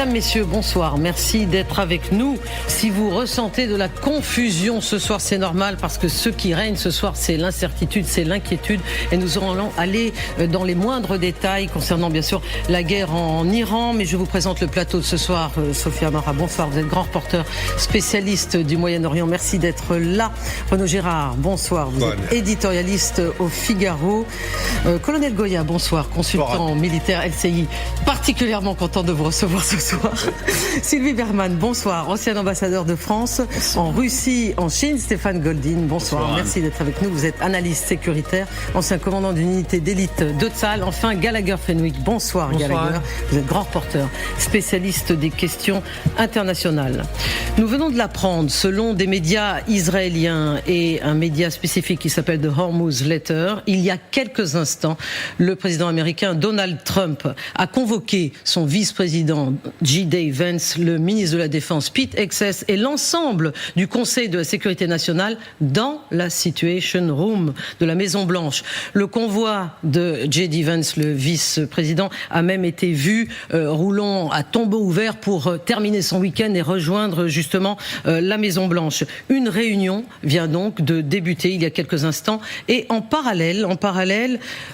Mesdames, Messieurs, bonsoir. Merci d'être avec nous. Si vous ressentez de la confusion ce soir, c'est normal parce que ce qui règne ce soir, c'est l'incertitude, c'est l'inquiétude. Et nous allons aller dans les moindres détails concernant, bien sûr, la guerre en Iran. Mais je vous présente le plateau de ce soir. Sophia Amara, bonsoir. Vous êtes grand reporter spécialiste du Moyen-Orient. Merci d'être là. Renaud Gérard, bonsoir. Vous êtes éditorialiste au Figaro. Colonel Goya, bonsoir. Consultant militaire LCI. Particulièrement content de vous recevoir ce soir. Sylvie Berman, bonsoir. Ancien ambassadeur de France en Russie, en Chine. Stéphane Goldin, bonsoir. Merci d'être avec nous. Vous êtes analyste sécuritaire, ancien commandant d'une unité d'élite de Tsahal. Enfin, Gallagher Fenwick, bonsoir. Gallagher. Vous êtes grand reporter, spécialiste des questions internationales. Nous venons de l'apprendre, selon des médias israéliens et un média spécifique qui s'appelle The Hormuz Letter, il y a quelques instants, le président américain Donald Trump a convoqué son vice-président J.D. Vance, le ministre de la Défense Pete Hegseth et l'ensemble du Conseil de la Sécurité nationale dans la Situation Room de la Maison-Blanche. Le convoi de J.D. Vance, le vice-président, a même été vu roulant à tombeau ouvert pour terminer son week-end et rejoindre justement la Maison-Blanche. Une réunion vient donc de débuter il y a quelques instants et en parallèle,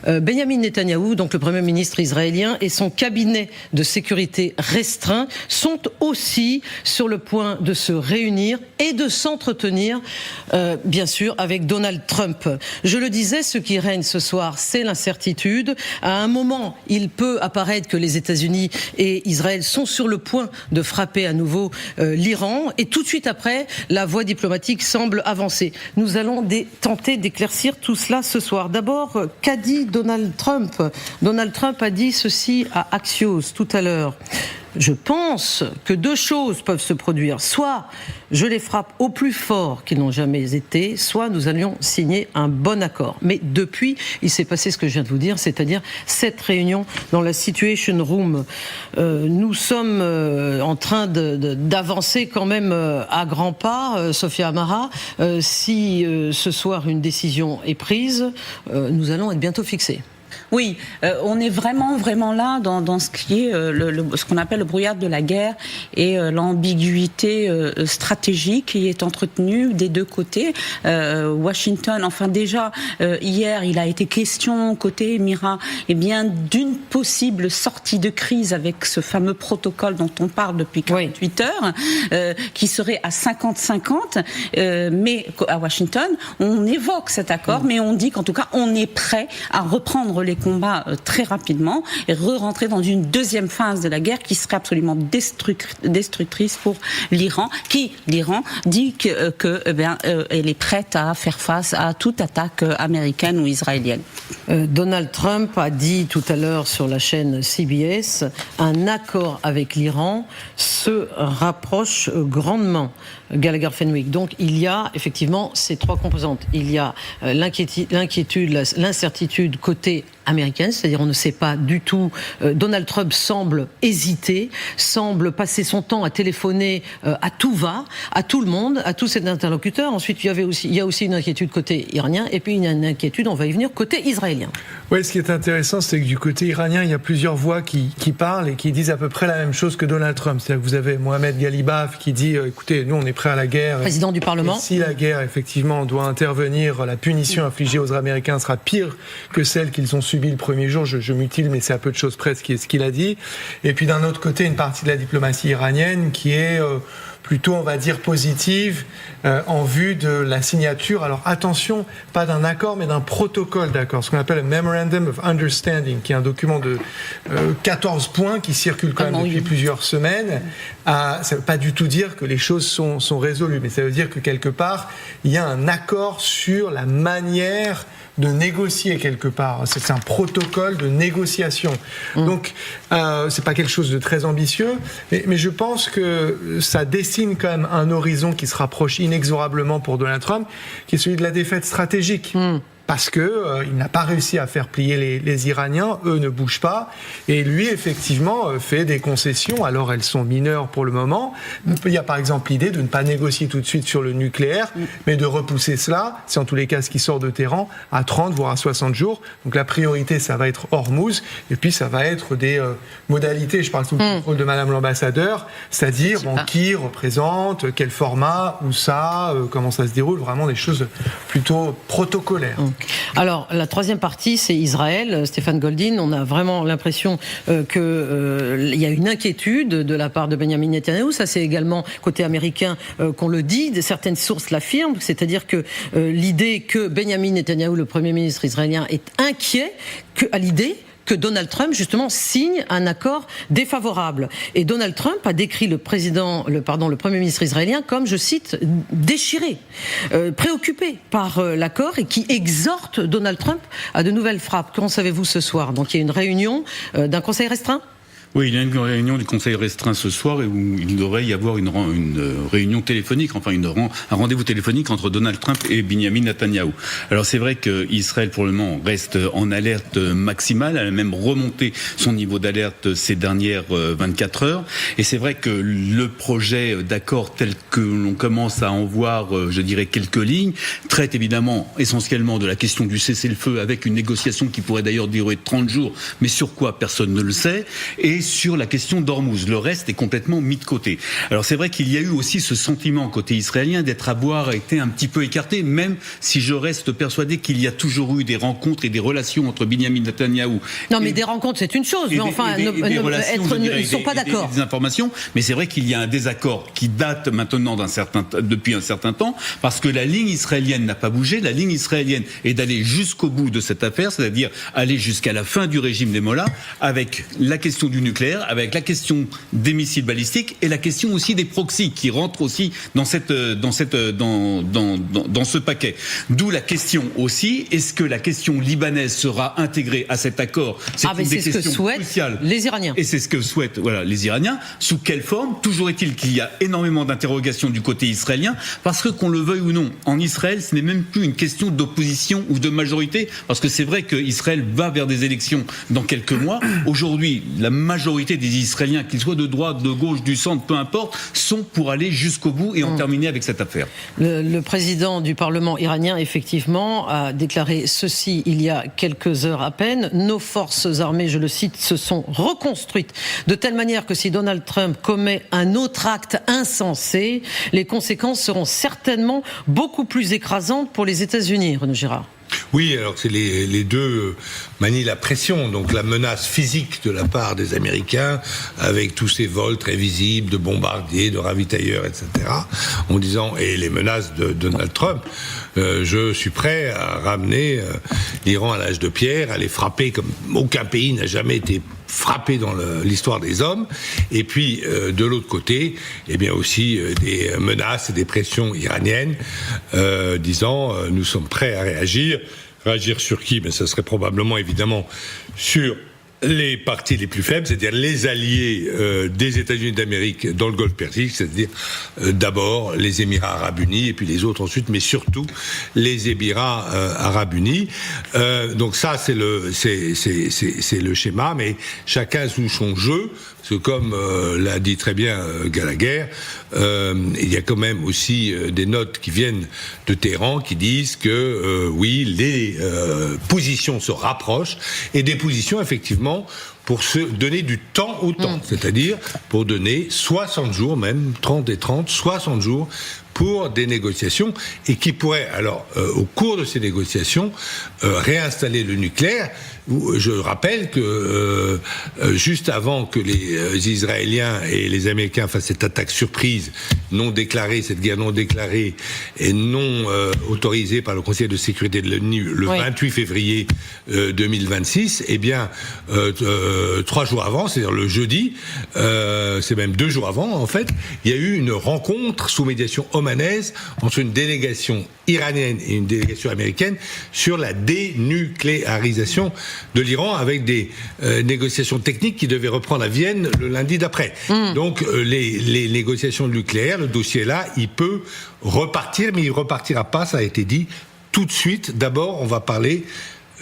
Benjamin Netanyahou, donc le Premier ministre israélien, et son cabinet de sécurité restreint sont aussi sur le point de se réunir et de s'entretenir, bien sûr, avec Donald Trump. Je le disais, ce qui règne ce soir, c'est l'incertitude. À un moment, il peut apparaître que les États-Unis et Israël sont sur le point de frapper à nouveau l'Iran, et tout de suite après, la voie diplomatique semble avancer. Nous allons tenter d'éclaircir tout cela ce soir. D'abord, qu'a dit Donald Trump ? Donald Trump a dit ceci à Axios tout à l'heure. Je pense que deux choses peuvent se produire. Soit je les frappe au plus fort qu'ils n'ont jamais été, soit nous allions signer un bon accord. Mais depuis, il s'est passé ce que je viens de vous dire, c'est-à-dire cette réunion dans la Situation Room. Nous sommes en train d'avancer quand même à grands pas, Sophia Amara. Si ce soir une décision est prise, nous allons être bientôt fixés. Oui, on est vraiment là dans ce qui est ce qu'on appelle le brouillard de la guerre et l'ambiguïté stratégique qui est entretenue des deux côtés. Washington, enfin déjà hier, il a été question côté Émirats, d'une possible sortie de crise avec ce fameux protocole dont on parle depuis 48 heures, qui serait à 50-50. Mais à Washington, on évoque cet accord, mais on dit qu'en tout cas, on est prêt à reprendre les combats très rapidement et re-rentrer dans une deuxième phase de la guerre qui serait absolument destructrice pour l'Iran, l'Iran dit elle est prête à faire face à toute attaque américaine ou israélienne. Donald Trump a dit tout à l'heure sur la chaîne CBS, un accord avec l'Iran se rapproche grandement. Gallagher Fenwick. Donc il y a effectivement ces trois composantes. Il y a l'inquiétude, l'incertitude côté américaine, c'est-à-dire on ne sait pas du tout. Donald Trump semble hésiter, semble passer son temps à téléphoner à tout va, à tout le monde, à tous ses interlocuteurs. Ensuite, il y a aussi une inquiétude côté iranien et puis une inquiétude, on va y venir, côté israélien. Oui, ce qui est intéressant, c'est que du côté iranien, il y a plusieurs voix qui parlent et qui disent à peu près la même chose que Donald Trump. C'est-à-dire que vous avez Mohamed Ghalibaf qui dit écoutez, nous on est prêts à la guerre. Président du Parlement. Et si la guerre, effectivement, doit intervenir, la punition infligée aux Américains sera pire que celle qu'ils ont subie le premier jour. Je mutile, mais c'est à peu de choses près ce qu'il a dit. Et puis d'un autre côté, une partie de la diplomatie iranienne qui est plutôt, on va dire, positive en vue de la signature. Alors attention, pas d'un accord, mais d'un protocole d'accord, ce qu'on appelle un Memorandum of Understanding, qui est un document de 14 points qui circule quand même depuis plusieurs semaines. Ça ne veut pas du tout dire que les choses sont résolues, mais ça veut dire que quelque part, il y a un accord sur la manière de négocier quelque part. C'est un protocole de négociation. Donc, c'est pas quelque chose de très ambitieux, mais je pense que ça dessine quand même un horizon qui se rapproche inexorablement pour Donald Trump, qui est celui de la défaite stratégique. parce que il n'a pas réussi à faire plier les Iraniens, eux ne bougent pas, et lui effectivement fait des concessions, alors elles sont mineures pour le moment. Il y a par exemple l'idée de ne pas négocier tout de suite sur le nucléaire, mais de repousser cela, c'est en tous les cas ce qui sort de Téhéran, à 30 voire à 60 jours. Donc la priorité, ça va être Hormuz, et puis ça va être des modalités, je parle sous le contrôle de Madame l'ambassadeur, c'est-à-dire qui représente, quel format, où ça, comment ça se déroule, vraiment des choses plutôt protocolaires. Alors la troisième partie, c'est Israël. Stéphane Goldin, on a vraiment l'impression qu'il y a une inquiétude de la part de Benyamin Netanyahou. Ça, c'est également côté américain qu'on le dit. Certaines sources l'affirment, c'est-à-dire que l'idée que Benyamin Netanyahou, le Premier ministre israélien, est inquiet à l'idée que Donald Trump, justement, signe un accord défavorable. Et Donald Trump a décrit le Premier ministre israélien comme, je cite, déchiré, préoccupé par l'accord, et qui exhorte Donald Trump à de nouvelles frappes. Qu'en savez-vous ce soir? Donc il y a une réunion d'un conseil restreint? Oui, il y a une réunion du Conseil restreint ce soir où il devrait y avoir une réunion téléphonique, enfin un rendez-vous téléphonique entre Donald Trump et Benyamin Netanyahou. Alors c'est vrai qu'Israël pour le moment reste en alerte maximale, elle a même remonté son niveau d'alerte ces dernières 24 heures. Et c'est vrai que le projet d'accord tel que l'on commence à en voir, je dirais, quelques lignes, traite évidemment essentiellement de la question du cessez-le-feu avec une négociation qui pourrait d'ailleurs durer 30 jours, mais sur quoi personne ne le sait, et sur la question d'Hormuz. Le reste est complètement mis de côté. Alors c'est vrai qu'il y a eu aussi ce sentiment côté israélien avoir été un petit peu écarté, même si je reste persuadé qu'il y a toujours eu des rencontres et des relations entre Benyamin Netanyahou. Non, mais des rencontres, c'est une chose, mais enfin, ils ne sont pas d'accord. Des informations, mais c'est vrai qu'il y a un désaccord qui date maintenant depuis un certain temps, parce que la ligne israélienne n'a pas bougé. La ligne israélienne est d'aller jusqu'au bout de cette affaire, c'est-à-dire aller jusqu'à la fin du régime des Mollahs, avec la question du nucléaire, avec la question des missiles balistiques et la question aussi des proxys qui rentrent aussi dans ce paquet. D'où la question aussi, est-ce que la question libanaise sera intégrée à cet accord? C'est une des questions cruciales. Les Iraniens. Et c'est ce que souhaitent les Iraniens. Sous quelle forme? Toujours est-il qu'il y a énormément d'interrogations du côté israélien, parce que qu'on le veuille ou non, en Israël, ce n'est même plus une question d'opposition ou de majorité, parce que c'est vrai qu'Israël va vers des élections dans quelques mois. Aujourd'hui, la majorité des Israéliens, qu'ils soient de droite, de gauche, du centre, peu importe, sont pour aller jusqu'au bout et en terminer avec cette affaire. Le président du Parlement iranien, effectivement, a déclaré ceci il y a quelques heures à peine. Nos forces armées, je le cite, se sont reconstruites de telle manière que si Donald Trump commet un autre acte insensé, les conséquences seront certainement beaucoup plus écrasantes pour les États-Unis. Renaud Girard. Oui, alors c'est les deux manient la pression, donc la menace physique de la part des Américains, avec tous ces vols très visibles de bombardiers, de ravitailleurs, etc., en disant, et les menaces de Donald Trump, je suis prêt à ramener l'Iran à l'âge de pierre, à les frapper comme aucun pays n'a jamais été frappé dans l'histoire des hommes. Et puis, de l'autre côté, eh bien aussi des menaces et des pressions iraniennes, disant, nous sommes prêts à réagir. Réagir sur qui? Mais ce serait probablement, évidemment, sur les parties les plus faibles, c'est-à-dire les alliés des États-Unis d'Amérique dans le Golfe Persique, c'est-à-dire d'abord les Émirats Arabes Unis et puis les autres ensuite, mais surtout les Émirats Arabes Unis. Donc ça, c'est le schéma, mais chacun joue son jeu. Parce que comme l'a dit très bien Gallagher, il y a quand même aussi des notes qui viennent de Téhéran qui disent que oui, les positions se rapprochent, et des positions effectivement pour se donner du temps au temps, c'est-à-dire pour donner 60 jours, même 30 et 30, 60 jours pour des négociations, et qui pourraient alors, au cours de ces négociations, réinstaller le nucléaire. Je rappelle que juste avant que les Israéliens et les Américains fassent cette attaque surprise non déclarée, cette guerre non déclarée et non autorisée par le Conseil de sécurité de l'ONU le 28 février 2026, eh bien 3 jours avant, c'est-à-dire le jeudi, c'est même 2 jours avant en fait, il y a eu une rencontre sous médiation omanaise entre une délégation iranienne et une délégation américaine sur la dénucléarisation de l'Iran, avec des négociations techniques qui devaient reprendre à Vienne le lundi d'après. Donc les négociations nucléaires, le dossier là, il peut repartir, mais il repartira pas, ça a été dit, tout de suite, d'abord, on va parler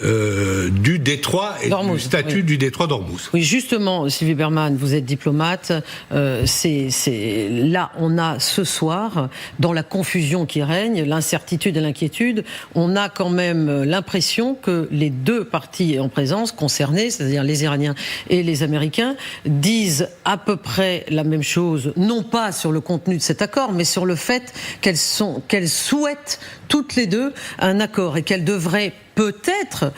du détroit et du statut du détroit d'Ormuz. Oui, justement, Sylvie Berman, vous êtes diplomate. Là, on a ce soir, dans la confusion qui règne, l'incertitude et l'inquiétude, on a quand même l'impression que les deux parties en présence concernées, c'est-à-dire les Iraniens et les Américains, disent à peu près la même chose, non pas sur le contenu de cet accord, mais sur le fait qu'elles souhaitent toutes les deux un accord et qu'elles devraient peut-être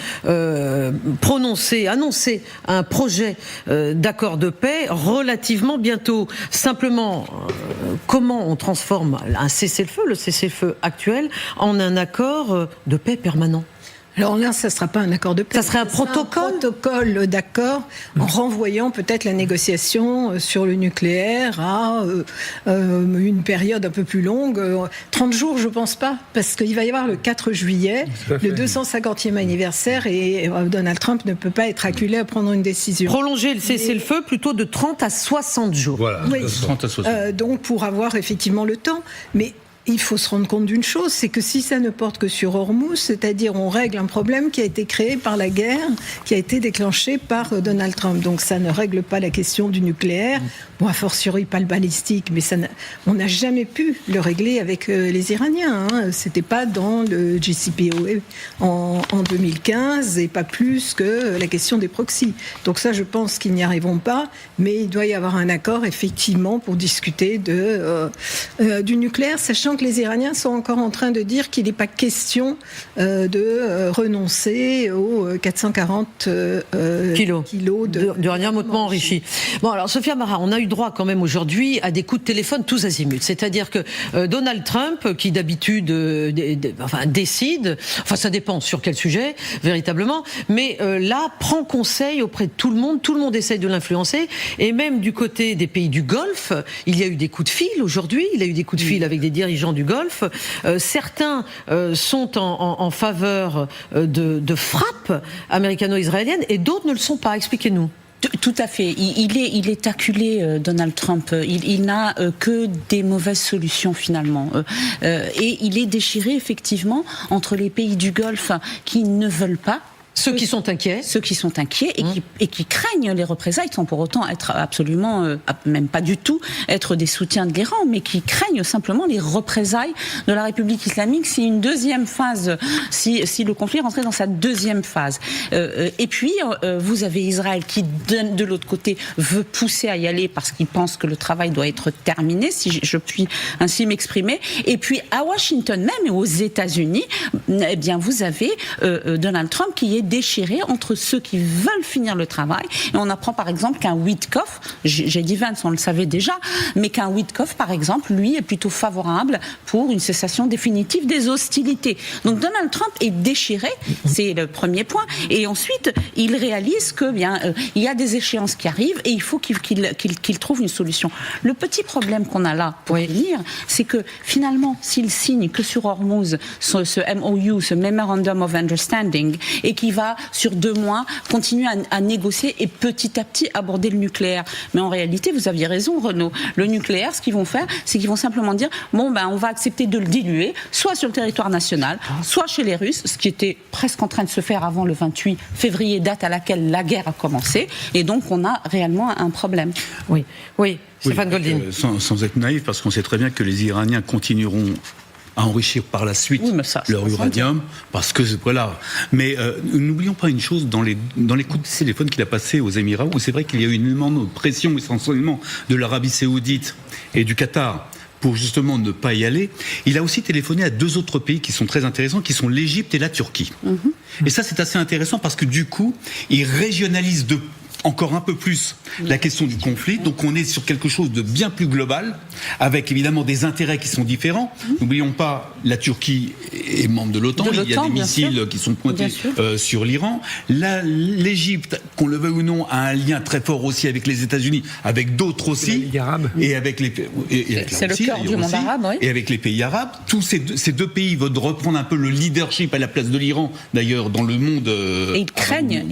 annoncer un projet d'accord de paix relativement bientôt. Simplement, comment on transforme un cessez-le-feu, le cessez-le-feu actuel, en un accord de paix permanent ? Alors là, ça ne sera pas un accord de paix. Ça serait un protocole d'accord, en renvoyant peut-être la négociation sur le nucléaire à une période un peu plus longue. 30 jours, je ne pense pas, parce qu'il va y avoir le 4 juillet, le 250e anniversaire, et Donald Trump ne peut pas être acculé à prendre une décision. Prolonger le cessez-le-feu plutôt de 30 à 60 jours. Voilà, oui. 30 à 60. Donc pour avoir effectivement le temps. Mais il faut se rendre compte d'une chose, c'est que si ça ne porte que sur Hormuz, c'est-à-dire on règle un problème qui a été créé par la guerre, qui a été déclenché par Donald Trump. Donc ça ne règle pas la question du nucléaire, bon, a fortiori pas le balistique, mais on n'a jamais pu le régler avec les Iraniens. C'était pas dans le JCPOA en 2015 et pas plus que la question des proxys. Donc ça, je pense qu'ils n'y arriveront pas, mais il doit y avoir un accord effectivement pour discuter du nucléaire, sachant que les Iraniens sont encore en train de dire qu'il n'est pas question de renoncer aux 440 kilos d'uranium hautement enrichi. Bon, alors Sophia Mara, on a eu droit quand même aujourd'hui à des coups de téléphone tous azimuts. C'est-à-dire que Donald Trump, qui d'habitude décide, ça dépend sur quel sujet, véritablement, mais là, prend conseil auprès de tout le monde essaye de l'influencer, et même du côté des pays du Golfe, il y a eu des coups de fil aujourd'hui, il y a eu des coups de fil avec des dirigeants du Golfe. Certains sont en faveur de frappes américano-israéliennes et d'autres ne le sont pas. Expliquez-nous. Tout à fait. Il est acculé, Donald Trump. Il n'a que des mauvaises solutions finalement. Et il est déchiré effectivement entre les pays du Golfe qui ne veulent pas. Ceux qui sont inquiets et qui craignent les représailles, sans pour autant être absolument, même pas du tout, être des soutiens de l'Iran, mais qui craignent simplement les représailles de la République islamique si une deuxième phase, si le conflit rentrait dans sa deuxième phase. Et puis, vous avez Israël qui, de l'autre côté, veut pousser à y aller parce qu'il pense que le travail doit être terminé, si je puis ainsi m'exprimer. Et puis, à Washington même et aux États-Unis, eh bien, vous avez Donald Trump qui est déchiré entre ceux qui veulent finir le travail. Et on apprend par exemple qu'un Witkoff, j'ai dit Vance, on le savait déjà, mais qu'un Witkoff par exemple, lui, est plutôt favorable pour une cessation définitive des hostilités. Donc Donald Trump est déchiré, c'est le premier point. Et ensuite, il réalise que il y a des échéances qui arrivent et il faut qu'il trouve une solution. Le petit problème qu'on a là pour venir, c'est que finalement, s'il signe que sur Hormuz ce MOU, ce Memorandum of Understanding, et qui va, sur 2 mois, continuer à négocier et petit à petit aborder le nucléaire. Mais en réalité, vous aviez raison, Renaud. Le nucléaire, ce qu'ils vont faire, c'est qu'ils vont simplement dire on va accepter de le diluer, soit sur le territoire national, soit chez les Russes, ce qui était presque en train de se faire avant le 28 février, date à laquelle la guerre a commencé. Et donc, on a réellement un problème. Oui. Stéphane Goldin. Sans être naïf, parce qu'on sait très bien que les Iraniens continueront à enrichir par la suite leur uranium, parce que voilà. Mais n'oublions pas une chose, dans les coups de téléphone qu'il a passés aux Émirats, où c'est vrai qu'il y a eu énormément de pression essentiellement de l'Arabie Saoudite et du Qatar pour justement ne pas y aller. Il a aussi téléphoné à 2 autres pays qui sont très intéressants, qui sont l'Égypte et la Turquie. Et ça, c'est assez intéressant parce que du coup, il régionalise encore un peu plus la question du conflit. Donc on est sur quelque chose de bien plus global, avec évidemment des intérêts qui sont différents. N'oublions pas, la Turquie est membre de l'OTAN, il y a des missiles qui sont pointés sur l'Iran. L'Égypte, qu'on le veuille ou non, a un lien très fort aussi avec les États-Unis, avec d'autres aussi, la Ligue arabe. Et avec les c'est le cœur du monde arabe, oui. Et avec les pays arabes. Tous ces deux pays veulent reprendre un peu le leadership à la place de l'Iran, d'ailleurs, dans le monde. Et ils craignent.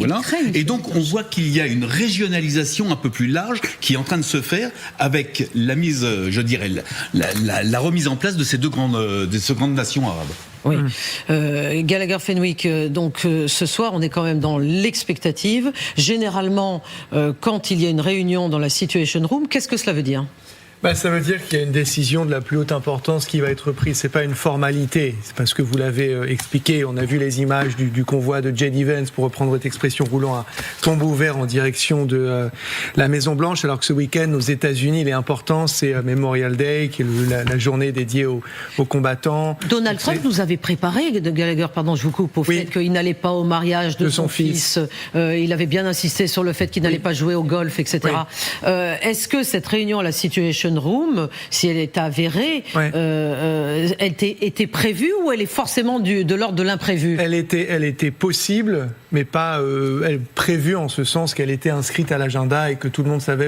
Et donc on voit qu'il y a une régionalisation un peu plus large qui est en train de se faire avec la mise, je dirais, la remise en place de ces deux grandes nations arabes. Oui. Gallagher Fenwick, donc ce soir, on est quand même dans l'expectative. Généralement, quand il y a une réunion dans la Situation Room, qu'est-ce que cela veut dire ? Ça veut dire qu'il y a une décision de la plus haute importance qui va être prise. C'est pas une formalité. C'est parce que vous l'avez expliqué. On a vu les images du convoi de J.D. Vance, pour reprendre votre expression, roulant à tombeau ouvert en direction de la Maison Blanche. Alors que ce week-end, aux États-Unis, il est important, c'est Memorial Day, qui est la journée dédiée aux combattants. Donald Trump nous avait préparé, Gallagher, pardon, je vous coupe, au fait qu'il n'allait pas au mariage de son fils. Il avait bien insisté sur le fait qu'il n'allait pas jouer au golf, etc. Oui. Est-ce que cette réunion à la Situation Room, si elle est avérée, elle était prévue ou elle est forcément de l'ordre de l'imprévu ? Elle était possible, mais pas prévue en ce sens qu'elle était inscrite à l'agenda et que tout le monde savait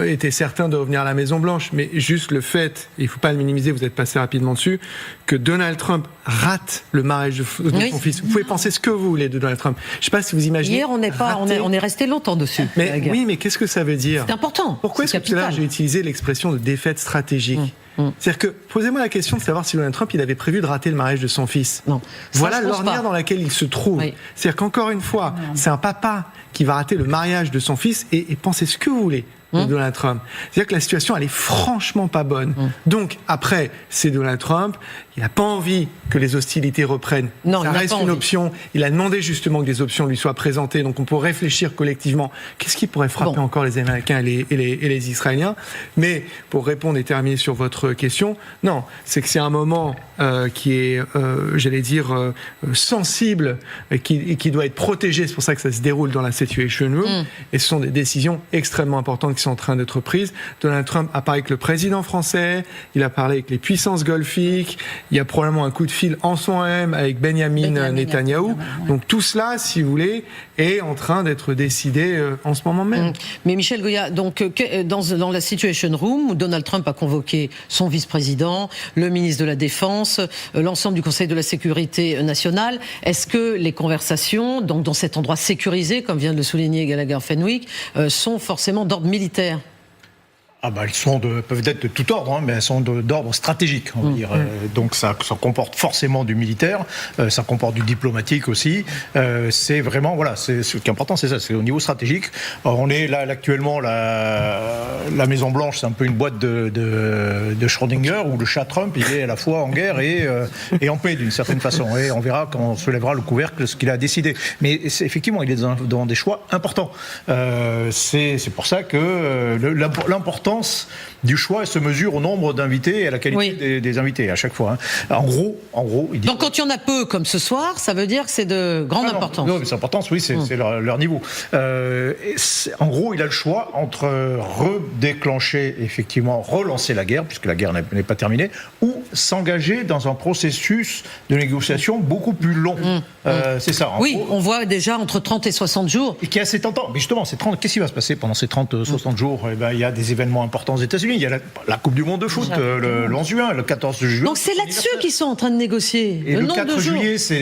était certain de revenir à la Maison Blanche. Mais juste le fait, il ne faut pas le minimiser, vous êtes passé rapidement dessus, que Donald Trump rate le mariage de son fils. Vous pouvez penser ce que vous voulez de Donald Trump. Je ne sais pas si vous imaginez. Hier, on est resté longtemps dessus. Mais qu'est-ce que ça veut dire ? C'est important. Pourquoi est-ce que là j'ai utilisé l'expression de défaite stratégique ? C'est-à-dire que, posez-moi la question de savoir si Donald Trump il avait prévu de rater le mariage de son fils. Non. Voilà l'ornière dans laquelle il se trouve. Oui. C'est-à-dire qu'encore une fois, c'est un papa qui va rater le mariage de son fils et pensez ce que vous voulez de Donald Trump. C'est-à-dire que la situation, elle est franchement pas bonne. Donc, après, c'est Donald Trump. Il n'a pas envie que les hostilités reprennent. Non, ça reste une option. Il a demandé justement que des options lui soient présentées. Donc, on peut réfléchir collectivement. Qu'est-ce qui pourrait frapper encore les Américains et les Israéliens ? Mais, pour répondre et terminer sur votre question, non. C'est que c'est un moment qui est, sensible et qui doit être protégé. C'est pour ça que ça se déroule dans la Situation Room. Et ce sont des décisions extrêmement importantes qui sont en train d'être prises. Donald Trump a parlé avec le président français, il a parlé avec les puissances golfiques, il y a probablement un coup de fil en soi-même avec Benjamin Netanyahou. Donc tout cela, si vous voulez, est en train d'être décidé en ce moment même. Mais Michel Goya, donc dans la Situation Room, où Donald Trump a convoqué son vice-président, le ministre de la Défense, l'ensemble du Conseil de la Sécurité nationale, est-ce que les conversations, donc dans cet endroit sécurisé, comme vient de le souligner Gallagher Fenwick, sont forcément d'ordre militaire ? Elles peuvent être de tout ordre, mais elles sont d'ordre stratégique, on va dire. Donc ça comporte forcément du militaire, ça comporte du diplomatique aussi. C'est vraiment, ce qui est important, c'est ça, c'est au niveau stratégique. Alors, on est là actuellement, la Maison Blanche, c'est un peu une boîte de Schrödinger, où le chat Trump, il est à la fois en guerre et en paix d'une certaine façon. Et on verra quand on se lèvera le couvercle ce qu'il a décidé. Mais effectivement, il est dans des choix importants. C'est pour ça que l'importance du choix se mesure au nombre d'invités et à la qualité des invités à chaque fois. En gros, il dit... Donc quand il y en a peu comme ce soir, ça veut dire que c'est de grande importance. Non, mais c'est importance, oui, c'est leur niveau. En gros, il a le choix entre redéclencher, effectivement, relancer la guerre, puisque la guerre n'est pas terminée, ou s'engager dans un processus de négociation beaucoup plus long. C'est ça. Gros, on voit déjà entre 30 et 60 jours. Et qui est assez tentant. Mais justement, qu'est-ce qui va se passer pendant ces 30-60 jours ? Il y a des événements importants aux États-Unis. Il y a la Coupe du Monde de foot le 11 juin, le 14 juin. Donc c'est là-dessus qu'ils sont en train de négocier. Et le nombre 4 de jours. juillet, c'est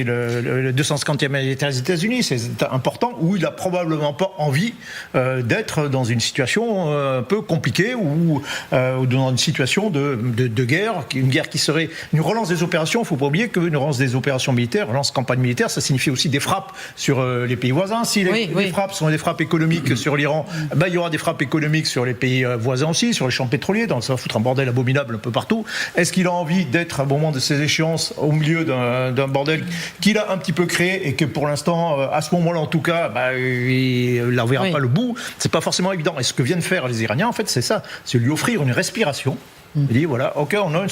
le 250e anniversaire des États-Unis. C'est important, où il n'a probablement pas envie d'être dans une situation un peu compliquée ou dans une situation de guerre, une guerre qui serait une relance des opérations. Il ne faut pas oublier qu'une relance des opérations militaires, relance campagne militaire, ça signifie aussi des frappes sur les pays voisins. Si les frappes sont des frappes économiques sur l'Iran, il y aura des frappes économiques sur les pays voisins aussi, sur les champs pétroliers, donc ça va foutre un bordel abominable un peu partout. Est-ce qu'il a envie d'être, au moment de ces échéances, au milieu d'un bordel qu'il a un petit peu créé et que pour l'instant, à ce moment-là en tout cas, il n'en verra pas le bout? C'est pas forcément évident. Et ce que viennent faire les Iraniens, en fait, c'est ça, c'est lui offrir une respiration. Il dit voilà, ok, on a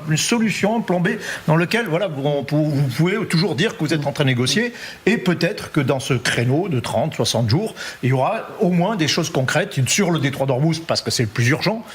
une solution, un plan B, dans lequel vous pouvez toujours dire que vous êtes en train de négocier, et peut-être que dans ce créneau de 30, 60 jours, il y aura au moins des choses concrètes sur le détroit d'Ormuz, parce que c'est le plus urgent,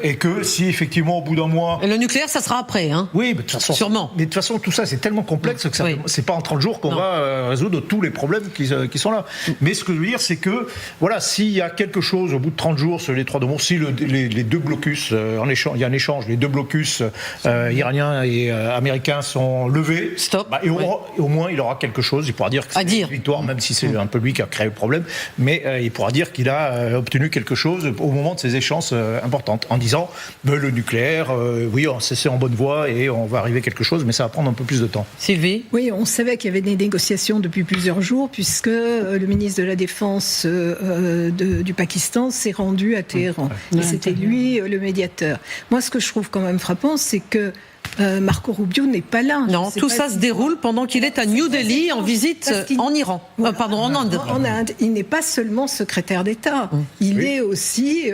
et que si effectivement au bout d'un mois... Et le nucléaire, ça sera après, hein ? Oui, mais de toute façon, sûrement. Mais de toute façon, tout ça, c'est tellement complexe que c'est pas en 30 jours qu'on va résoudre tous les problèmes qui sont là. Mais ce que je veux dire, c'est que, voilà, s'il y a quelque chose au bout de 30 jours sur le détroit d'Ormuz, si les deux blocus en échange, il y a un échange, les deux blocus iraniens et américains sont levés. Stop. Et au moins, il aura quelque chose. Il pourra dire que c'est une victoire, même si c'est un peu lui qui a créé le problème. Mais il pourra dire qu'il a obtenu quelque chose au moment de ces échéances importantes, en disant le nucléaire, oui, c'est en bonne voie et on va arriver à quelque chose, mais ça va prendre un peu plus de temps. Sylvie ? Oui, on savait qu'il y avait des négociations depuis plusieurs jours, puisque le ministre de la Défense du Pakistan s'est rendu à Téhéran. Et c'était lui le médiateur. Moi, ce que je trouve quand même frappant, c'est que Marco Rubio n'est pas là. Non, tout ça se déroule pendant qu'il est à New Delhi en visite en Iran. En Inde. En Inde. Il n'est pas seulement secrétaire d'État, il est aussi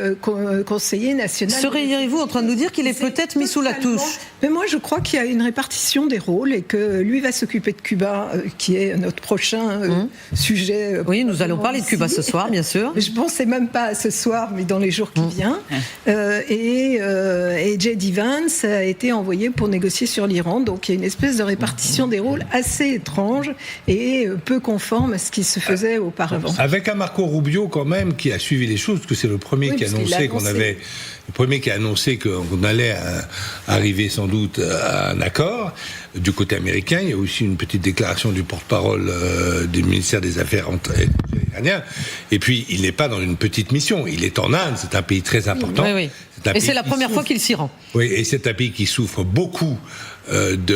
conseiller national. Seriez-vous en train de nous dire qu'il est peut-être mis sous la touche ? Mais moi, je crois qu'il y a une répartition des rôles et que lui va s'occuper de Cuba, qui est notre prochain sujet. Oui, nous allons parler de Cuba ce soir, bien sûr. Je ne pensais même pas à ce soir, mais dans les jours qui viennent. Et J.D. Vance a été envoyé pour négocier sur l'Iran. Donc il y a une espèce de répartition des rôles assez étrange et peu conforme à ce qui se faisait auparavant. Avec un Marco Rubio quand même qui a suivi les choses, parce que c'est le premier qui a annoncé qu'on allait arriver sans doute à un accord. Du côté américain, il y a aussi une petite déclaration du porte-parole du ministère des Affaires iranien. Et puis, il n'est pas dans une petite mission. Il est en Inde, c'est un pays très important. Oui. Et c'est la première fois qu'il s'y rend. Oui, et c'est un pays qui souffre beaucoup du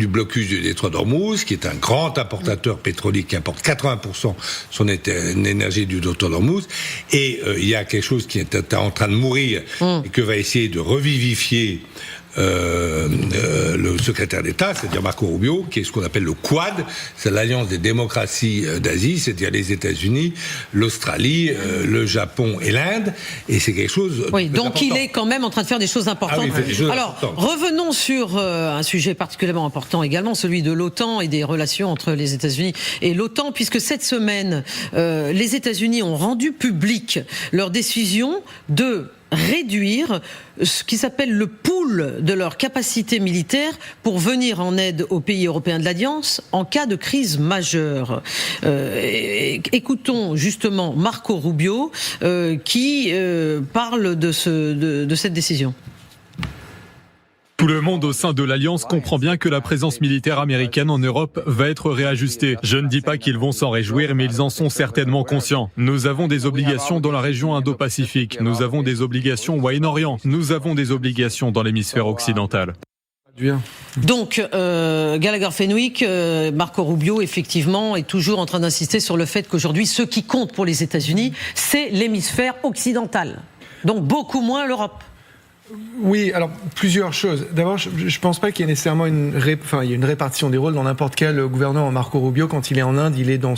blocus du détroit d'Ormuz, qui est un grand importateur pétrolier qui importe 80% son énergie du détroit d'Ormuz. Et il y a quelque chose qui est en train de mourir et que va essayer de revivifier le secrétaire d'État, c'est-à-dire Marco Rubio, qui est ce qu'on appelle le Quad, c'est l'alliance des démocraties d'Asie, c'est-à-dire les États-Unis, l'Australie, le Japon et l'Inde, et c'est quelque chose. Oui, donc important. Il est quand même en train de faire des choses importantes. Ah oui, il fait des choses Alors, importantes. Revenons sur un sujet particulièrement important également, celui de l'OTAN et des relations entre les États-Unis et l'OTAN, puisque cette semaine, les États-Unis ont rendu public leur décision de réduire ce qui s'appelle le pool de leur capacité militaire pour venir en aide aux pays européens de l'Alliance en cas de crise majeure. Écoutons justement Marco Rubio qui parle de cette décision. Tout le monde au sein de l'Alliance comprend bien que la présence militaire américaine en Europe va être réajustée. Je ne dis pas qu'ils vont s'en réjouir, mais ils en sont certainement conscients. Nous avons des obligations dans la région Indo-Pacifique, nous avons des obligations au Moyen-Orient, nous avons des obligations dans l'hémisphère occidental. Donc, Gallagher Fenwick, Marco Rubio, effectivement, est toujours en train d'insister sur le fait qu'aujourd'hui, ce qui compte pour les États-Unis, c'est l'hémisphère occidental. Donc, beaucoup moins l'Europe. Oui, alors plusieurs choses. D'abord, je ne pense pas qu'il y ait nécessairement une répartition des rôles dans n'importe quel gouvernement. Marco Rubio, quand il est en Inde, il est dans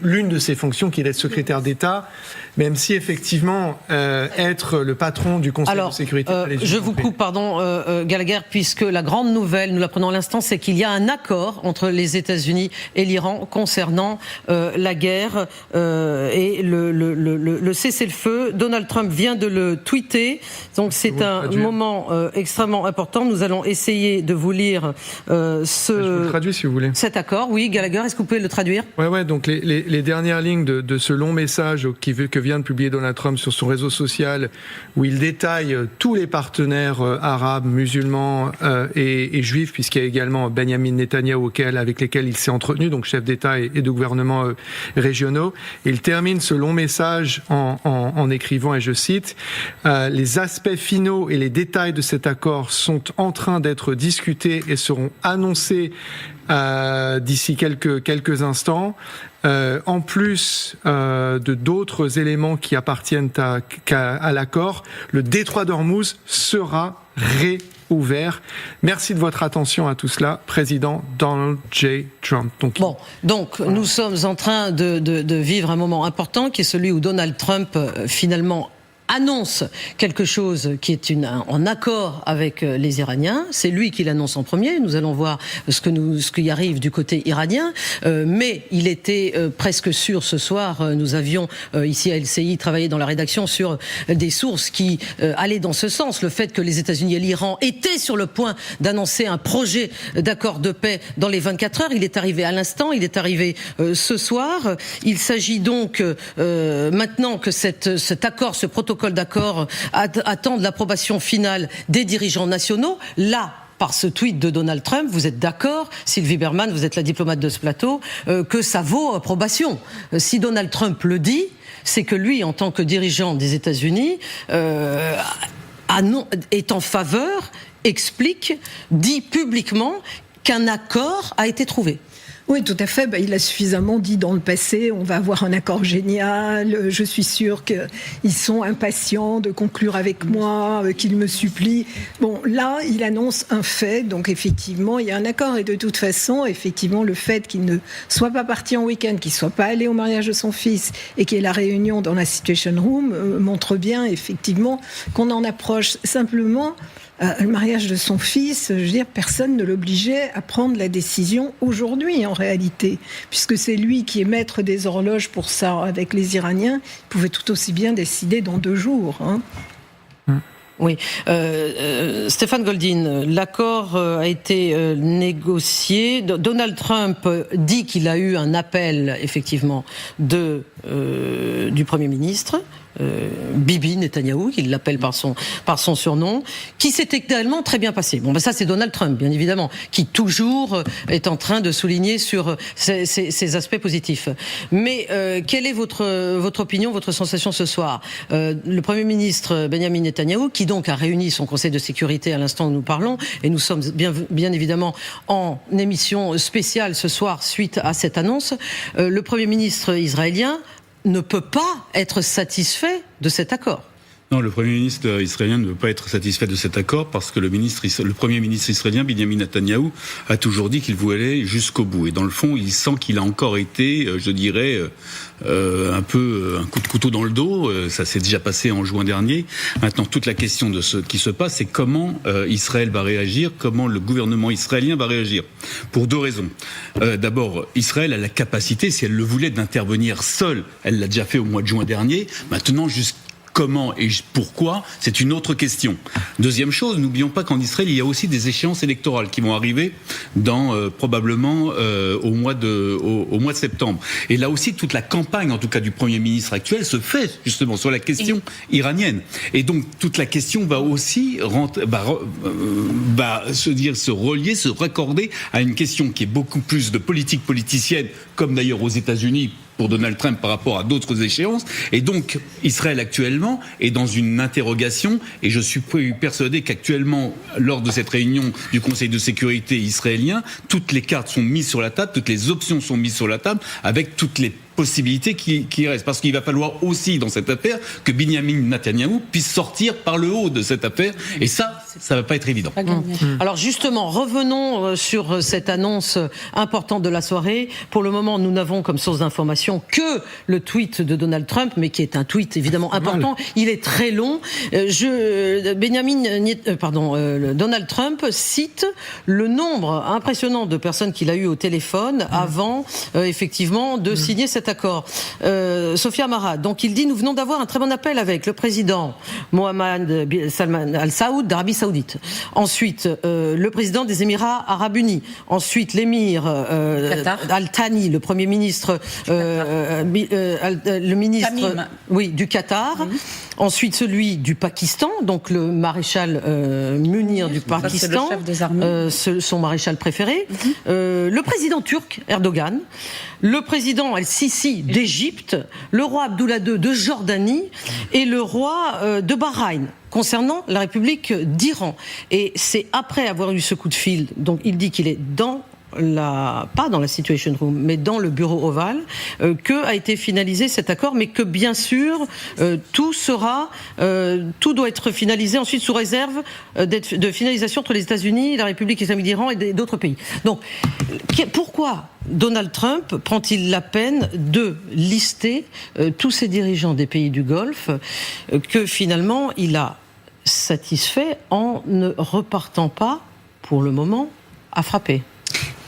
l'une de ses fonctions qui est d'être secrétaire d'État, même si effectivement être le patron du Conseil de sécurité. Je vous coupe, Gallagher, puisque la grande nouvelle, nous l'apprenons à l'instant, c'est qu'il y a un accord entre les États-Unis et l'Iran concernant la guerre et le cessez-le-feu. Donald Trump vient de le tweeter, donc c'est un moment extrêmement important. Nous allons essayer de vous lire je vous le traduis si vous voulez. Cet accord. Oui, Gallagher, est-ce que vous pouvez le traduire ? Ouais. Donc les dernières lignes de ce long message que vient de publier Donald Trump sur son réseau social, où il détaille tous les partenaires arabes, musulmans et juifs, puisqu'il y a également Benjamin Netanyahou avec lesquels il s'est entretenu, donc chef d'État et de gouvernement régionaux. Il termine ce long message en écrivant, et je cite, les aspects finaux et les détails de cet accord sont en train d'être discutés et seront annoncés d'ici quelques instants. En plus de d'autres éléments qui appartiennent à l'accord, le détroit d'Ormuz sera réouvert. Merci de votre attention à tout cela, président Donald J. Trump. Donc nous sommes en train de vivre un moment important qui est celui où Donald Trump finalement annonce quelque chose qui est en accord avec les Iraniens. C'est lui qui l'annonce en premier. Nous allons voir ce qui arrive du côté iranien. Mais il était presque sûr ce soir. Nous avions ici à LCI travaillé dans la rédaction sur des sources qui allaient dans ce sens. Le fait que les États-Unis et l'Iran étaient sur le point d'annoncer un projet d'accord de paix dans les 24 heures. Il est arrivé à l'instant. Il est arrivé ce soir. Il s'agit donc maintenant que cet accord, ce protocole protocole d'accord attendent l'approbation finale des dirigeants nationaux. Là, par ce tweet de Donald Trump, vous êtes d'accord, Sylvie Berman, vous êtes la diplomate de ce plateau, que ça vaut approbation. Si Donald Trump le dit, c'est que lui, en tant que dirigeant des États-Unis, est en faveur, explique, dit publiquement qu'un accord a été trouvé. Oui, tout à fait. Il a suffisamment dit dans le passé, on va avoir un accord génial, je suis sûre qu'ils sont impatients de conclure avec moi, qu'ils me supplient. Bon, là, il annonce un fait, donc effectivement, il y a un accord. Et de toute façon, effectivement, le fait qu'il ne soit pas parti en week-end, qu'il ne soit pas allé au mariage de son fils et qu'il y ait la réunion dans la Situation Room montre bien, effectivement, qu'on en approche simplement. Le mariage de son fils, je veux dire, personne ne l'obligeait à prendre la décision aujourd'hui, en réalité, puisque c'est lui qui est maître des horloges pour ça avec les Iraniens. Il pouvait tout aussi bien décider dans 2 jours. Oui. Stéphane Goldin, l'accord a été négocié. Donald Trump dit qu'il a eu un appel, effectivement, du Premier ministre. Bibi Netanyahou, qu'il l'appelle par son surnom, qui s'est également très bien passé. Bon, ça c'est Donald Trump, bien évidemment, qui toujours est en train de souligner sur ces aspects positifs. Mais quelle est votre opinion, votre sensation ce soir ? Le Premier ministre Benjamin Netanyahou, qui donc a réuni son Conseil de sécurité à l'instant où nous parlons, et nous sommes bien évidemment en émission spéciale ce soir suite à cette annonce, le Premier ministre israélien ne peut pas être satisfait de cet accord. Non, le Premier ministre israélien ne veut pas être satisfait de cet accord parce que le Premier ministre israélien, Benjamin Netanyahou, a toujours dit qu'il voulait aller jusqu'au bout. Et dans le fond, il sent qu'il a encore été, je dirais, un peu un coup de couteau dans le dos. Ça s'est déjà passé en juin dernier. Maintenant, toute la question de ce qui se passe, c'est comment Israël va réagir, comment le gouvernement israélien va réagir. Pour 2 raisons. D'abord, Israël a la capacité, si elle le voulait, d'intervenir seule. Elle l'a déjà fait au mois de juin dernier. Maintenant, comment et pourquoi, c'est une autre question. Deuxième chose, n'oublions pas qu'en Israël, il y a aussi des échéances électorales qui vont arriver probablement au mois de septembre. Et là aussi, toute la campagne, en tout cas du Premier ministre actuel, se fait justement sur la question iranienne. Et donc, toute la question va aussi se relier, se raccorder à une question qui est beaucoup plus de politique politicienne, comme d'ailleurs aux États-Unis, pour Donald Trump par rapport à d'autres échéances. Et donc, Israël actuellement est dans une interrogation, et je suis persuadé qu'actuellement, lors de cette réunion du Conseil de sécurité israélien, toutes les cartes sont mises sur la table, toutes les options sont mises sur la table, avec toutes les possibilités qui restent. Parce qu'il va falloir aussi, dans cette affaire, que Benjamin Netanyahou puisse sortir par le haut de cette affaire, et ça va pas être évident. Alors justement, revenons sur cette annonce importante de la soirée. Pour le moment, nous n'avons comme source d'information que le tweet de Donald Trump, mais qui est un tweet évidemment important. Il est très long. Donald Trump cite le nombre impressionnant de personnes qu'il a eu au téléphone avant, effectivement, de signer cet accord. Sophia Amara, donc il dit: nous venons d'avoir un très bon appel avec le président Mohammed Salman Al Saoud d'Arabie Saoudite. Ensuite, le président des Émirats Arabes Unis. Ensuite, l'émir Al Thani, le premier ministre, le ministre du Qatar. Ensuite, celui du Pakistan, donc le maréchal Munir du Pakistan, c'est le chef des armées. Son maréchal préféré. Le président turc Erdogan, le président El-Sisi d'Égypte, le roi Abdullah II de Jordanie et le roi de Bahreïn, concernant la République d'Iran. Et c'est après avoir eu ce coup de fil, donc il dit qu'il est pas dans la Situation Room, mais dans le bureau ovale, que a été finalisé cet accord, mais que bien sûr tout doit être finalisé ensuite sous réserve de finalisation entre les États-Unis, la République islamique d'Iran et d'autres pays. Donc pourquoi Donald Trump prend-il la peine de lister tous ces dirigeants des pays du Golfe que finalement il a satisfait en ne repartant pas pour le moment à frapper?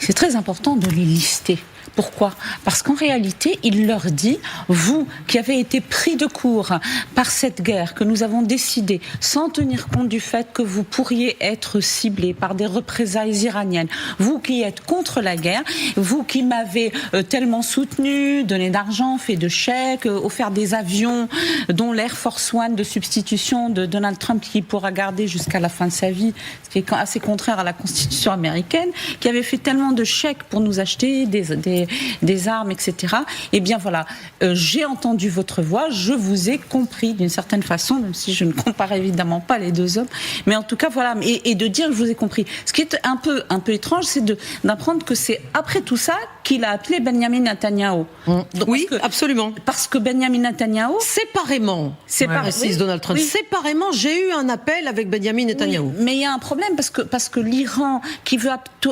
c'est très important de les lister. Pourquoi ? Parce qu'en réalité, il leur dit, vous qui avez été pris de court par cette guerre que nous avons décidé, sans tenir compte du fait que vous pourriez être ciblés par des représailles iraniennes, vous qui êtes contre la guerre, vous qui m'avez tellement soutenu, donné d'argent, fait de chèques, offert des avions, dont l'Air Force One de substitution de Donald Trump qui pourra garder jusqu'à la fin de sa vie, ce qui est assez contraire à la Constitution américaine, qui avait fait tellement de chèques pour nous acheter des armes, etc. Eh bien voilà, j'ai entendu votre voix, je vous ai compris d'une certaine façon, même si je ne compare évidemment pas les deux hommes, mais en tout cas voilà, et de dire je vous ai compris. Ce qui est un peu étrange, c'est d'apprendre que c'est après tout ça qu'il a appelé Benjamin Netanyahou. Donc, oui, absolument. Parce que Benjamin Netanyahou... Séparément, précise Donald Trump. Oui. Séparément, j'ai eu un appel avec Benjamin Netanyahou. Oui, mais il y a un problème parce que l'Iran, qui veut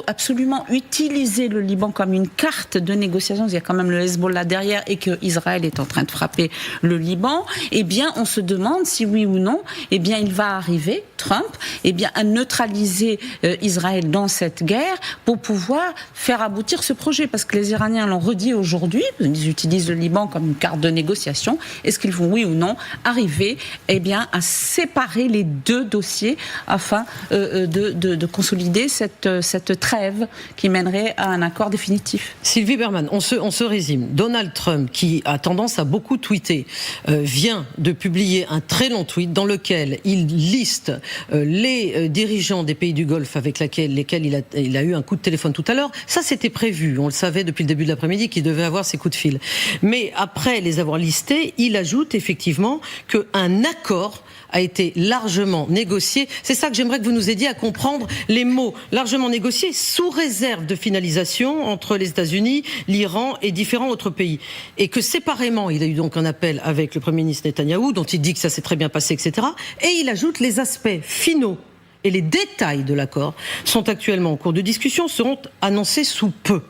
absolument utiliser le Liban comme une carte de négociation, il y a quand même le Hezbollah derrière et que Israël est en train de frapper le Liban, eh bien on se demande si oui ou non, eh bien il va arriver, Trump, eh bien à neutraliser Israël dans cette guerre pour pouvoir faire aboutir ce projet. Parce que les Iraniens l'ont redit aujourd'hui, ils utilisent le Liban comme une carte de négociation. Est-ce qu'ils vont, oui ou non, arriver eh bien, à séparer les deux dossiers afin de consolider cette trêve qui mènerait à un accord définitif? Sylvie Bermann, on se résume. Donald Trump, qui a tendance à beaucoup tweeter, vient de publier un très long tweet dans lequel il liste les dirigeants des pays du Golfe avec lesquels il a eu un coup de téléphone tout à l'heure. Ça, c'était prévu. On le savait depuis le début de l'après-midi qu'il devait avoir ces coups de fil. Mais après les avoir listés, il ajoute effectivement qu'un accord a été largement négocié. C'est ça que j'aimerais que vous nous aidiez à comprendre les mots. Largement négocié, sous réserve de finalisation entre les États-Unis, l'Iran et différents autres pays. Et que séparément, il a eu donc un appel avec le Premier ministre Netanyahou, dont il dit que ça s'est très bien passé, etc. Et il ajoute les aspects finaux et les détails de l'accord sont actuellement en cours de discussion, seront annoncés sous peu.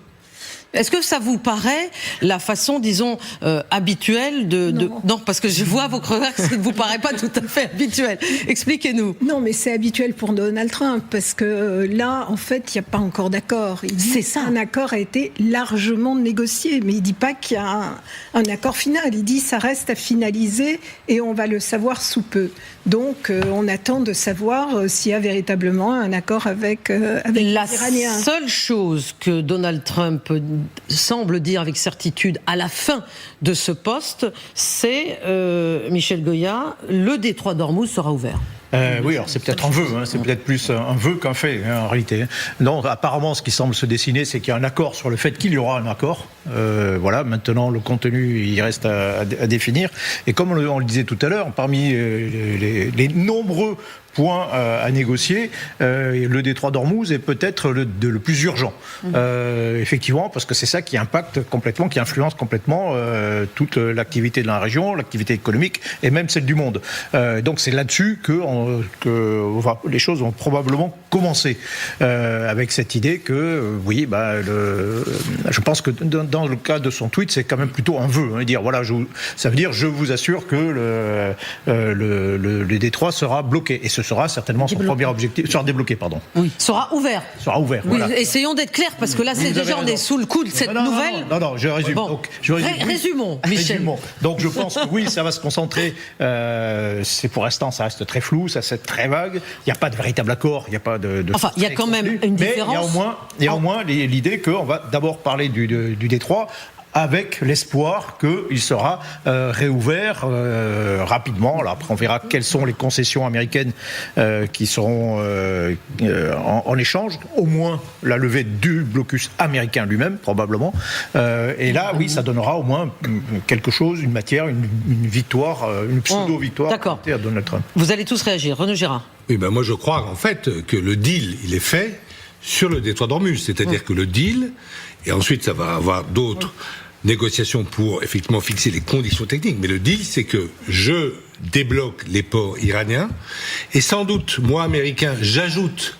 Est-ce que ça vous paraît la façon, disons, habituelle Non, parce que je vois vos crevards que ça ne vous paraît pas tout à fait habituel. Expliquez-nous. Non, mais c'est habituel pour Donald Trump, parce que là, en fait, il n'y a pas encore d'accord. Il dit qu'un accord a été largement négocié, mais il ne dit pas qu'il y a un accord final. Il dit que ça reste à finaliser et on va le savoir sous peu. Donc, on attend de savoir s'il y a véritablement un accord avec les Iraniens. La seule chose que Donald Trump semble dire avec certitude à la fin de ce poste, c'est, Michel Goya, le détroit d'Ormuz sera ouvert. Oui, alors c'est peut-être un vœu, c'est peut-être plus un vœu qu'un fait, en réalité. Non, apparemment, ce qui semble se dessiner, c'est qu'il y a un accord sur le fait qu'il y aura un accord. Voilà, maintenant, le contenu, il reste à définir. Et comme on le disait tout à l'heure, parmi les nombreux points à négocier, le détroit d'Ormuz est peut-être le plus urgent. Effectivement, parce que c'est ça qui impacte complètement, qui influence complètement toute l'activité de la région, l'activité économique et même celle du monde. Donc c'est là-dessus que les choses vont probablement commencer, avec cette idée que, oui, je pense que dans le cas de son tweet, c'est quand même plutôt un vœu. Dire, voilà, ça veut dire, je vous assure que le détroit sera bloqué. Et ce sera certainement son premier objectif. Sera débloqué, pardon. Oui, sera ouvert. Sera ouvert, oui, voilà. Essayons d'être clairs, parce que là, c'est déjà, on est sous le coup de cette nouvelle. Non, je résume. Bon. Donc, résumons, Michel. Résumons. Donc, je pense que oui, ça va se concentrer. C'est pour l'instant, ça reste très flou, ça c'est très vague. Il n'y a pas de véritable accord, il n'y a pas de enfin, il y a quand même une différence. Mais il y a au moins l'idée qu'on va d'abord parler du détroit, avec l'espoir qu'il sera réouvert rapidement. Là, après, on verra quelles sont les concessions américaines qui seront en échange. Au moins la levée du blocus américain lui-même, probablement. Et là, oui, ça donnera au moins quelque chose, une matière, une victoire, une pseudo-victoire à Donald Trump. Vous allez tous réagir. Renaud Gérard. Oui, moi je crois en fait que le deal, il est fait sur le détroit d'Ormuz. C'est-à-dire que le deal, et ensuite ça va avoir d'autres négociations pour effectivement fixer les conditions techniques, mais le deal, c'est que je débloque les ports iraniens, et sans doute, moi, Américain, j'ajoute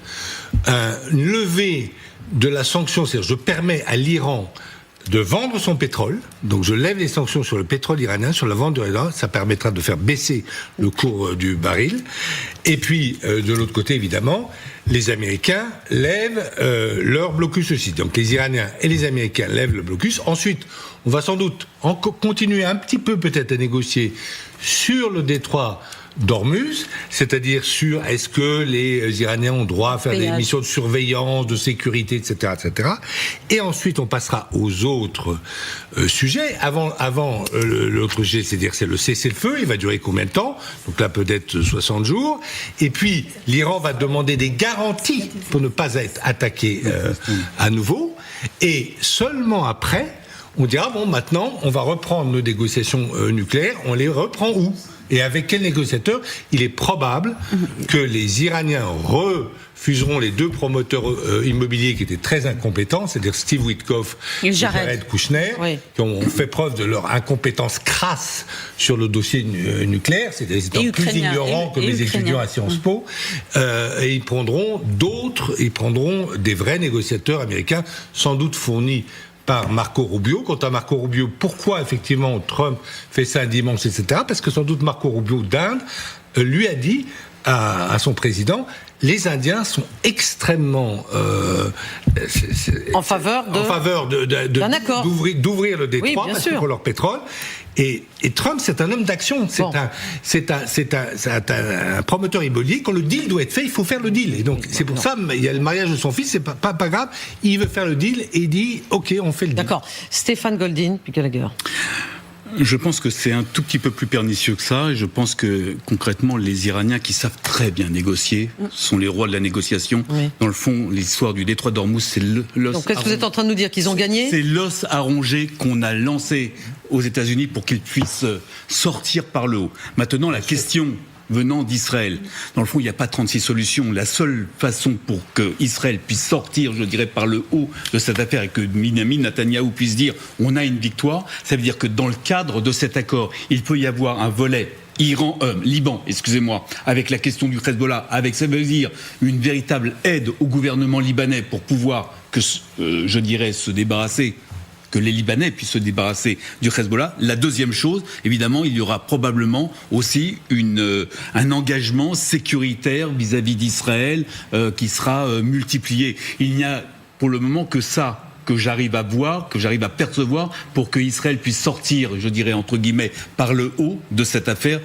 une levée de la sanction, c'est-à-dire je permets à l'Iran de vendre son pétrole. Donc je lève les sanctions sur le pétrole iranien, sur la vente de l'Iran. Ça permettra de faire baisser le cours du baril. Et puis, de l'autre côté, évidemment, les Américains lèvent leur blocus aussi. Donc les Iraniens et les Américains lèvent le blocus. Ensuite, on va sans doute continuer un petit peu peut-être à négocier sur le détroit d'Ormuz, c'est-à-dire sur est-ce que les Iraniens ont droit à faire des missions de surveillance, de sécurité, etc., etc. Et ensuite, on passera aux autres sujets. Avant l'autre sujet, c'est-à-dire c'est le cessez-le-feu. Il va durer combien de temps? Donc là, peut-être 60 jours. Et puis, l'Iran va demander des garanties pour ne pas être attaqué à nouveau. Et seulement après, on dira, bon, maintenant, on va reprendre nos négociations nucléaires. On les reprend où? Et avec quel négociateur? Il est probable que les Iraniens refuseront les deux promoteurs immobiliers qui étaient très incompétents, c'est-à-dire Steve Witkoff et Jared Kushner, qui ont fait preuve de leur incompétence crasse sur le dossier nucléaire, c'est-à-dire qu'ils étaient plus ignorants que mes étudiants à Sciences Po, et ils prendront des vrais négociateurs américains, sans doute fournis par Marco Rubio. Quant à Marco Rubio, pourquoi effectivement Trump fait ça un dimanche, etc. Parce que sans doute Marco Rubio d'Inde lui a dit à son président, les Indiens sont extrêmement en faveur d'un accord, d'ouvrir le détroit pour leur pétrole. Et Trump, c'est un homme d'action. C'est un promoteur immobilier. Quand le deal doit être fait, il faut faire le deal. Et donc, c'est pour ça, il y a le mariage de son fils, c'est pas grave. Il veut faire le deal et il dit, OK, on fait le deal. D'accord. Stéphane Goldin, puis Gallagher. Je pense que c'est un tout petit peu plus pernicieux que ça. Et je pense que, concrètement, les Iraniens qui savent très bien négocier sont les rois de la négociation. Oui. Dans le fond, l'histoire du détroit d'Ormuz, c'est l'os. Donc, qu'est-ce que vous êtes en train de nous dire? Qu'ils ont gagné? C'est l'os à ronger qu'on a lancé aux États-Unis pour qu'ils puissent sortir par le haut. Maintenant, la question venant d'Israël, dans le fond, il n'y a pas 36 solutions. La seule façon pour que Israël puisse sortir, je dirais, par le haut de cette affaire et que Benjamin Netanyahou puisse dire on a une victoire, ça veut dire que dans le cadre de cet accord, il peut y avoir un volet Liban, avec la question du Hezbollah, avec, ça veut dire, une véritable aide au gouvernement libanais pour pouvoir, se débarrasser, que les Libanais puissent se débarrasser du Hezbollah. La deuxième chose, évidemment, il y aura probablement aussi un engagement sécuritaire vis-à-vis d'Israël qui sera multiplié. Il n'y a pour le moment que ça que j'arrive à voir, que j'arrive à percevoir pour que Israël puisse sortir, je dirais entre guillemets, par le haut de cette affaire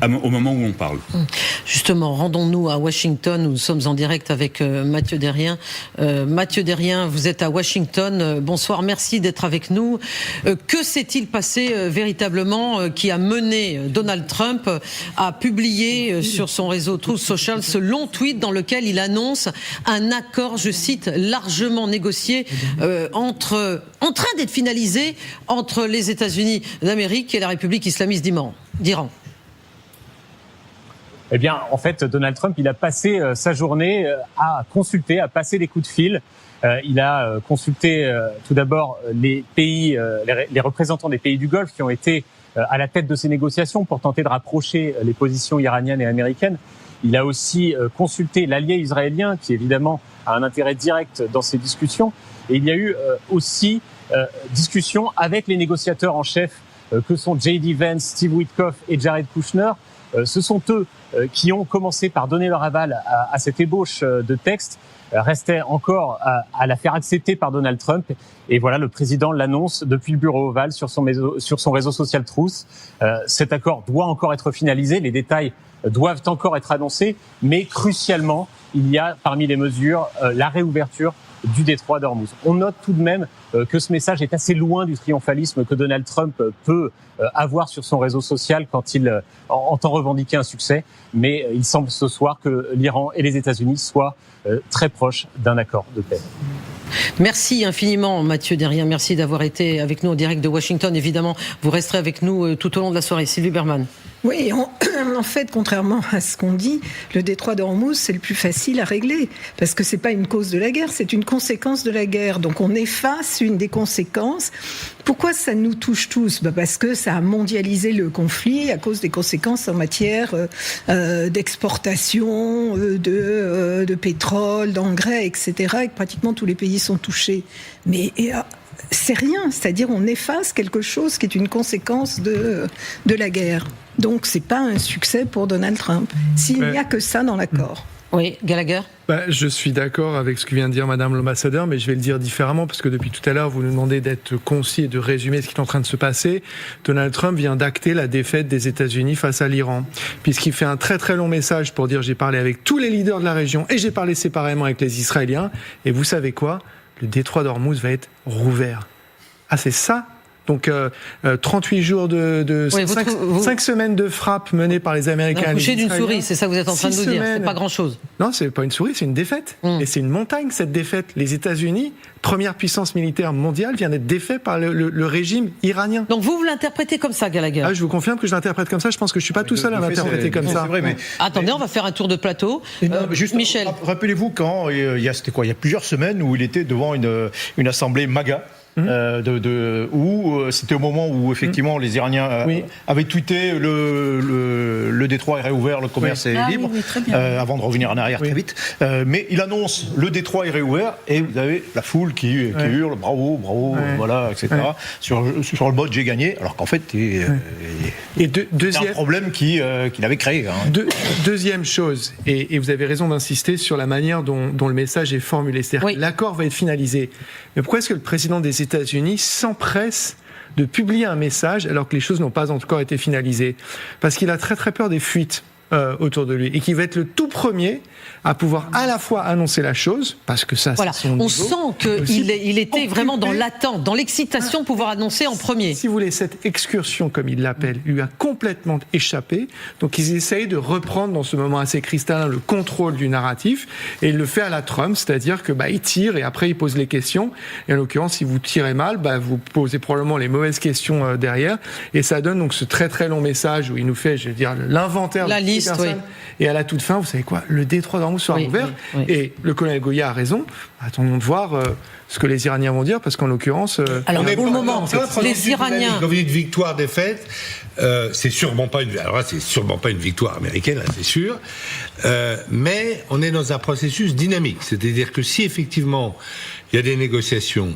au moment où on parle. Justement, rendons-nous à Washington. Nous sommes en direct avec Mathieu Derrien. Mathieu Derrien, vous êtes à Washington. Bonsoir, merci d'être avec nous. Que s'est-il passé véritablement qui a mené Donald Trump à publier sur son réseau Truth Social ce long tweet dans lequel il annonce un accord, je cite, largement négocié en train d'être finalisé entre les États-Unis d'Amérique et la République islamiste d'Iran? Eh bien, en fait, Donald Trump, il a passé sa journée à consulter, à passer les coups de fil. Il a consulté tout d'abord les pays, les représentants des pays du Golfe qui ont été à la tête de ces négociations pour tenter de rapprocher les positions iraniennes et américaines. Il a aussi consulté l'allié israélien qui, évidemment, a un intérêt direct dans ces discussions. Et il y a eu aussi discussion avec les négociateurs en chef que sont J.D. Vance, Steve Witkoff et Jared Kushner. Ce sont eux qui ont commencé par donner leur aval à cette ébauche de texte. Restait encore à la faire accepter par Donald Trump. Et voilà, le président l'annonce depuis le bureau ovale sur son réseau social Truth. Cet accord doit encore être finalisé. Les détails doivent encore être annoncés. Mais crucialement, il y a parmi les mesures la réouverture du détroit d'Ormuz. On note tout de même que ce message est assez loin du triomphalisme que Donald Trump peut avoir sur son réseau social quand il entend revendiquer un succès. Mais il semble ce soir que l'Iran et les États-Unis soient très proches d'un accord de paix. Merci infiniment Mathieu Derrien, merci d'avoir été avec nous en direct de Washington. Évidemment, vous resterez avec nous tout au long de la soirée. Sylvie Berman. Oui, en fait, contrairement à ce qu'on dit, le détroit d'Ormuz, c'est le plus facile à régler, parce que c'est pas une cause de la guerre, c'est une conséquence de la guerre. Donc on efface une des conséquences. Pourquoi ça nous touche tous ? Parce que ça a mondialisé le conflit à cause des conséquences en matière d'exportation, de pétrole, d'engrais, etc., et que pratiquement tous les pays sont touchés. Mais c'est rien. C'est-à-dire, on efface quelque chose qui est une conséquence de la guerre. Donc, c'est pas un succès pour Donald Trump. S'il n'y a que ça dans l'accord. Oui, Gallagher. Je suis d'accord avec ce que vient de dire Madame l'ambassadeur, mais je vais le dire différemment parce que depuis tout à l'heure, vous nous demandez d'être concis et de résumer ce qui est en train de se passer. Donald Trump vient d'acter la défaite des États-Unis face à l'Iran, puisqu'il fait un très très long message pour dire j'ai parlé avec tous les leaders de la région et j'ai parlé séparément avec les Israéliens. Et vous savez quoi ? Le détroit d'Ormuz va être rouvert. Ah, c'est ça ? Donc 38 jours de 5 semaines de frappe menées par les Américains. Coucher d'une souris, c'est ça que vous êtes en train de nous dire. C'est pas grand-chose. Non, c'est pas une souris, c'est une défaite. Et c'est une montagne, cette défaite. Les États-Unis, première puissance militaire mondiale, vient d'être défait par le régime iranien. Donc vous l'interprétez comme ça, Gallagher ? Je vous confirme que je l'interprète comme ça. Je pense que je suis pas tout seul à l'interpréter comme ça. C'est vrai, mais... Attendez, on va faire un tour de plateau. Juste, Michel. Rappelez-vous quand il y a plusieurs semaines où il était devant une assemblée MAGA. Où c'était au moment où effectivement les Iraniens avaient tweeté le détroit est réouvert, le commerce est libre, avant de revenir en arrière très vite. Mais il annonce le détroit est réouvert et vous avez la foule qui hurle bravo, voilà, etc. Sur le mode j'ai gagné, alors qu'en fait c'est un problème qu'il avait créé. Deuxième chose, et vous avez raison d'insister sur la manière dont le message est formulé, c'est-à-dire que l'accord va être finalisé. Mais pourquoi est-ce que le président des États-Unis s'empresse de publier un message alors que les choses n'ont pas encore été finalisées ? Parce qu'il a très très peur des fuites autour de lui et qu'il va être le tout premier à pouvoir à la fois annoncer la chose, parce que ça, c'est son niveau. On sent qu'il était vraiment dans l'attente, dans l'excitation de pouvoir annoncer en premier. Si vous voulez, cette excursion, comme il l'appelle, lui a complètement échappé. Donc ils essayent de reprendre dans ce moment assez cristallin le contrôle du narratif, et il le fait à la Trump, c'est-à-dire que il tire et après il pose les questions. Et en l'occurrence, si vous tirez mal, vous posez probablement les mauvaises questions derrière, et ça donne donc ce très très long message où il nous fait, je veux dire, l'inventaire la de liste, et à la toute fin, vous savez quoi, le détroit d'Ormuz sera ouvert. Et le colonel Goya a raison. Attendons de voir ce que les Iraniens vont dire, parce qu'en l'occurrence... Alors, pour le moment, les Iraniens... Quand vous dites victoire, défaite, c'est sûrement pas une victoire américaine, là, c'est sûr. Mais on est dans un processus dynamique. C'est-à-dire que si effectivement il y a des négociations,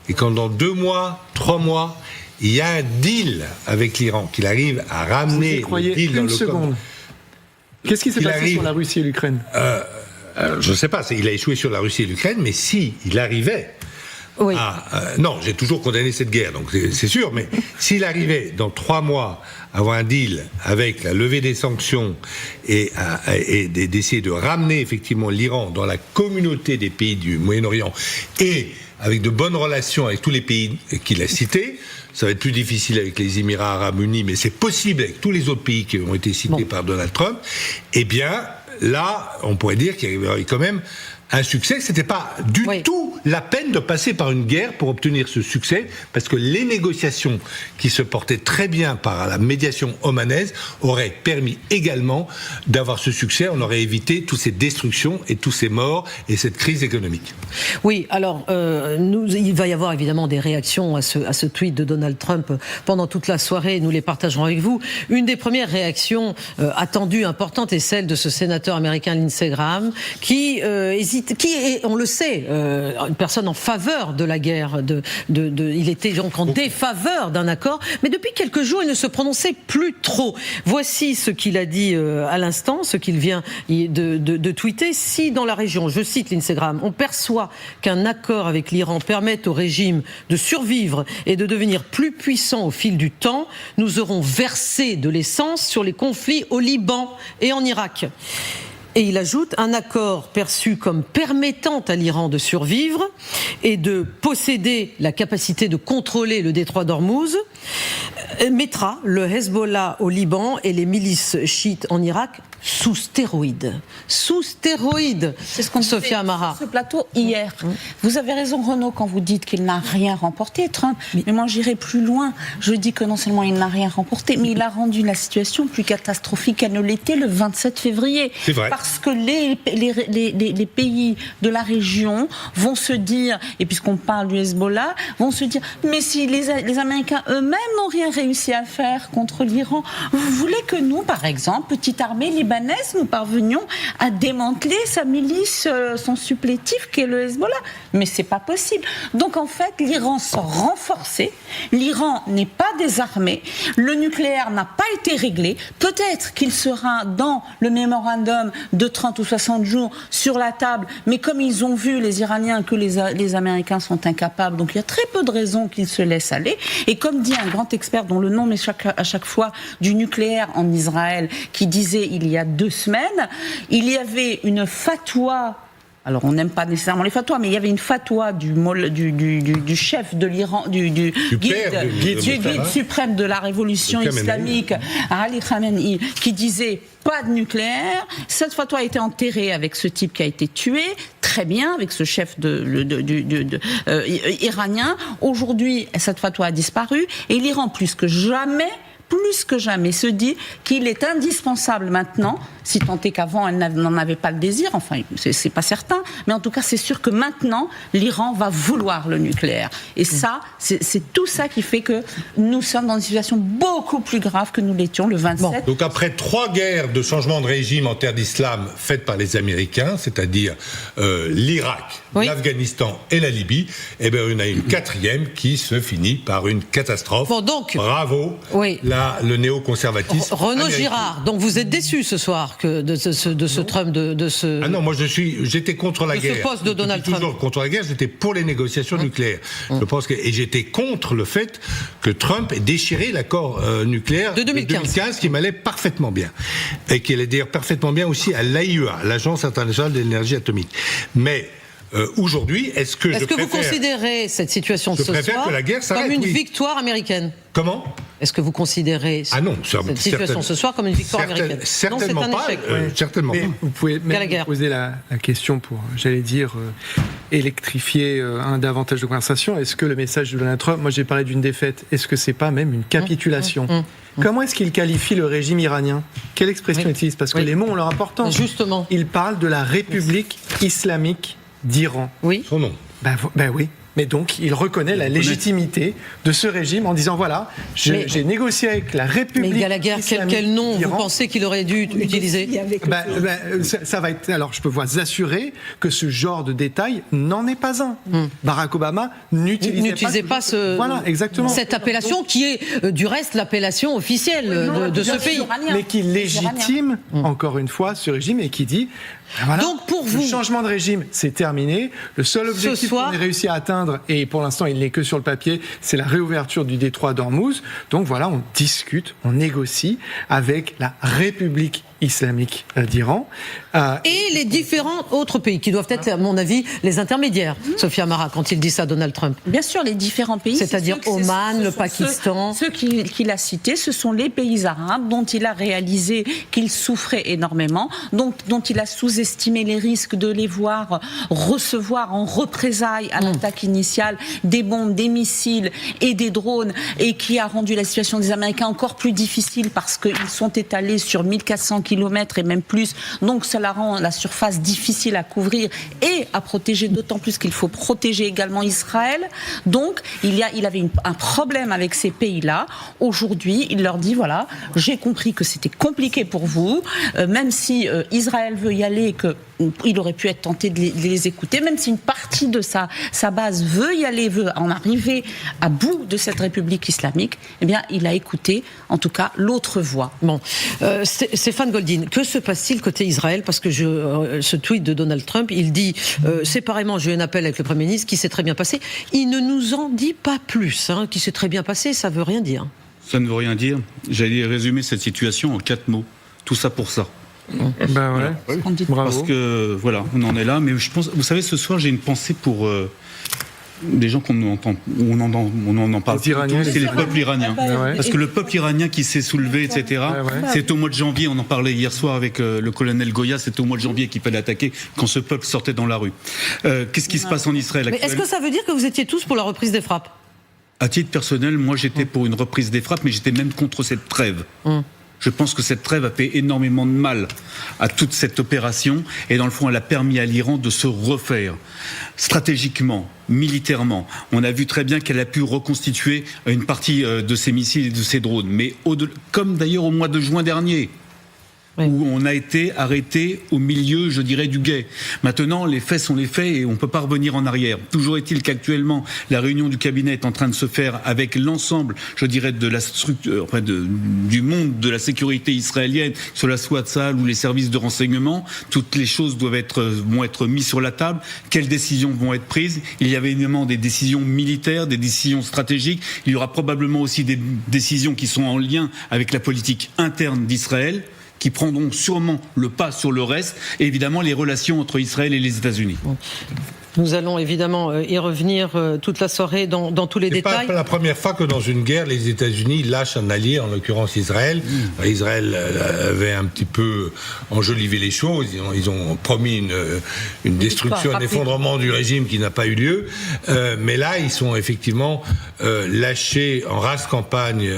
et quand dans 2 mois, 3 mois, il y a un deal avec l'Iran, qu'il arrive à ramener le deal dans le seconde. Qu'est-ce qui s'est passé sur la Russie et l'Ukraine ? Je ne sais pas, il a échoué sur la Russie et l'Ukraine, mais si il arrivait non, j'ai toujours condamné cette guerre, donc c'est sûr, mais s'il arrivait dans 3 mois à avoir un deal avec la levée des sanctions et d'essayer de ramener effectivement l'Iran dans la communauté des pays du Moyen-Orient et avec de bonnes relations avec tous les pays qu'il a cités, ça va être plus difficile avec les Émirats Arabes Unis, mais c'est possible avec tous les autres pays qui ont été cités par Donald Trump, eh bien, là, on pourrait dire qu'il y avait quand même un succès. C'était pas du tout la peine de passer par une guerre pour obtenir ce succès, parce que les négociations qui se portaient très bien par la médiation omanaise auraient permis également d'avoir ce succès. On aurait évité toutes ces destructions et tous ces morts et cette crise économique. Oui, alors il va y avoir évidemment des réactions à ce tweet de Donald Trump pendant toute la soirée. Nous les partagerons avec vous. Une des premières réactions attendues, importantes, est celle de ce sénateur américain Lindsey Graham qui hésite, qui est, on le sait, une personne en faveur de la guerre. Il était donc en défaveur d'un accord, mais depuis quelques jours, il ne se prononçait plus trop. Voici ce qu'il a dit à l'instant, ce qu'il vient de tweeter. Si dans la région, je cite Lindsey Graham, on perçoit qu'un accord avec l'Iran permette au régime de survivre et de devenir plus puissant au fil du temps, nous aurons versé de l'essence sur les conflits au Liban et en Irak. Et il ajoute, un accord perçu comme permettant à l'Iran de survivre et de posséder la capacité de contrôler le détroit d'Ormuz mettra le Hezbollah au Liban et les milices chiites en Irak sous stéroïdes. Sous stéroïdes, c'est ce qu'on Sophia Amara. Sur ce plateau hier. Vous avez raison, Renaud, quand vous dites qu'il n'a rien remporté, Trump. Mais moi, j'irai plus loin. Je dis que non seulement il n'a rien remporté, mais il a rendu la situation plus catastrophique qu'elle ne l'était le 27 février. C'est vrai. Parce parce que les pays de la région vont se dire, et puisqu'on parle du Hezbollah, vont se dire, mais si les Américains eux-mêmes n'ont rien réussi à faire contre l'Iran, vous voulez que nous, par exemple, petite armée libanaise, nous parvenions à démanteler sa milice, son supplétif qu'est le Hezbollah? Mais c'est pas possible. Donc en fait, l'Iran s'est renforcé, l'Iran n'est pas désarmé, le nucléaire n'a pas été réglé, peut-être qu'il sera dans le mémorandum de 30 ou 60 jours sur la table, mais comme ils ont vu, les Iraniens, que les Américains sont incapables, donc il y a très peu de raisons qu'ils se laissent aller. Et comme dit un grand expert dont le nom m'échappe à chaque fois, du nucléaire en Israël, qui disait il y a 2 semaines, il y avait une fatwa. Alors, on n'aime pas nécessairement les fatwas, mais il y avait une fatwa du chef de l'Iran, du guide suprême de la révolution islamique, Ali Khamenei, qui disait pas de nucléaire. Cette fatwa a été enterrée avec ce type qui a été tué, très bien, avec ce chef iranien. Aujourd'hui, cette fatwa a disparu et l'Iran, plus que jamais, se dit qu'il est indispensable maintenant, si tant est qu'avant elle n'en avait pas le désir, enfin c'est pas certain, mais en tout cas c'est sûr que maintenant l'Iran va vouloir le nucléaire. Et ça, c'est tout ça qui fait que nous sommes dans une situation beaucoup plus grave que nous l'étions le 27. Bon. Donc après 3 guerres de changement de régime en terre d'islam faites par les Américains, c'est-à-dire l'Irak, l'Afghanistan et la Libye, eh bien on a une 4e qui se finit par une catastrophe. Bon, donc, bravo. Oui. Le néoconservatisme. Renaud américain. Girard, donc vous êtes déçu ce soir de ce Trump, de ce. Ah non, moi j'étais contre la guerre. Ce poste de Donald Trump. Toujours contre la guerre, j'étais pour les négociations nucléaires. Je pense et j'étais contre le fait que Trump ait déchiré l'accord nucléaire de 2015 qui m'allait parfaitement bien. Et qui allait dire parfaitement bien aussi à l'AIEA, l'Agence internationale de l'énergie atomique. Mais aujourd'hui, est-ce que vous considérez cette situation de ce soir que la guerre s'arrête, comme une victoire américaine? Comment? Est-ce que vous considérez cette situation ce soir comme une victoire américaine? Certainement non, pas. Certainement pas. Vous pouvez même poser la question pour, j'allais dire, électrifier davantage de conversation. Est-ce que le message de Donald Trump, moi j'ai parlé d'une défaite, est-ce que c'est pas même une capitulation? Comment est-ce qu'il qualifie le régime iranien? Quelle expression utilise? Parce que les mots ont leur importance. Justement. Il parle de la République islamique d'Iran. Oui. Son nom. Ben oui. Mais donc, il reconnaît la légitimité de ce régime en disant, voilà, j'ai négocié avec la République mais Gallagher, quel nom vous pensez qu'il aurait dû utiliser? Ça va être... Alors, je peux vous assurer que ce genre de détail n'en est pas un. Barack Obama n'utilisait pas voilà, exactement. Cette appellation qui est, du reste, l'appellation officielle de ce pays. Mais qui légitime, encore une fois, ce régime et qui dit... Voilà. Donc pour vous, le changement de régime, c'est terminé. Le seul objectif qu'on ait réussi à atteindre, et pour l'instant il n'est que sur le papier, c'est la réouverture du détroit d'Ormuz. Donc voilà, on discute, on négocie avec la République islamique d'Iran. Et les différents autres pays qui doivent être, à mon avis, les intermédiaires. Sophia Amara, quand il dit ça, Donald Trump. Bien sûr, les différents pays. C'est-à-dire Oman, le Pakistan. Ceux qu'il a cités, ce sont les pays arabes dont il a réalisé qu'ils souffraient énormément, dont il a sous-estimé les risques de les voir recevoir en représailles à l'attaque initiale des bombes, des missiles et des drones, et qui a rendu la situation des Américains encore plus difficile parce qu'ils sont étalés sur 1400 kilomètres et même plus. Donc cela rend la surface difficile à couvrir et à protéger, d'autant plus qu'il faut protéger également Israël. Donc il avait un problème avec ces pays-là. Aujourd'hui, il leur dit, voilà, j'ai compris que c'était compliqué pour vous, même si Israël veut y aller, qu'il aurait pu être tenté de les écouter, même si une partie de sa base veut y aller, veut en arriver à bout de cette République islamique, eh bien, il a écouté, en tout cas, l'autre voix. Bon. Stéphane Goldin, que se passe-t-il côté Israël? Parce que ce tweet de Donald Trump, il dit séparément, j'ai eu un appel avec le Premier ministre qui s'est très bien passé. Il ne nous en dit pas plus. Qui s'est très bien passé, ça veut rien dire. Ça ne veut rien dire. J'allais résumer cette situation en 4 mots. Tout ça pour ça. Ben ouais. Bravo. Parce que voilà, on en est là. Mais je pense, vous savez, ce soir, j'ai une pensée pour des gens qu'on entend, on en parle. C'est les peuples iraniens. Parce que le peuple iranien qui s'est soulevé, etc. C'est au mois de janvier. On en parlait hier soir avec le colonel Goya. C'était au mois de janvier qu'il fallait attaquer quand ce peuple sortait dans la rue. Qu'est-ce qui se passe en Israël actuellement? Mais est-ce que ça veut dire que vous étiez tous pour la reprise des frappes? À titre personnel, moi, j'étais pour une reprise des frappes, mais j'étais même contre cette trêve. Je pense que cette trêve a fait énormément de mal à toute cette opération et dans le fond, elle a permis à l'Iran de se refaire stratégiquement, militairement. On a vu très bien qu'elle a pu reconstituer une partie de ses missiles et de ses drones, mais comme d'ailleurs au mois de juin dernier. Oui. Où on a été arrêté au milieu, je dirais, du guet. Maintenant, les faits sont les faits et on ne peut pas revenir en arrière. Toujours est-il qu'actuellement, la réunion du cabinet est en train de se faire avec l'ensemble, je dirais, de la structure, du monde de la sécurité israélienne, que cela soit Tsahal ou les services de renseignement. Toutes les choses vont être mises sur la table. Quelles décisions vont être prises? Il y avait évidemment des décisions militaires, des décisions stratégiques. Il y aura probablement aussi des décisions qui sont en lien avec la politique interne d'Israël, qui prendront sûrement le pas sur le reste, et évidemment les relations entre Israël et les États-Unis. Nous allons évidemment y revenir toute la soirée dans tous les détails. C'est pas la première fois que dans une guerre, les États-Unis lâchent un allié, en l'occurrence Israël. Israël avait un petit peu enjolivé les choses. Ils ont promis une destruction, un effondrement du régime qui n'a pas eu lieu. Mais là, ils sont effectivement lâchés en race campagne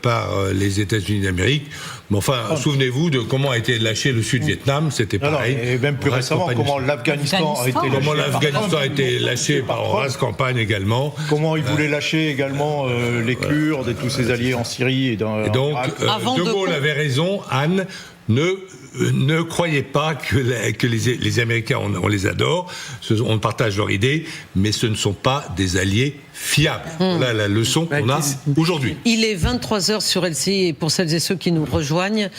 par les États-Unis d'Amérique. Mais enfin, souvenez-vous de comment a été lâché le Sud-Vietnam, c'était pareil. Et même plus récemment, comment l'Afghanistan a été lâché par race campagne également. Comment ils voulaient lâcher également les Kurdes et tous ses alliés en Syrie. Et donc, De Gaulle avait raison, Anne, ne croyez pas que les Américains, on les adore, on partage leur idée, mais ce ne sont pas des alliés fiable. Voilà la leçon qu'on a aujourd'hui. Il est 23h sur LCI et pour celles et ceux qui nous rejoignent,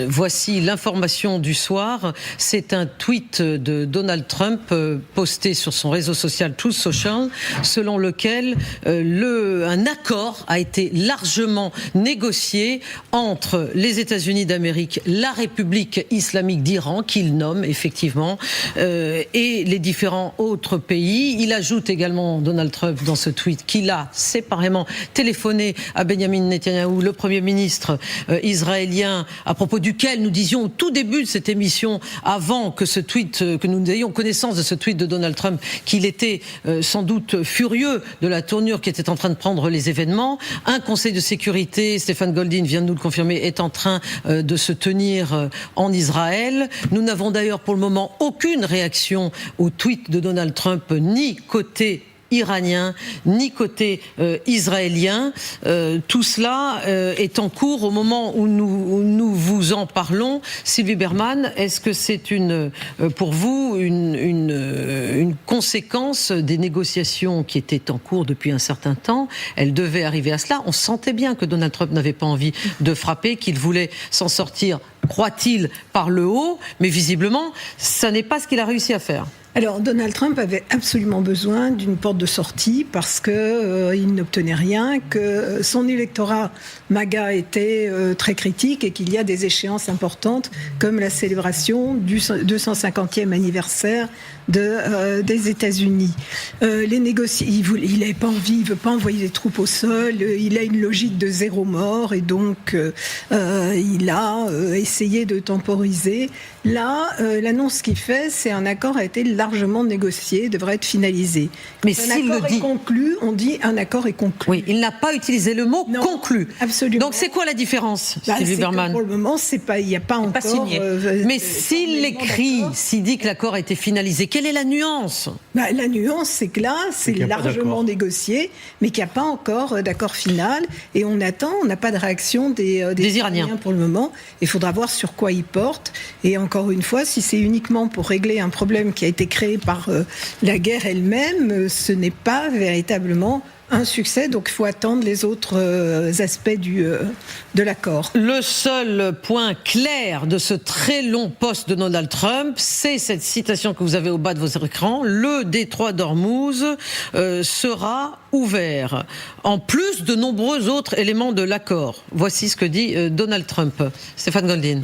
voici l'information du soir. C'est un tweet de Donald Trump posté sur son réseau social Truth Social, selon lequel un accord a été largement négocié entre les États-Unis d'Amérique, la République islamique d'Iran, qu'il nomme effectivement, et les différents autres pays. Il ajoute également, Donald Trump, dans ce tweet, qu'il a séparément téléphoné à Benjamin Netanyahou, le Premier ministre israélien, à propos duquel nous disions au tout début de cette émission, avant que ce tweet, que nous ayons connaissance de ce tweet de Donald Trump, qu'il était sans doute furieux de la tournure qui était en train de prendre les événements. Un conseil de sécurité, Stéphane Goldin vient de nous le confirmer, est en train de se tenir en Israël. Nous n'avons d'ailleurs pour le moment aucune réaction au tweet de Donald Trump, ni côté iranien, ni côté israélien. Tout cela est en cours au moment où nous vous en parlons. Sylvie Bermann, est-ce que c'est pour vous une conséquence des négociations qui étaient en cours depuis un certain temps? Elle devait arriver à cela. On sentait bien que Donald Trump n'avait pas envie de frapper, qu'il voulait s'en sortir, croit-il, par le haut, mais visiblement, ça n'est pas ce qu'il a réussi à faire. Alors, Donald Trump avait absolument besoin d'une porte de sortie parce qu'il n'obtenait rien, que son électorat MAGA était très critique et qu'il y a des échéances importantes comme la célébration du 250e anniversaire des États-Unis. Les négociations, il n'avait pas envie, il ne veut pas envoyer des troupes au sol, il a une logique de zéro mort et donc il a essayé de temporiser. Là, l'annonce qu'il fait, c'est un accord a été largement négocié, devrait être finalisé. Mais s'il le dit conclu, on dit un accord est conclu. Oui, il n'a pas utilisé le mot conclu. Absolument. Donc c'est quoi la différence, Sylvie Bermann? Pour le moment, il n'y a pas encore signé. Mais s'il l'écrit, s'il dit que l'accord a été finalisé, quelle est la nuance? La nuance, c'est que là, c'est largement négocié, mais qu'il n'y a pas encore d'accord final. Et on attend, on n'a pas de réaction des Iraniens pour le moment. Il faudra voir sur quoi ils portent. Et encore une fois, si c'est uniquement pour régler un problème qui a été créé par la guerre elle-même, ce n'est pas véritablement un succès, donc il faut attendre les autres aspects de l'accord. Le seul point clair de ce très long post de Donald Trump, c'est cette citation que vous avez au bas de vos écrans: le détroit d'Ormuz sera ouvert, en plus de nombreux autres éléments de l'accord. Voici ce que dit Donald Trump. Stéphane Goldin.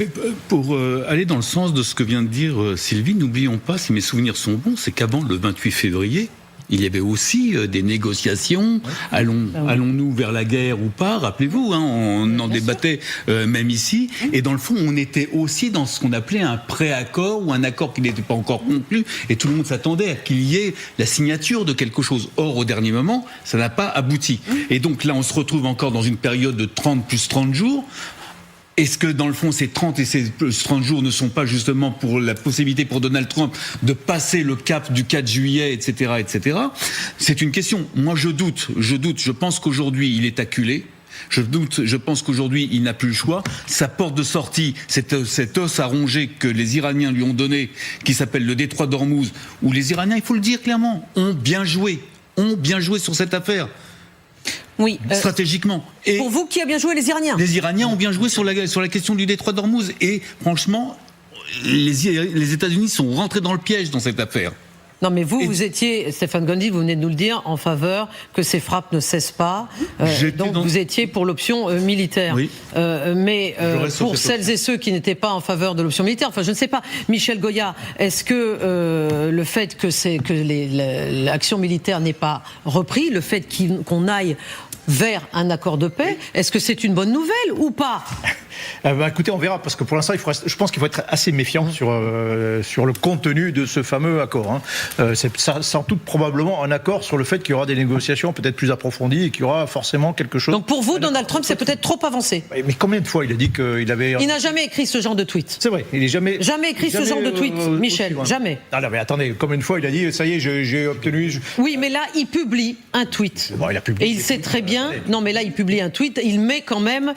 Pour aller dans le sens de ce que vient de dire Sylvie, n'oublions pas, si mes souvenirs sont bons, c'est qu'avant le 28 février, il y avait aussi des négociations. Allons-nous vers la guerre ou pas? Rappelez-vous, on en débattait même ici. Et dans le fond, on était aussi dans ce qu'on appelait un pré-accord ou un accord qui n'était pas encore conclu. Et tout le monde s'attendait à qu'il y ait la signature de quelque chose. Or, au dernier moment, ça n'a pas abouti. Et donc là, on se retrouve encore dans une période de 30 plus 30 jours. Est-ce que dans le fond ces 30 jours ne sont pas justement pour la possibilité pour Donald Trump de passer le cap du 4 juillet, etc., etc. C'est une question. Moi je doute. Je pense qu'aujourd'hui il est acculé. Je pense qu'aujourd'hui il n'a plus le choix. Sa porte de sortie, cet os à ronger que les Iraniens lui ont donné, qui s'appelle le détroit d'Ormuz, où les Iraniens, il faut le dire clairement, ont bien joué sur cette affaire. Oui, stratégiquement. Et pour vous, qui a bien joué, les Iraniens ? Les Iraniens ont bien joué sur la question du détroit d'Ormuz. Et franchement, les États-Unis sont rentrés dans le piège dans cette affaire. Non, mais vous étiez, Stéphane Gondy, vous venez de nous le dire, en faveur que ces frappes ne cessent pas. Donc vous étiez pour l'option militaire. Oui. Mais pour celles et ceux qui n'étaient pas en faveur de l'option militaire, enfin je ne sais pas, Michel Goya, est-ce que le fait que l'action militaire n'ait pas repris, le fait qu'on aille vers un accord de paix, est-ce que c'est une bonne nouvelle ou pas ? Écoutez, on verra, parce que pour l'instant, je pense qu'il faut être assez méfiant sur le contenu de ce fameux accord. C'est sans doute probablement un accord sur le fait qu'il y aura des négociations peut-être plus approfondies et qu'il y aura forcément quelque chose... Donc pour vous, Donald Trump, c'est peut-être trop avancé. Mais combien de fois il a dit qu'il avait... Il n'a jamais écrit ce genre de tweet. C'est vrai, il n'est jamais écrit ce genre de tweet, Michel, jamais. Non, mais attendez, combien de fois il a dit, ça y est, j'ai obtenu... Oui, mais là, il publie un tweet. Bon, il a publié, et il sait très bien... Non, mais là, il publie un tweet, il met quand même...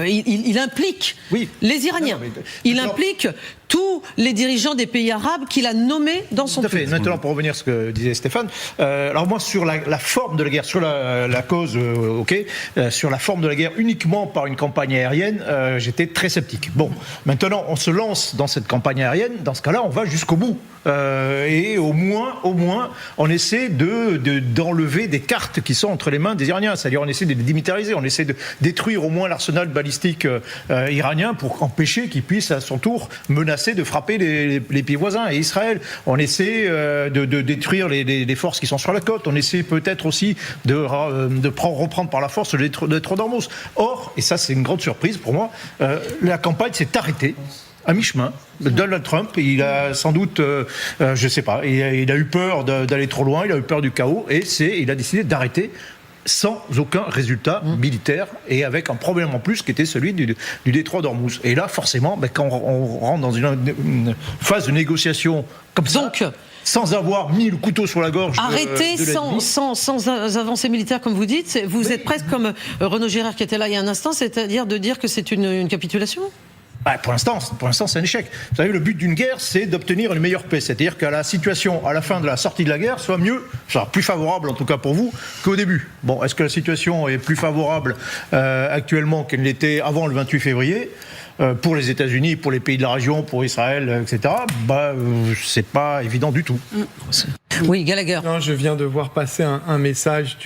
il implique les Iraniens. Il implique tous les dirigeants des pays arabes qu'il a nommés dans son tweet. Tout à fait. Maintenant, pour revenir à ce que disait Stéphane, alors moi, sur la forme de la guerre, sur la cause, sur la forme de la guerre uniquement par une campagne aérienne, j'étais très sceptique. Bon, maintenant, on se lance dans cette campagne aérienne, dans ce cas-là, on va jusqu'au bout. Et au moins, on essaie d'enlever des cartes qui sont entre les mains des Iraniens. C'est-à-dire, on essaie de les démilitariser, on essaie de détruire au moins l'arsenal balistique iranien pour empêcher qu'il puisse à son tour menacer de frapper les pays voisins et Israël. On essaie de détruire les forces qui sont sur la côte. On essaie peut-être aussi de reprendre par la force le détroit d'Ormuz. Or, et ça c'est une grande surprise pour moi, la campagne s'est arrêtée à mi-chemin. Donald Trump, il a sans doute, je sais pas, il a eu peur d'aller trop loin, il a eu peur du chaos, et il a décidé d'arrêter sans aucun résultat militaire et avec un problème en plus qui était celui du détroit d'Ormuz. Et là, forcément, quand on rentre dans une phase de négociation comme ça, sans avoir mis le couteau sur la gorge. Arrêter sans avancée militaire, comme vous dites, vous êtes presque comme Renaud Girard qui était là il y a un instant, c'est-à-dire de dire que c'est une capitulation ? Pour l'instant, c'est un échec. Vous savez, le but d'une guerre, c'est d'obtenir une meilleure paix. C'est-à-dire que la situation, à la fin de la sortie de la guerre, soit plus favorable, en tout cas pour vous, qu'au début. Bon, est-ce que la situation est plus favorable actuellement qu'elle l'était avant le 28 février pour les États-Unis, pour les pays de la région, pour Israël, etc. C'est pas évident du tout. Oui, Gallagher. Non, je viens de voir passer un message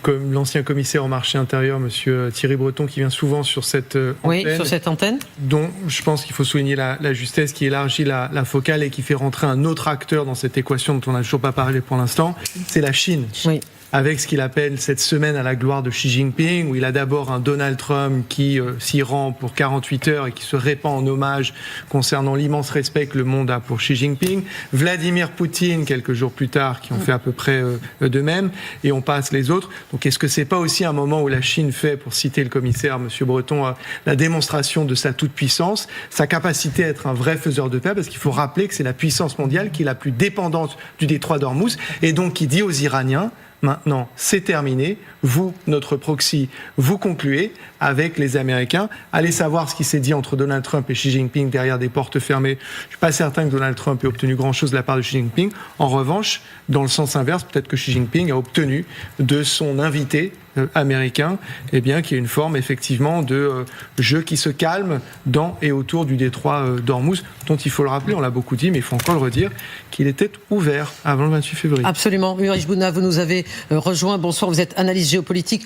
comme l'ancien commissaire au marché intérieur, monsieur Thierry Breton, qui vient souvent sur cette antenne. Oui, sur cette antenne. Dont je pense qu'il faut souligner la justesse, qui élargit la focale et qui fait rentrer un autre acteur dans cette équation dont on n'a toujours pas parlé pour l'instant, c'est la Chine. Oui. Avec ce qu'il appelle cette semaine à la gloire de Xi Jinping, où il a d'abord un Donald Trump qui s'y rend pour 48 heures et qui se répand en hommage concernant l'immense respect que le monde a pour Xi Jinping, Vladimir Poutine quelques jours plus tard qui ont fait à peu près de même, et on passe les autres. Donc est-ce que c'est pas aussi un moment où la Chine fait, pour citer le commissaire monsieur Breton, la démonstration de sa toute-puissance, sa capacité à être un vrai faiseur de paix, parce qu'il faut rappeler que c'est la puissance mondiale qui est la plus dépendante du détroit d'Ormuz, et donc qui dit aux Iraniens: maintenant, c'est terminé. Vous, notre proxy, vous concluez avec les Américains. Allez savoir ce qui s'est dit entre Donald Trump et Xi Jinping derrière des portes fermées. Je ne suis pas certain que Donald Trump ait obtenu grand-chose de la part de Xi Jinping. En revanche, dans le sens inverse, peut-être que Xi Jinping a obtenu de son invité américain, qu'il y ait une forme effectivement de jeu qui se calme dans et autour du détroit d'Ormuz, dont il faut le rappeler, on l'a beaucoup dit, mais il faut encore le redire, qu'il était ouvert avant le 28 février. Absolument. Ulrich Bouna, vous nous avez rejoint. Bonsoir, vous êtes analyste géopolitique,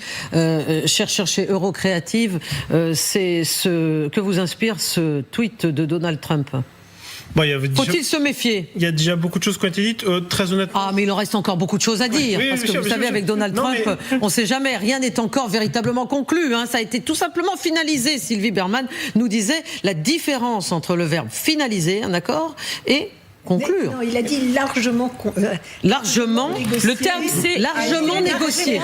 chercheur chez Eurocréative. C'est ce que vous inspire ce tweet de Donald Trump? Faut-il se méfier? Il y a déjà beaucoup de choses qui ont été dites, très honnêtement. Ah, mais il en reste encore beaucoup de choses à dire. Oui, parce que vous savez, avec Donald Trump, on ne sait jamais, rien n'est encore véritablement conclu. Ça a été tout simplement finalisé. Sylvie Berman nous disait la différence entre le verbe finaliser, un accord, et conclure. Non, il a dit largement. Largement. Négocier. Le terme, c'est largement négocié.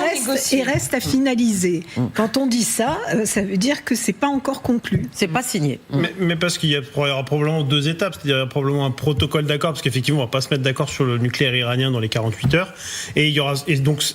Et reste à finaliser. Quand on dit ça, ça veut dire que c'est pas encore conclu. C'est pas signé. Mais parce qu'il y aura probablement 2 étapes, c'est-à-dire il y aura probablement un protocole d'accord, parce qu'effectivement on va pas se mettre d'accord sur le nucléaire iranien dans les 48 heures.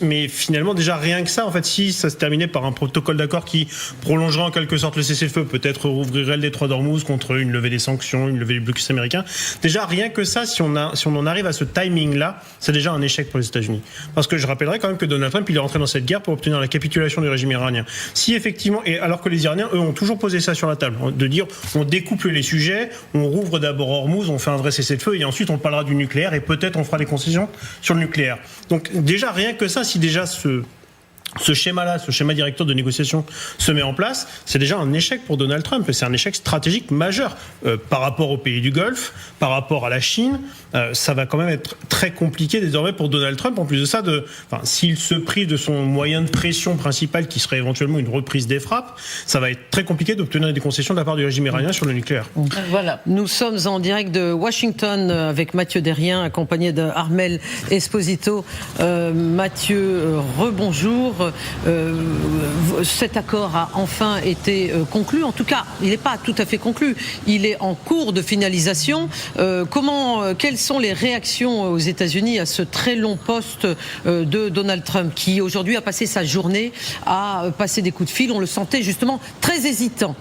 Mais finalement déjà rien que ça, en fait, si ça se terminait par un protocole d'accord qui prolongerait en quelque sorte le cessez-le-feu, peut-être rouvrirait le détroit d'Ormuz contre une levée des sanctions, une levée du blocus américain. Déjà rien que ça, si on en arrive à ce timing-là, c'est déjà un échec pour les États-Unis. Parce que je rappellerai quand même que Donald Trump, il est rentré dans cette guerre pour obtenir la capitulation du régime iranien. Si effectivement, et alors que les Iraniens, eux, ont toujours posé ça sur la table, de dire on découple les sujets, on rouvre d'abord Ormuz, on fait un vrai cessez-le-feu, et ensuite on parlera du nucléaire, et peut-être on fera des concessions sur le nucléaire. Donc déjà rien que ça, si déjà ce schéma-là, ce schéma directeur de négociation se met en place, c'est déjà un échec pour Donald Trump. Et c'est un échec stratégique majeur par rapport aux pays du Golfe, par rapport à la Chine. Ça va quand même être très compliqué désormais pour Donald Trump. En plus de ça, s'il se prive de son moyen de pression principal, qui serait éventuellement une reprise des frappes, ça va être très compliqué d'obtenir des concessions de la part du régime iranien sur le nucléaire. Voilà. Nous sommes en direct de Washington avec Mathieu Derrien, accompagné d'Armel Esposito. Mathieu, rebonjour. Cet accord a enfin été conclu. En tout cas, il n'est pas tout à fait conclu. Il est en cours de finalisation. Quelles sont les réactions aux États-Unis à ce très long poste de Donald Trump, qui aujourd'hui a passé sa journée à passer des coups de fil? On le sentait justement très hésitant.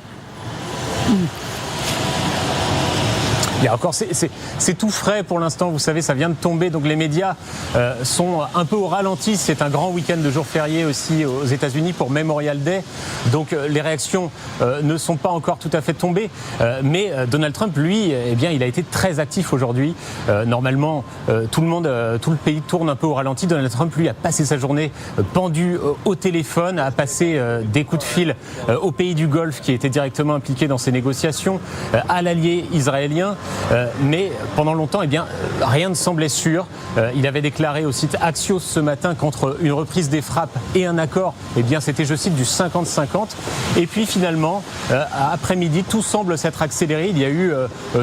Il y a encore, c'est tout frais pour l'instant, vous savez, ça vient de tomber, donc les médias sont un peu au ralenti. C'est un grand week-end de jours fériés aussi aux États-Unis pour Memorial Day, donc les réactions ne sont pas encore tout à fait tombées. Mais Donald Trump, lui, eh bien, il a été très actif aujourd'hui. Normalement, tout le pays tourne un peu au ralenti. Donald Trump, lui, a passé sa journée pendu au téléphone, a passé des coups de fil aux pays du Golfe qui étaient directement impliqués dans ces négociations, à l'allié israélien. Mais pendant longtemps, eh bien, rien ne semblait sûr. Il avait déclaré au site Axios ce matin qu'entre une reprise des frappes et un accord, eh bien, c'était, je cite, du 50-50. Et puis finalement, après-midi, tout semble s'être accéléré. Il y a eu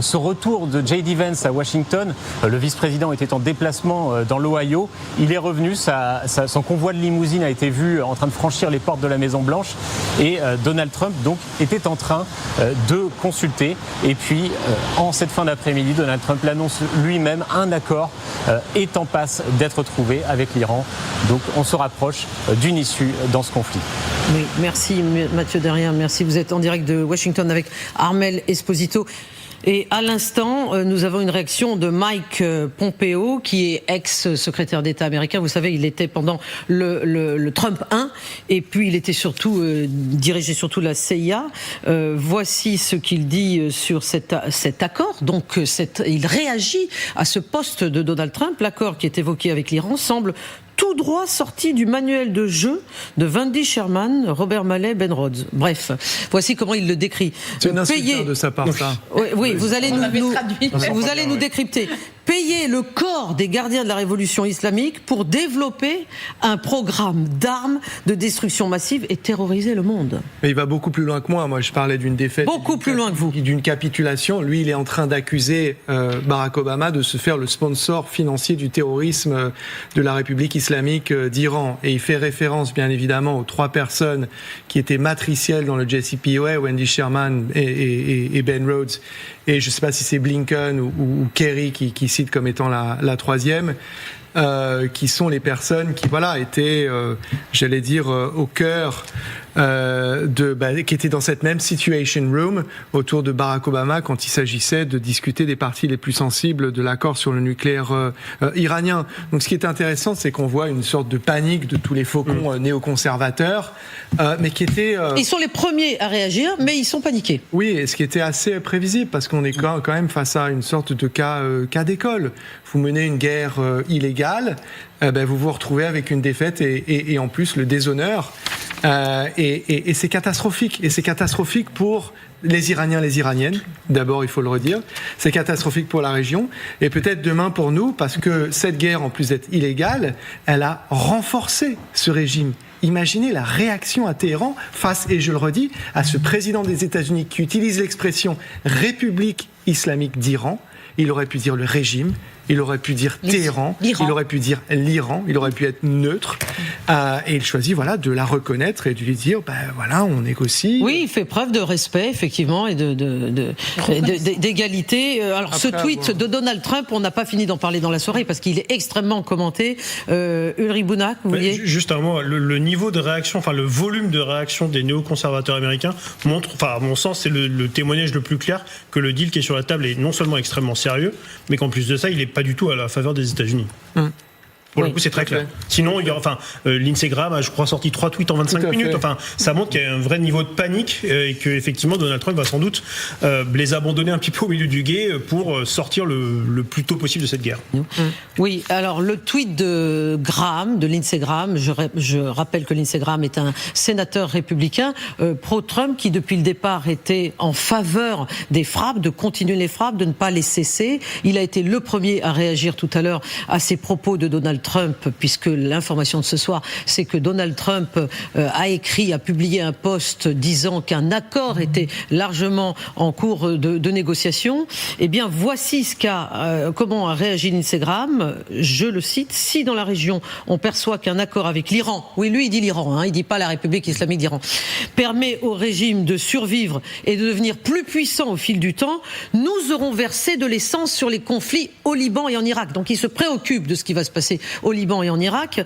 ce retour de J.D. Vance à Washington. Le vice-président était en déplacement dans l'Ohio. Il est revenu. Son convoi de limousine a été vu en train de franchir les portes de la Maison-Blanche. Et Donald Trump, donc, était en train de consulter. Et puis, en cette fin d'après-midi, Donald Trump l'annonce lui-même, un accord est en passe d'être trouvé avec l'Iran. Donc on se rapproche d'une issue dans ce conflit. Oui, merci Mathieu Derrien, merci. Vous êtes en direct de Washington avec Armel Esposito. Et à l'instant, nous avons une réaction de Mike Pompeo, qui est ex-secrétaire d'État américain. Vous savez, il était pendant le Trump 1, et puis il était surtout dirigeait surtout la CIA. Voici ce qu'il dit sur cet accord. Donc, il réagit à ce poste de Donald Trump. L'accord qui est évoqué avec l'Iran semble tout droit sorti du manuel de jeu de Wendy Sherman, Robert Malley, Ben Rhodes. Bref, voici comment il le décrit. C'est une insulte de sa part, ça. Oui, vous allez nous décrypter. Payer le corps des gardiens de la révolution islamique pour développer un programme d'armes de destruction massive et terroriser le monde. Mais il va beaucoup plus loin que moi. Moi, je parlais d'une défaite. Beaucoup plus loin que vous. D'une capitulation. Lui, il est en train d'accuser Barack Obama de se faire le sponsor financier du terrorisme de la République islamique d'Iran. Et il fait référence, bien évidemment, aux 3 personnes qui étaient matricielles dans le JCPOA, Wendy Sherman et Ben Rhodes. Et je ne sais pas si c'est Blinken ou Kerry qui cite comme étant la troisième, qui sont les personnes qui étaient, j'allais dire, au cœur qui étaient dans cette même situation room autour de Barack Obama quand il s'agissait de discuter des parties les plus sensibles de l'accord sur le nucléaire iranien. Donc ce qui est intéressant, c'est qu'on voit une sorte de panique de tous les faucons néoconservateurs, mais qui était... Ils sont les premiers à réagir, mais ils sont paniqués. Oui, et ce qui était assez prévisible, parce qu'on est quand même face à une sorte de cas d'école. Vous menez une guerre illégale, vous vous retrouvez avec une défaite et en plus le déshonneur. Et c'est catastrophique. Et c'est catastrophique pour les Iraniens, les Iraniennes. D'abord, il faut le redire. C'est catastrophique pour la région. Et peut-être demain pour nous, parce que cette guerre, en plus d'être illégale, elle a renforcé ce régime. Imaginez la réaction à Téhéran face, et je le redis, à ce président des États-Unis qui utilise l'expression République islamique d'Iran, il aurait pu dire le régime, il aurait pu dire Téhéran, il aurait pu dire l'Iran, il aurait pu être neutre, et il choisit de la reconnaître et de lui dire on négocie. Oui, il fait preuve de respect effectivement et d'égalité. Alors après, ce tweet de Donald Trump, on n'a pas fini d'en parler dans la soirée parce qu'il est extrêmement commenté. Ulrich Bounak, vous vouliez juste un mot, le niveau de réaction, le volume de réaction des néoconservateurs américains montre, à mon sens, c'est le témoignage le plus clair que le deal qui est sur la table est non seulement extrêmement sérieux, mais qu'en plus de ça, il n'est pas du tout à la faveur des États-Unis. Pour le coup, c'est très clair. Sinon, Lindsey Graham a, je crois, sorti 3 tweets en 25 minutes. Ça montre qu'il y a un vrai niveau de panique et que effectivement Donald Trump va sans doute les abandonner un petit peu au milieu du gué pour sortir le plus tôt possible de cette guerre. Oui, alors le tweet de Lindsey Graham, je rappelle que Lindsey Graham est un sénateur républicain pro-Trump qui depuis le départ était en faveur des frappes, de continuer les frappes, de ne pas les cesser. Il a été le premier à réagir tout à l'heure à ces propos de Donald Trump, puisque l'information de ce soir, c'est que Donald Trump a publié un post disant qu'un accord était largement en cours de négociation. Eh bien, voici comment a réagi Lindsey Graham. Je le cite: si dans la région on perçoit qu'un accord avec l'Iran, oui, lui il dit l'Iran, il dit pas la République islamique d'Iran, permet au régime de survivre et de devenir plus puissant au fil du temps, nous aurons versé de l'essence sur les conflits au Liban et en Irak. Donc il se préoccupe de ce qui va se passer au Liban et en Irak.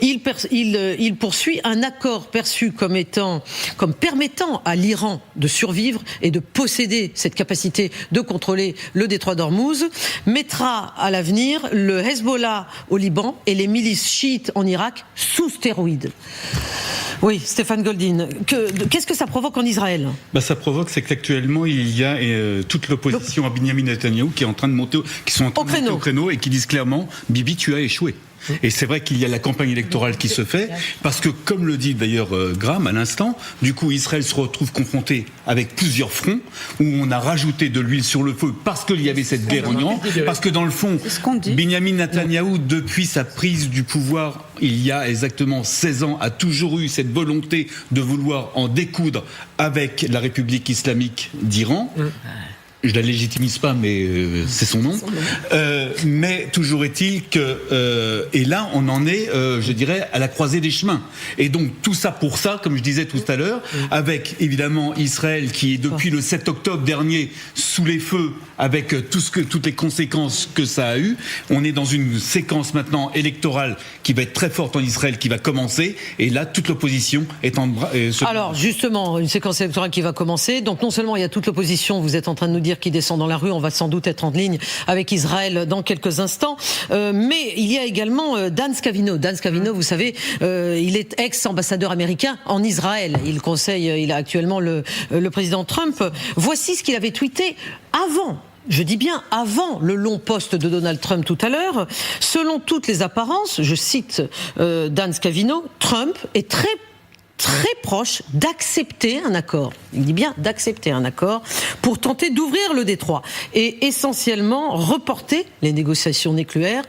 Il poursuit un accord perçu comme permettant à l'Iran de survivre et de posséder cette capacité de contrôler le détroit d'Ormuz, mettra à l'avenir le Hezbollah au Liban et les milices chiites en Irak sous stéroïdes. Oui, Stéphane Goldin, qu'est-ce que ça provoque en Israël ? Ça provoque, c'est qu'actuellement, il y a toute l'opposition à Binyamin Netanyahou qui est en train de monter, au créneau et qui disent clairement: Bibi, tu as échoué. Et c'est vrai qu'il y a la campagne électorale qui se fait, parce que, comme le dit d'ailleurs Graham à l'instant, du coup Israël se retrouve confronté avec plusieurs fronts, où on a rajouté de l'huile sur le feu parce qu'il y avait cette guerre en Iran, parce que dans le fond, Binyamin Netanyahou, depuis sa prise du pouvoir, il y a exactement 16 ans, a toujours eu cette volonté de vouloir en découdre avec la République islamique d'Iran. Je la légitimise pas, mais c'est son nom. Mais toujours est-il que et là on en est, je dirais, à la croisée des chemins. Et donc tout ça pour ça, comme je disais tout à l'heure, avec évidemment Israël qui est depuis le 7 octobre dernier sous les feux, avec toutes les conséquences que ça a eu. On est dans une séquence maintenant électorale qui va être très forte en Israël, qui va commencer. Et là, toute l'opposition est en Alors justement, une séquence électorale qui va commencer. Donc non seulement il y a toute l'opposition, vous êtes en train de nous dire, qui descend dans la rue. On va sans doute être en ligne avec Israël dans quelques instants. Mais il y a également Dan Scavino. Dan Scavino, vous savez, il est ex-ambassadeur américain en Israël. Il a actuellement le président Trump. Voici ce qu'il avait tweeté avant. Je dis bien avant le long post de Donald Trump tout à l'heure. Selon toutes les apparences, je cite Dan Scavino, Trump est très proche d'accepter un accord. Il dit bien d'accepter un accord pour tenter d'ouvrir le détroit et essentiellement reporter les négociations nucléaires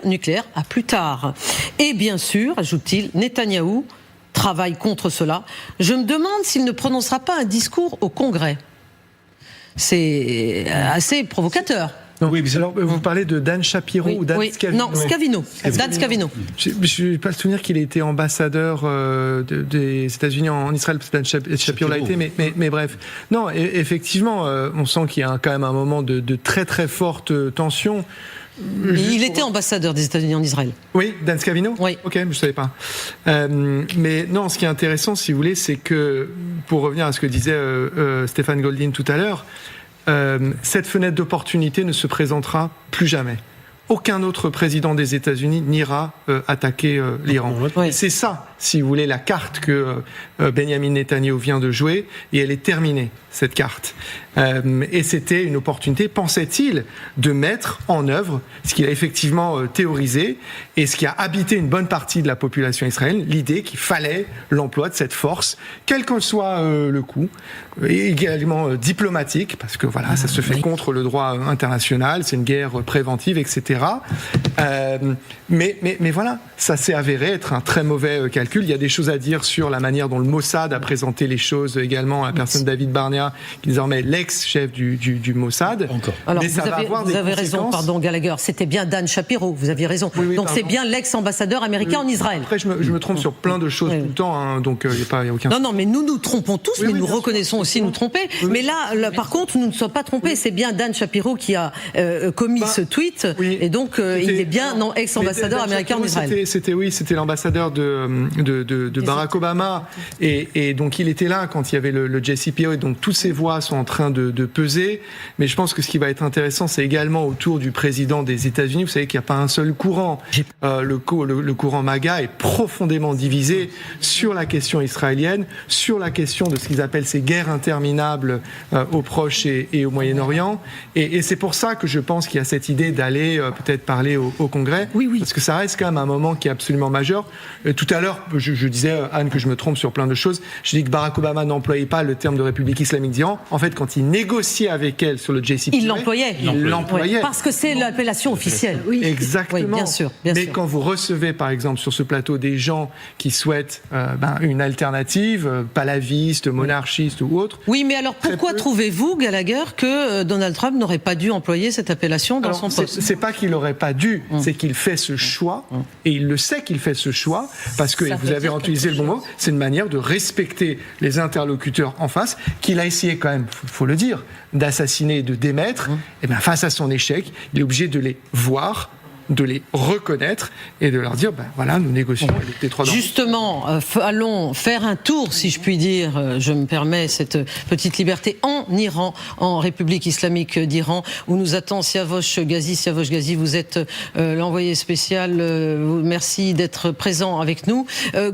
à plus tard. Et bien sûr, ajoute-t-il, Netanyahou travaille contre cela. Je me demande s'il ne prononcera pas un discours au Congrès. C'est assez provocateur. Non, oui, alors vous parlez de Dan Shapiro ou Dan Scavino? Non, Scavino. Dan Scavino. Je n'ai pas le souvenir qu'il ait été ambassadeur des États-Unis en Israël, parce que Dan Shapiro l'a été, mais bref. Non, effectivement, on sent qu'il y a quand même un moment de très très forte tension. Il était ambassadeur des États-Unis en Israël. Oui, Dan Scavino ? Oui. Ok, je ne savais pas. Mais non, ce qui est intéressant, si vous voulez, c'est que, pour revenir à ce que disait Stéphane Goldin tout à l'heure, cette fenêtre d'opportunité ne se présentera plus jamais. Aucun autre président des États-Unis n'ira attaquer l'Iran. Oui. C'est ça, si vous voulez, la carte que Benjamin Netanyahou vient de jouer, et elle est terminée, cette carte. Et c'était une opportunité, pensait-il, de mettre en œuvre ce qu'il a effectivement théorisé et ce qui a habité une bonne partie de la population israélienne, l'idée qu'il fallait l'emploi de cette force, quel que soit le coût, et également diplomatique, parce que voilà, ça se fait contre le droit international, c'est une guerre préventive, etc. Mais voilà, ça s'est avéré être un très mauvais calcul. bascule. Il y a des choses à dire sur la manière dont le Mossad a présenté les choses également à la personne de David Barnea, qui est désormais l'ex-chef du Mossad. Alors, mais vous avez raison, pardon Gallagher, c'était bien Dan Shapiro, vous aviez raison. Oui, donc pardon. c'est bien l'ex-ambassadeur américain en Israël. Après, je me trompe sur plein de choses tout le temps, hein, donc il n'y a aucun... Non, mais nous nous trompons tous, mais nous reconnaissons aussi nous tromper. Mais là, par contre, nous ne sommes pas trompés. C'est bien Dan Shapiro qui a commis ce tweet, et donc il est bien ex-ambassadeur américain en Israël. C'était l'ambassadeur de Barack Obama, et donc il était là quand il y avait le JCPO, et donc toutes ces voix sont en train de peser. Mais je pense que ce qui va être intéressant, c'est également autour du président des États-Unis. Vous savez qu'il n'y a pas un seul courant. Le courant MAGA est profondément divisé sur la question israélienne, sur la question de ce qu'ils appellent ces guerres interminables au Proche et au Moyen-Orient. Et c'est pour ça que je pense qu'il y a cette idée d'aller peut-être parler au Congrès, parce que ça reste quand même un moment qui est absolument majeur. Tout à l'heure, je disais, Anne, que je me trompe sur plein de choses. Je dis que Barack Obama n'employait pas le terme de République islamique d'Iran. En fait, quand il négociait avec elle sur le JCPOA, il l'employait. Oui, parce que c'est l'appellation officielle. Oui. Exactement. Oui, bien sûr. Mais quand vous recevez, par exemple, sur ce plateau des gens qui souhaitent une alternative, palaviste, monarchiste ou autre. Oui, mais alors pourquoi trouvez-vous, Gallagher, que Donald Trump n'aurait pas dû employer cette appellation dans son poste ? C'est pas qu'il n'aurait pas dû, c'est qu'il fait ce choix, et il le sait qu'il fait ce choix, parce que, vous avez utilisé le bon mot, c'est une manière de respecter les interlocuteurs en face, qu'il a essayé quand même, faut le dire, d'assassiner et de démettre. Et bien face à son échec, il est obligé de les voir, de les reconnaître et de leur dire, voilà, nous négocions avec les trois. Justement, allons faire un tour, si je puis dire, je me permets cette petite liberté, en Iran, en République islamique d'Iran, où nous attend Siavosh Ghazi. Siavosh Ghazi, vous êtes l'envoyé spécial, merci d'être présent avec nous.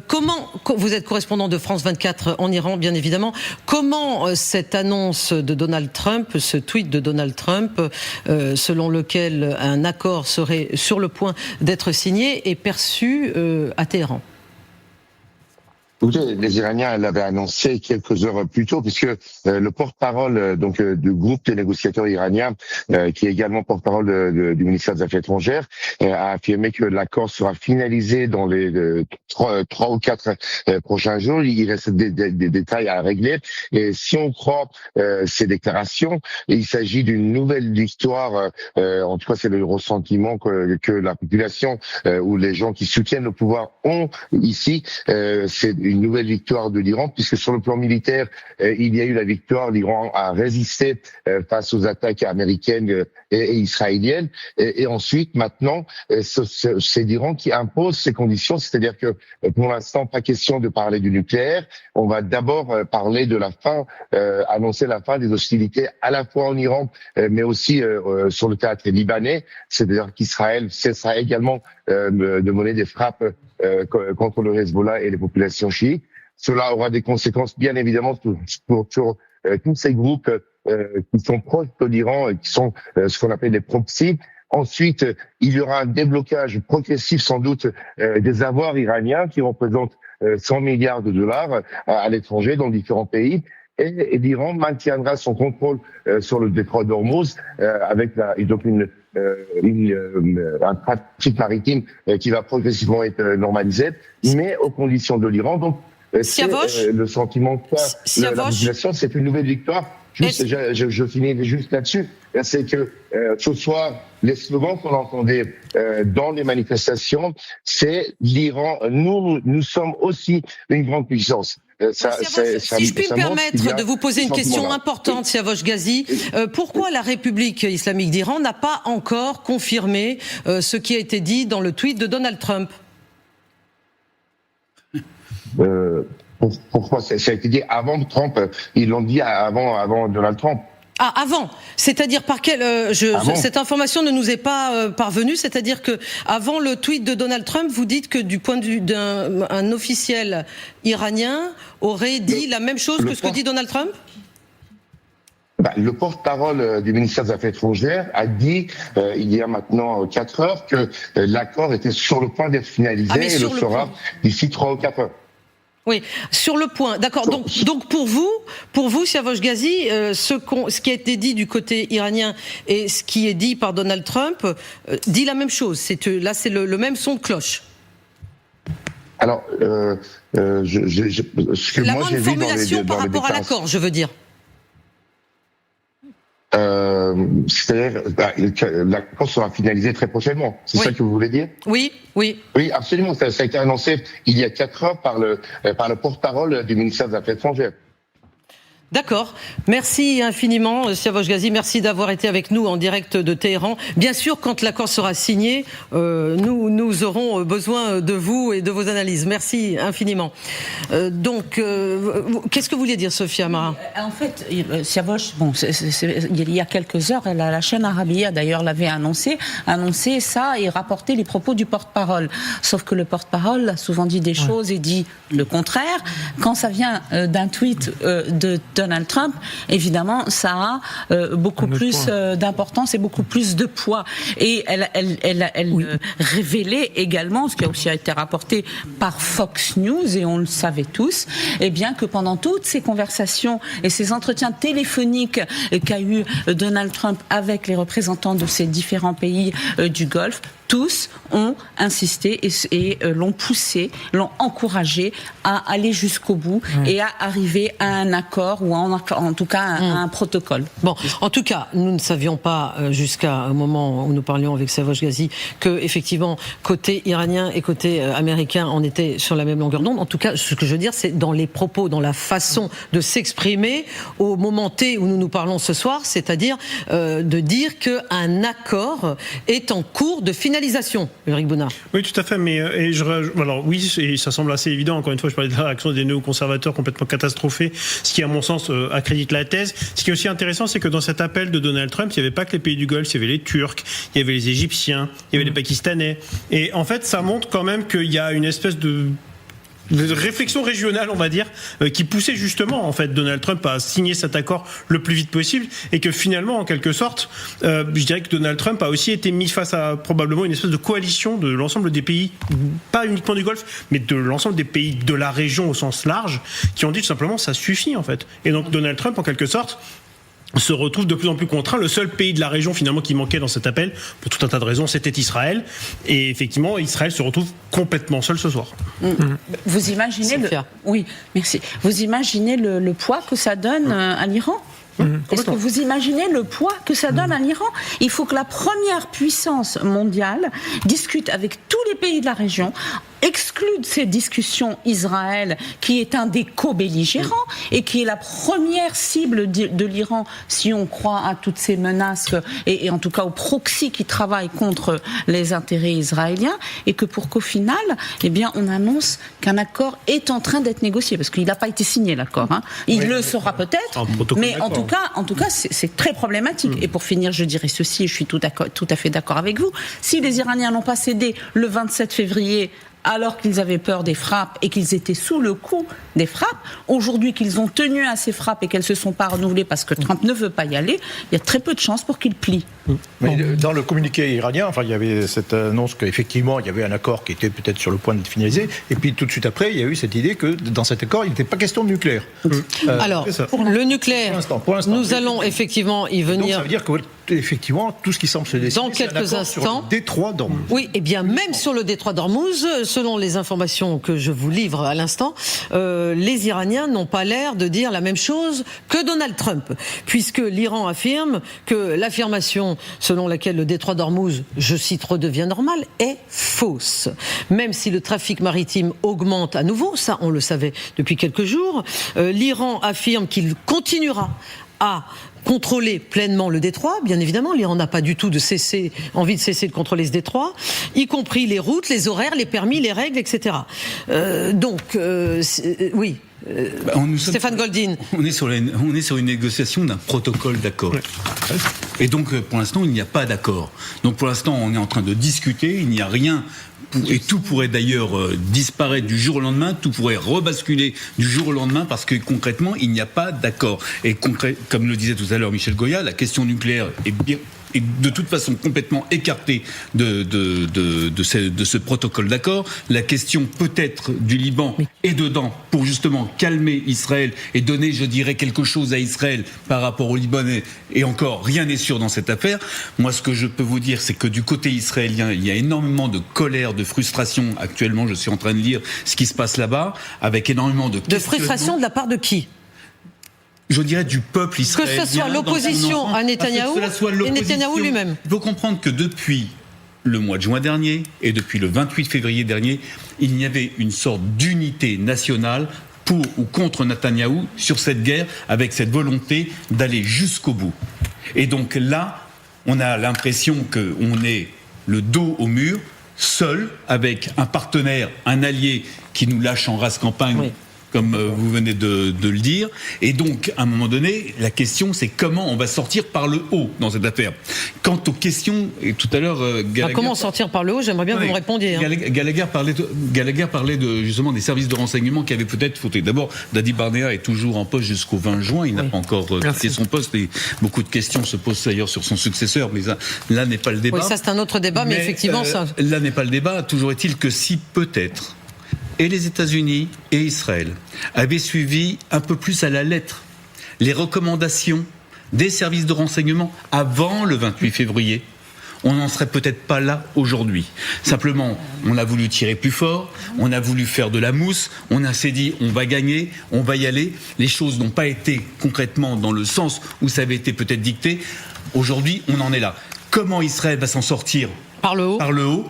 Comment, vous êtes correspondant de France 24 en Iran, bien évidemment, comment cette annonce de Donald Trump, ce tweet de Donald Trump, selon lequel un accord serait sur le point d'être signé, est perçu à Téhéran? Écoutez, les Iraniens l'avaient annoncé quelques heures plus tôt, puisque le porte-parole du groupe des négociateurs iraniens, qui est également porte-parole du ministère des Affaires étrangères, a affirmé que l'accord sera finalisé dans les 3 ou 4 prochains jours. Il reste des détails à régler. Et si on croit ces déclarations, il s'agit d'une nouvelle victoire. En tout cas, c'est le ressentiment que la population ou les gens qui soutiennent le pouvoir ont ici. C'est une nouvelle victoire de l'Iran, puisque sur le plan militaire, il y a eu la victoire. L'Iran a résisté face aux attaques américaines et israéliennes. Et ensuite, maintenant, c'est l'Iran qui impose ces conditions, c'est-à-dire que pour l'instant, pas question de parler du nucléaire. On va d'abord parler de la fin, annoncer la fin des hostilités à la fois en Iran, mais aussi sur le théâtre libanais. C'est-à-dire qu'Israël cessera également de mener des frappes contre le Hezbollah et les populations chiites. Cela aura des conséquences, bien évidemment, sur tous ces groupes qui sont proches de l'Iran et qui sont ce qu'on appelle les proxys. Ensuite, il y aura un déblocage progressif, sans doute, des avoirs iraniens qui représentent 100 milliards de dollars à l'étranger dans différents pays. Et l'Iran maintiendra son contrôle sur le détroit d'Ormuz avec un trafic maritime qui va progressivement être normalisé, mais aux conditions de l'Iran. Donc, c'est le sentiment que la population, c'est une nouvelle victoire. Je finis juste là-dessus. C'est que ce soir, les slogans qu'on entendait dans les manifestations, c'est l'Iran. Nous sommes aussi une grande puissance. Si je puis me permettre de vous poser une question importante, Siavosh Ghazi, pourquoi la République islamique d'Iran n'a pas encore confirmé ce qui a été dit dans le tweet de Donald Trump? Pourquoi ça a été dit avant Trump? Ils l'ont dit avant Donald Trump. Ah, avant. C'est-à-dire par quelle cette information ne nous est pas parvenue. C'est-à-dire que avant le tweet de Donald Trump, vous dites que du point de vue d'un officiel iranien aurait dit la même chose que ce que dit Donald Trump. Le porte-parole du ministère des Affaires étrangères a dit il y a maintenant 4 heures que l'accord était sur le point d'être finalisé et le sera d'ici 3 ou 4 heures. Oui, sur le point. D'accord. Donc pour vous, Siavosh Ghazi, ce qui a été dit du côté iranien et ce qui est dit par Donald Trump dit la même chose. Là, c'est le même son de cloche. Alors, ce que La moi bonne j'ai vu formulation par dans les rapport à l'accord, je veux dire. C'est-à-dire, l'accord sera finalisé très prochainement. C'est ça que vous voulez dire? Oui. Oui, absolument. Ça a été annoncé il y a 4 heures par le porte-parole du ministère des Affaires étrangères. D'accord. Merci infiniment, Siavash Ghazi. Merci d'avoir été avec nous en direct de Téhéran. Bien sûr, quand l'accord sera signé, nous aurons besoin de vous et de vos analyses. Merci infiniment. Qu'est-ce que vous vouliez dire, Sophia Amara? En fait, Siavash, il y a quelques heures, la chaîne Arabia d'ailleurs l'avait annoncé ça et rapporté les propos du porte-parole. Sauf que le porte-parole a souvent dit des choses et dit le contraire. Quand ça vient d'un tweet de Donald Trump, évidemment, ça a beaucoup plus d'importance et beaucoup plus de poids. Et elle révélait également, ce qui a aussi été rapporté par Fox News, et on le savait tous, bien que pendant toutes ces conversations et ces entretiens téléphoniques qu'a eu Donald Trump avec les représentants de ces différents pays du Golfe, tous ont insisté et l'ont poussé, l'ont encouragé à aller jusqu'au bout et à arriver à un accord ou en tout cas à un protocole. Bon, en tout cas, nous ne savions pas jusqu'à un moment où nous parlions avec Siavash Ghazi que effectivement côté iranien et côté américain on était sur la même longueur d'onde. En tout cas, ce que je veux dire, c'est dans les propos, dans la façon de s'exprimer au moment T où nous parlons ce soir, c'est-à-dire de dire qu'un accord est en cours de finalisation. Ulrich Bounard. Oui, tout à fait. Mais alors oui, et ça semble assez évident. Encore une fois, je parlais de la réaction des néoconservateurs complètement catastrophés, ce qui, à mon sens, accrédite la thèse. Ce qui est aussi intéressant, c'est que dans cet appel de Donald Trump, il n'y avait pas que les pays du Golfe, il y avait les Turcs, il y avait les Égyptiens, il y avait les Pakistanais. Et en fait, ça montre quand même qu'il y a une espèce de réflexion régionale, on va dire, qui poussait justement en fait Donald Trump à signer cet accord le plus vite possible, et que finalement, en quelque sorte, je dirais que Donald Trump a aussi été mis face à probablement une espèce de coalition de l'ensemble des pays, pas uniquement du Golfe, mais de l'ensemble des pays de la région au sens large, qui ont dit tout simplement ça suffit en fait. Et donc Donald Trump, en quelque sorte, se retrouve de plus en plus contraint. Le seul pays de la région finalement qui manquait dans cet appel, pour tout un tas de raisons, c'était Israël. Et effectivement, Israël se retrouve complètement seul ce soir. Vous imaginez Vous imaginez le poids que ça donne à l'Iran? Est-ce que vous imaginez le poids que ça donne à l'Iran? Il faut que la première puissance mondiale discute avec tous les pays de la région, exclut de ces discussions Israël, qui est un des co-belligérants et qui est la première cible de l'Iran, si on croit à toutes ces menaces et en tout cas aux proxys qui travaillent contre les intérêts israéliens, et que pour qu'au final, on annonce qu'un accord est en train d'être négocié, parce qu'il n'a pas été signé l'accord. Il le sera peut-être, mais en tout cas, c'est très problématique. Et pour finir, je dirais ceci, et je suis tout à fait d'accord avec vous, si les Iraniens n'ont pas cédé le 27 février, alors qu'ils avaient peur des frappes et qu'ils étaient sous le coup des frappes, aujourd'hui qu'ils ont tenu à ces frappes et qu'elles ne se sont pas renouvelées parce que Trump ne veut pas y aller, il y a très peu de chances pour qu'ils plient. Mais dans le communiqué iranien, il y avait cette annonce qu'effectivement il y avait un accord qui était peut-être sur le point d'être finalisé, et puis tout de suite après il y a eu cette idée que dans cet accord il n'était pas question de nucléaire. Alors, le nucléaire, pour l'instant, nous allons effectivement y venir. Donc ça veut dire que effectivement tout ce qui semble se dessiner, dans quelques instants, sur le détroit d'Ormuz. Oui, et bien même sur le détroit d'Ormuz, selon les informations que je vous livre à l'instant, les Iraniens n'ont pas l'air de dire la même chose que Donald Trump, puisque l'Iran affirme que l'affirmation selon laquelle le détroit d'Ormuz, je cite, redevient normal, est fausse. Même si le trafic maritime augmente à nouveau, ça on le savait depuis quelques jours, l'Iran affirme qu'il continuera à contrôler pleinement le détroit. Bien évidemment, l'Iran n'a pas du tout envie de cesser de contrôler ce détroit, y compris les routes, les horaires, les permis, les règles, etc. Oui. Stéphane Goldin. On est sur une négociation d'un protocole d'accord. Et donc, pour l'instant, il n'y a pas d'accord. Donc, pour l'instant, on est en train de discuter, il n'y a rien. Et tout pourrait d'ailleurs disparaître du jour au lendemain, tout pourrait rebasculer du jour au lendemain, parce que concrètement, il n'y a pas d'accord. Et comme le disait tout à l'heure Michel Goya, la question nucléaire est bien est de toute façon complètement écarté de ce protocole d'accord. La question peut-être du Liban est dedans pour justement calmer Israël et donner, je dirais, quelque chose à Israël par rapport aux Libanais. Et encore, rien n'est sûr dans cette affaire. Moi, ce que je peux vous dire, c'est que du côté israélien, il y a énormément de colère, de frustration. Actuellement, je suis en train de lire ce qui se passe là-bas, avec énormément de frustration de la part de qui ? Je dirais du peuple israélien. Que ce soit l'opposition à Netanyahou et Netanyahou lui-même. Il faut comprendre que depuis le mois de juin dernier et depuis le 28 février dernier, il y avait une sorte d'unité nationale pour ou contre Netanyahou sur cette guerre, avec cette volonté d'aller jusqu'au bout. Et donc là, on a l'impression qu'on est le dos au mur, seul, avec un partenaire, un allié qui nous lâche en rase campagne. Oui. Comme vous venez de le dire. Et donc, à un moment donné, la question, c'est comment on va sortir par le haut dans cette affaire. Quant aux questions, et tout à l'heure, Gallagher... Comment sortir par le haut ? J'aimerais bien que vous me répondiez. Gallagher parlait justement des services de renseignement qui avaient peut-être fauté. D'abord, Dadi Barnea est toujours en poste jusqu'au 20 juin. Il n'a pas encore quitté son poste. Et beaucoup de questions se posent d'ailleurs sur son successeur. Mais là n'est pas le débat. Oui, ça c'est un autre débat, mais effectivement... Là n'est pas le débat. Toujours est-il que si peut-être... et les États-Unis et Israël avaient suivi un peu plus à la lettre les recommandations des services de renseignement avant le 28 février, on n'en serait peut-être pas là aujourd'hui. Simplement, on a voulu tirer plus fort, on a voulu faire de la mousse, on s'est dit on va gagner, on va y aller. Les choses n'ont pas été concrètement dans le sens où ça avait été peut-être dicté. Aujourd'hui, on en est là. Comment Israël va s'en sortir ? Par le haut.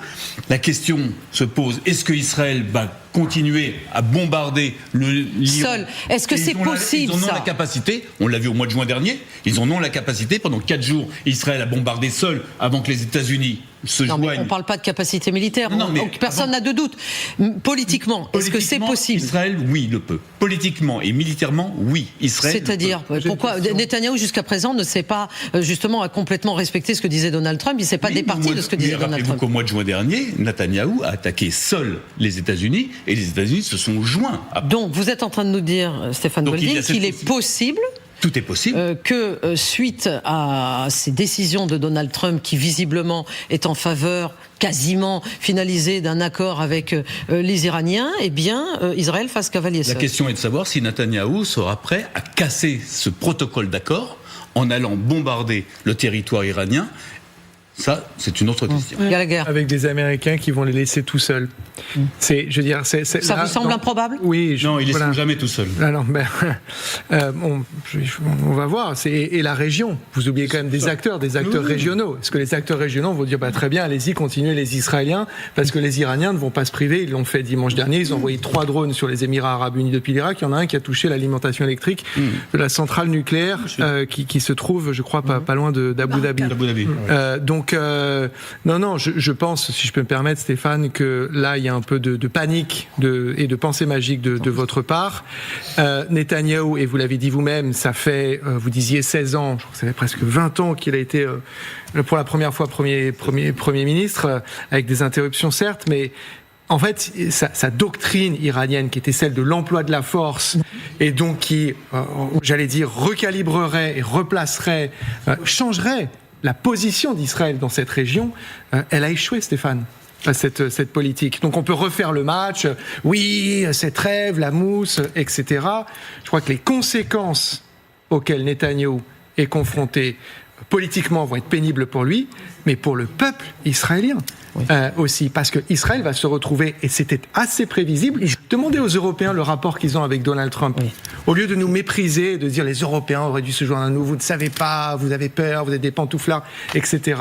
La question se pose, est-ce que Israël va continuer à bombarder l'Iran seul? Est-ce que c'est possible, ça ? Ils en ont ça la capacité, on l'a vu au mois de juin dernier, ils en ont la capacité. Pendant 4 jours, Israël a bombardé seul avant que les États-Unis se joignent. Mais on ne parle pas de capacité militaire, donc personne n'a de doute. Politiquement, est-ce que c'est possible ? Israël, oui, le peut. Politiquement et militairement, oui, Israël. C'est-à-dire, pourquoi Netanyahou jusqu'à présent ne s'est pas justement a complètement respecté ce que disait Donald Trump, il ne s'est pas départi de ce que disait Donald Trump. Rappelez-vous qu'au mois de juin dernier, Netanyahou a attaqué seul les États-Unis et les États-Unis se sont joints. Donc vous êtes en train de nous dire, Stéphane Goldin, qu'il est possible... Tout est possible. Que suite à ces décisions de Donald Trump, qui visiblement est en faveur quasiment finalisée d'un accord avec les Iraniens, eh bien, Israël fasse cavalier seul. La question est de savoir si Netanyahou sera prêt à casser ce protocole d'accord en allant bombarder le territoire iranien. Ça, c'est une autre question. Avec des Américains qui vont les laisser tout seuls. Ça vous semble improbable ? Oui. Non, ils ne laisseront jamais tout seuls. On va voir. Et la région. Vous oubliez quand même des acteurs régionaux. Est-ce que les acteurs régionaux vont dire très bien, allez-y, continuez les Israéliens, parce que les Iraniens ne vont pas se priver. Ils l'ont fait dimanche dernier. Ils ont envoyé 3 drones sur les Émirats Arabes Unis depuis l'Irak. Il y en a un qui a touché l'alimentation électrique de la centrale nucléaire qui se trouve, je crois, pas loin d'Abu Dhabi. Donc, non, je pense, si je peux me permettre, Stéphane, que là, il y a un peu de panique et de pensée magique de votre part. Netanyahou, et vous l'avez dit vous-même, ça fait, vous disiez 16 ans, je crois que ça fait presque 20 ans qu'il a été pour la première fois Premier ministre, avec des interruptions certes, mais en fait, sa doctrine iranienne, qui était celle de l'emploi de la force, et donc qui, j'allais dire, recalibrerait et replacerait, changerait la position d'Israël dans cette région, elle a échoué, Stéphane, cette politique. Donc on peut refaire le match, oui, cette trêve, la mousse, etc. Je crois que les conséquences auxquelles Netanyahou est confronté politiquement vont être pénibles pour lui, mais pour le peuple israélien aussi, parce que Israël va se retrouver, et c'était assez prévisible. Demandez aux Européens le rapport qu'ils ont avec Donald Trump. Au lieu de nous mépriser, de dire les Européens auraient dû se joindre à nous, vous ne savez pas, vous avez peur, vous êtes des pantouflards, etc.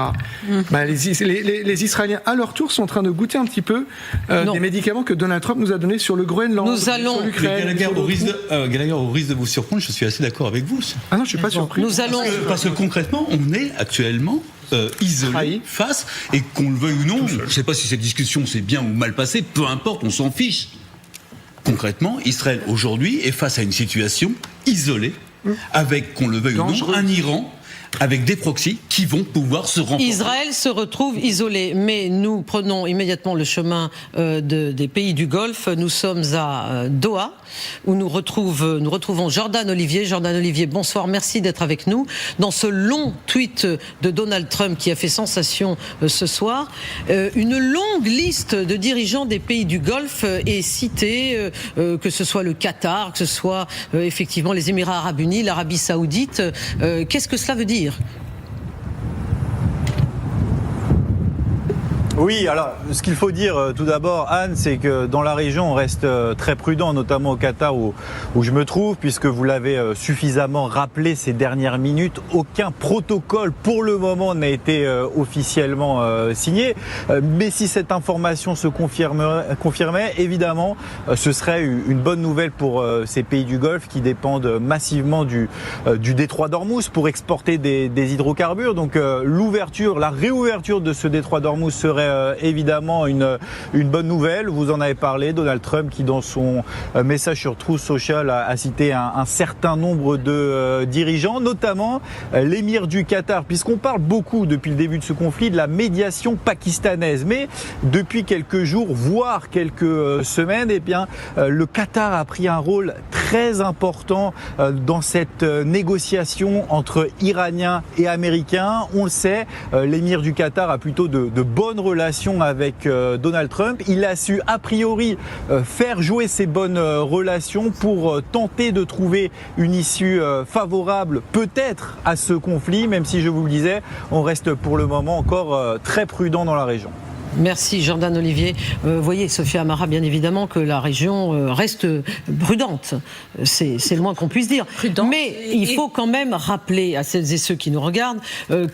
Les Israéliens, à leur tour, sont en train de goûter un petit peu des médicaments que Donald Trump nous a donnés sur le Groenland, sur l'Ukraine. Gallagher, au risque de vous surprendre, je suis assez d'accord avec vous. Ah non, je ne suis pas surpris. Parce que concrètement, on est actuellement isolé face, et qu'on le veuille ou non, je ne sais pas si cette discussion s'est bien ou mal passée, peu importe, on s'en fiche. Concrètement, Israël aujourd'hui est face à une situation isolée, avec, qu'on le veuille ou non, un Iran avec des proxys qui vont pouvoir se renforcer. Israël se retrouve isolé, mais nous prenons immédiatement le chemin des pays du Golfe. Nous sommes à Doha, où nous retrouvons Jordan Olivier. Jordan Olivier, bonsoir, merci d'être avec nous. Dans ce long tweet de Donald Trump qui a fait sensation ce soir, une longue liste de dirigeants des pays du Golfe est citée, que ce soit le Qatar, que ce soit effectivement les Émirats arabes unis, l'Arabie saoudite. Qu'est-ce que cela veut dire ? Oui, alors ce qu'il faut dire tout d'abord, Anne, c'est que dans la région, on reste très prudent, notamment au Qatar où je me trouve, puisque vous l'avez suffisamment rappelé ces dernières minutes, aucun protocole pour le moment n'a été officiellement signé. Mais si cette information se confirmait, évidemment, ce serait une bonne nouvelle pour ces pays du Golfe qui dépendent massivement du détroit d'Ormuz pour exporter des hydrocarbures. Donc la réouverture de ce détroit d'Ormuz serait évidemment une bonne nouvelle. Vous en avez parlé, Donald Trump qui dans son message sur Truth Social a cité un certain nombre de dirigeants, notamment l'émir du Qatar, puisqu'on parle beaucoup depuis le début de ce conflit de la médiation pakistanaise, mais depuis quelques jours, voire quelques semaines, eh bien, le Qatar a pris un rôle très important dans cette négociation entre Iraniens et Américains. On le sait, l'émir du Qatar a plutôt de bonnes relations avec Donald Trump. Il a su a priori faire jouer ces bonnes relations pour tenter de trouver une issue favorable peut-être à ce conflit, même si je vous le disais, on reste pour le moment encore très prudent dans la région. Merci Jordan Olivier. Vous voyez, Sophia Amara, bien évidemment que la région reste prudente. C'est le moins qu'on puisse dire. Mais il faut quand même rappeler à celles et ceux qui nous regardent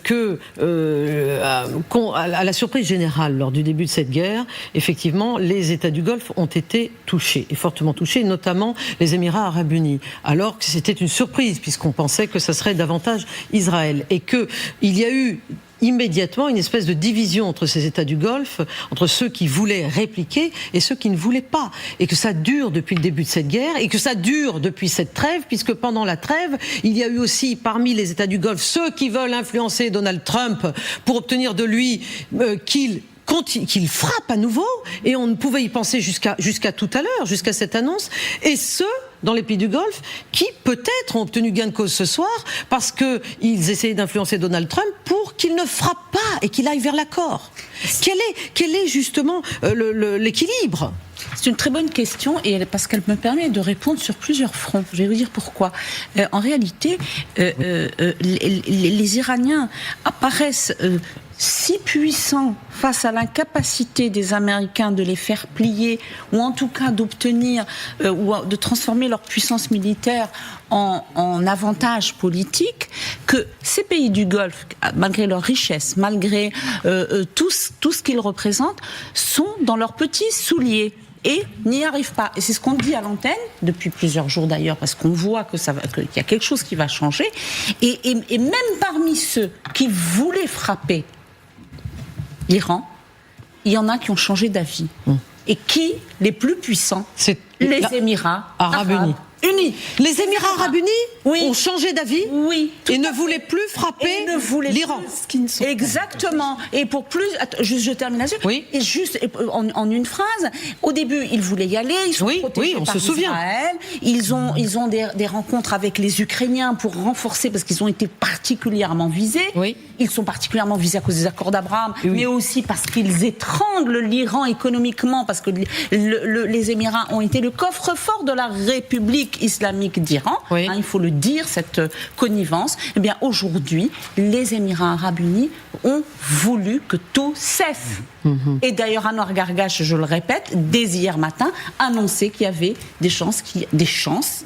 que, à la surprise générale lors du début de cette guerre, effectivement, les États du Golfe ont été touchés, et fortement touchés, notamment les Émirats arabes unis. Alors que c'était une surprise, puisqu'on pensait que ça serait davantage Israël. Et qu'il y a eu immédiatement une espèce de division entre ces États du Golfe, entre ceux qui voulaient répliquer et ceux qui ne voulaient pas. Et que ça dure depuis le début de cette guerre, et que ça dure depuis cette trêve, puisque pendant la trêve, il y a eu aussi parmi les États du Golfe ceux qui veulent influencer Donald Trump pour obtenir de lui qu'il frappe à nouveau, et on ne pouvait y penser jusqu'à tout à l'heure, jusqu'à cette annonce, et ceux dans les pays du Golfe qui peut-être ont obtenu gain de cause ce soir parce qu'ils essayaient d'influencer Donald Trump pour qu'il ne frappe pas et qu'il aille vers l'accord. Quel est justement l'équilibre ? C'est une très bonne question, et parce qu'elle me permet de répondre sur plusieurs fronts. Je vais vous dire pourquoi. En réalité, les Iraniens apparaissent si puissants face à l'incapacité des Américains de les faire plier, ou en tout cas d'obtenir ou de transformer leur puissance militaire en avantage politique, que ces pays du Golfe, malgré leur richesse, malgré tout ce qu'ils représentent, sont dans leurs petits souliers et n'y arrivent pas. Et c'est ce qu'on dit à l'antenne, depuis plusieurs jours d'ailleurs, parce qu'on voit qu'il y a quelque chose qui va changer. Et même parmi ceux qui voulaient frapper l'Iran, il y en a qui ont changé d'avis. Et qui, les plus puissants, les Émirats arabes unis. Les Émirats arabes unis ont changé d'avis et ne voulaient plus frapper l'Iran. Exactement. Et pour plus, je termine là-dessus. Et juste en une phrase, au début ils voulaient y aller, ils sont protégés par Israël. Ils ont des rencontres avec les Ukrainiens pour renforcer, parce qu'ils ont été particulièrement visés. Ils sont particulièrement visés à cause des accords d'Abraham, mais aussi parce qu'ils étranglent l'Iran économiquement, parce que les Émirats ont été le coffre-fort de la République islamique d'Iran, il faut le dire, cette connivence. Eh bien, aujourd'hui, les Émirats arabes unis ont voulu que tout cesse. Et d'ailleurs, Anwar Gargash, je le répète, dès hier matin, annonçait qu'il y avait des chances.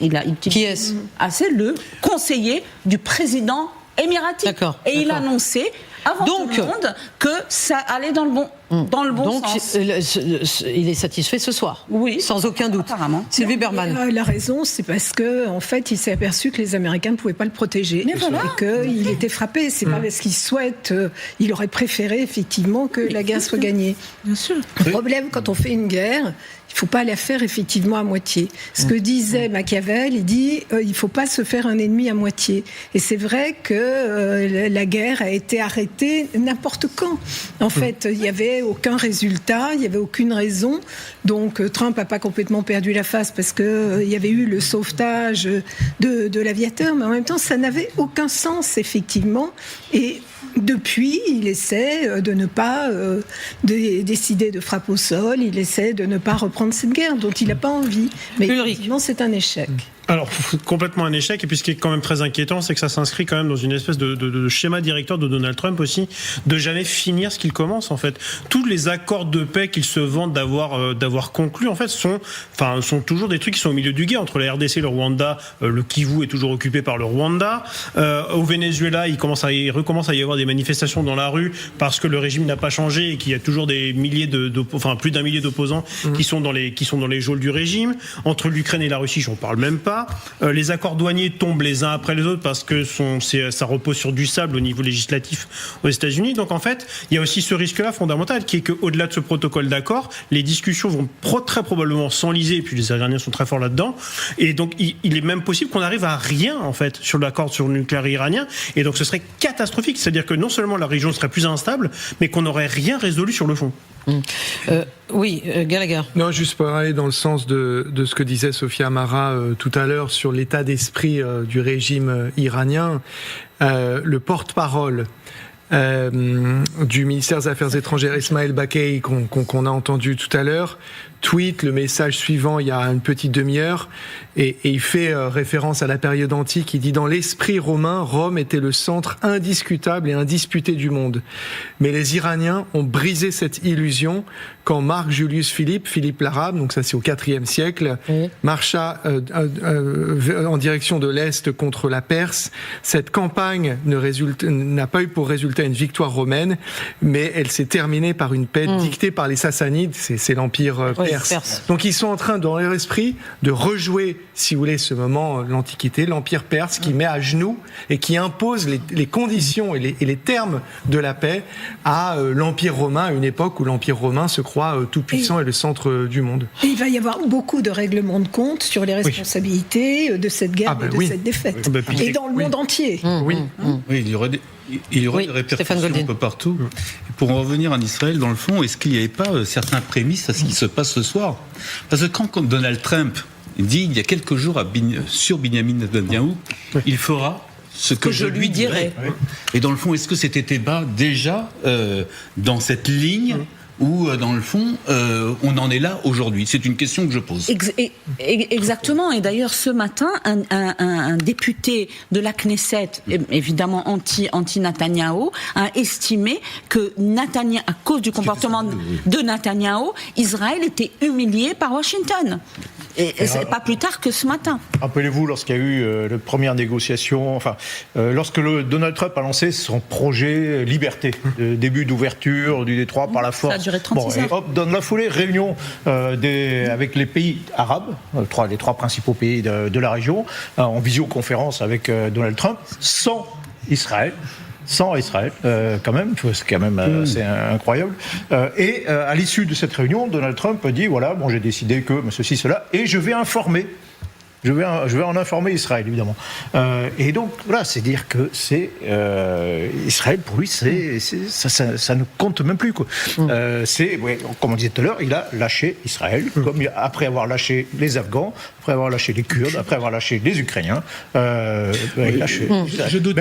Il a utilisé. Qui est-ce ? C'est le conseiller du président émiratique. Et il a annoncé avant tout le monde que ça allait dans le bon sens. Il est satisfait ce soir, sans aucun doute. Apparemment. Sylvie Berman. Il a raison, c'est parce que en fait, il s'est aperçu que les Américains ne pouvaient pas le protéger et qu'il était frappé. C'est pas parce qu'il souhaite. Il aurait préféré effectivement que la guerre soit gagnée. Bien sûr. Le problème, quand on fait une guerre, Il ne faut pas la faire effectivement à moitié. Ce que disait Machiavel, il dit il ne faut pas se faire un ennemi à moitié. Et c'est vrai que la guerre a été arrêtée n'importe quand. En fait, il n'y avait aucun résultat, il n'y avait aucune raison. Donc Trump n'a pas complètement perdu la face parce qu'il y avait eu le sauvetage de l'aviateur, mais en même temps, ça n'avait aucun sens, effectivement. Et depuis, il essaie de ne pas décider de frappe au sol, il essaie de ne pas reprendre cette guerre dont il n'a pas envie. Mais effectivement, c'est un échec. Alors, complètement un échec. Et puis, ce qui est quand même très inquiétant, c'est que ça s'inscrit quand même dans une espèce de schéma directeur de Donald Trump aussi, de jamais finir ce qu'il commence, en fait. Tous les accords de paix qu'il se vante d'avoir conclus, en fait, sont toujours des trucs qui sont au milieu du guet entre la RDC et le Rwanda. Le Kivu est toujours occupé par le Rwanda. Au Venezuela, il recommence à y avoir des manifestations dans la rue parce que le régime n'a pas changé et qu'il y a toujours des milliers plus d'un millier d'opposants qui sont dans les geôles du régime. Entre l'Ukraine et la Russie, j'en parle même pas. Les accords douaniers tombent les uns après les autres parce que ça repose sur du sable au niveau législatif aux États-Unis. Donc en fait, il y a aussi ce risque-là fondamental qui est qu'au-delà de ce protocole d'accord, les discussions vont très probablement s'enliser, et puis les Iraniens sont très forts là-dedans. Et donc il est même possible qu'on arrive à rien en fait sur l'accord sur le nucléaire iranien. Et donc ce serait catastrophique. C'est-à-dire que non seulement la région serait plus instable, mais qu'on n'aurait rien résolu sur le fond. Oui, Gallagher. Non, juste pour aller dans le sens de ce que disait Sophia Amara tout à l'heure sur l'état d'esprit du régime iranien. Le porte-parole du ministère des Affaires étrangères, Ismaël Bakay, qu'on a entendu tout à l'heure, tweet le message suivant il y a une petite demi-heure, et il fait référence à la période antique. Il dit: dans l'esprit romain, Rome était le centre indiscutable et indisputé du monde. Mais les Iraniens ont brisé cette illusion quand Marc Julius Philippe l'Arabe, donc ça c'est au IVe siècle, marcha en direction de l'Est contre la Perse. Cette campagne n'a pas eu pour résultat une victoire romaine, mais elle s'est terminée par une paix dictée par les Sassanides, c'est l'Empire perse. Donc ils sont en train, dans leur esprit, de rejouer, si vous voulez, ce moment, l'Antiquité, l'Empire perse qui met à genoux et qui impose les conditions et les termes de la paix à l'Empire romain, à une époque où l'Empire romain se croit tout puissant et le centre du monde. Et il va y avoir beaucoup de règlements de compte sur les responsabilités de cette guerre et de cette défaite. Et dans le monde entier. Oui, il y aurait des répercussions un peu partout. Pour en revenir en Israël, dans le fond, est-ce qu'il n'y avait pas certains prémices à ce qui se passe ce soir ? Parce que quand Donald Trump dit il y a quelques jours sur Binyamin Netanyahu, il fera ce que je lui dirai. Et dans le fond, est-ce que c'était débat déjà dans cette ligne où, dans le fond, on en est là aujourd'hui? C'est une question que je pose. Exactement. Et d'ailleurs, ce matin, un député de la Knesset, évidemment anti-Netanyahou, a estimé que à cause du comportement de Netanyahou, Israël était humilié par Washington. Et c'est pas plus tard que ce matin. Rappelez-vous, lorsqu'il y a eu les premières négociations, lorsque Donald Trump a lancé son projet Liberté, début d'ouverture du détroit par la force. Ça a duré 36 heures. Et hop, dans la foulée, réunion avec les pays arabes, les trois principaux pays de la région, en visioconférence avec Donald Trump, sans Israël, quand même, c'est quand même assez incroyable. Et à l'issue de cette réunion, Donald Trump dit voilà, bon, j'ai décidé que ceci, cela, et je vais informer. Je vais en informer Israël, évidemment. Et donc, voilà, c'est dire que c'est Israël, pour lui, ça ne compte même plus, quoi. Comme on disait tout à l'heure, il a lâché Israël, après avoir lâché les Afghans, après avoir lâché les Kurdes, après avoir lâché les Ukrainiens. Il a lâché Israël. Je doute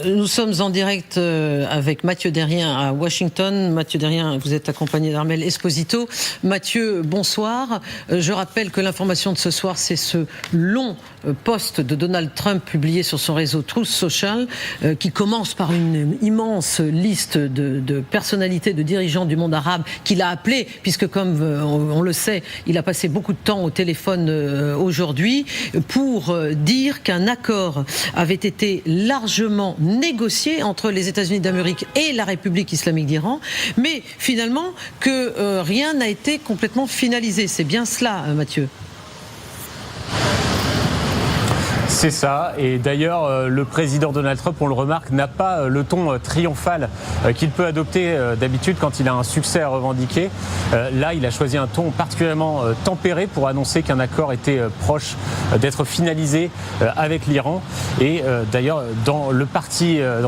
nous sommes en direct avec Mathieu Derrien à Washington. Mathieu Derrien, vous êtes accompagné d'Armel Esposito. Mathieu, bonsoir. Je rappelle que l'information de ce soir, c'est ce long post de Donald Trump publié sur son réseau Truth Social, qui commence par une immense liste de personnalités, de dirigeants du monde arabe qu'il a appelés, puisque comme on le sait, il a passé beaucoup de temps au téléphone aujourd'hui pour dire qu'un accord avait été largement négocié entre les États-Unis d'Amérique et la République islamique d'Iran, mais finalement que rien n'a été complètement finalisé. C'est bien cela, Mathieu. C'est ça, et d'ailleurs le président Donald Trump, on le remarque, n'a pas le ton triomphal qu'il peut adopter d'habitude quand il a un succès à revendiquer. Là, il a choisi un ton particulièrement tempéré pour annoncer qu'un accord était proche d'être finalisé avec l'Iran. Et d'ailleurs, dans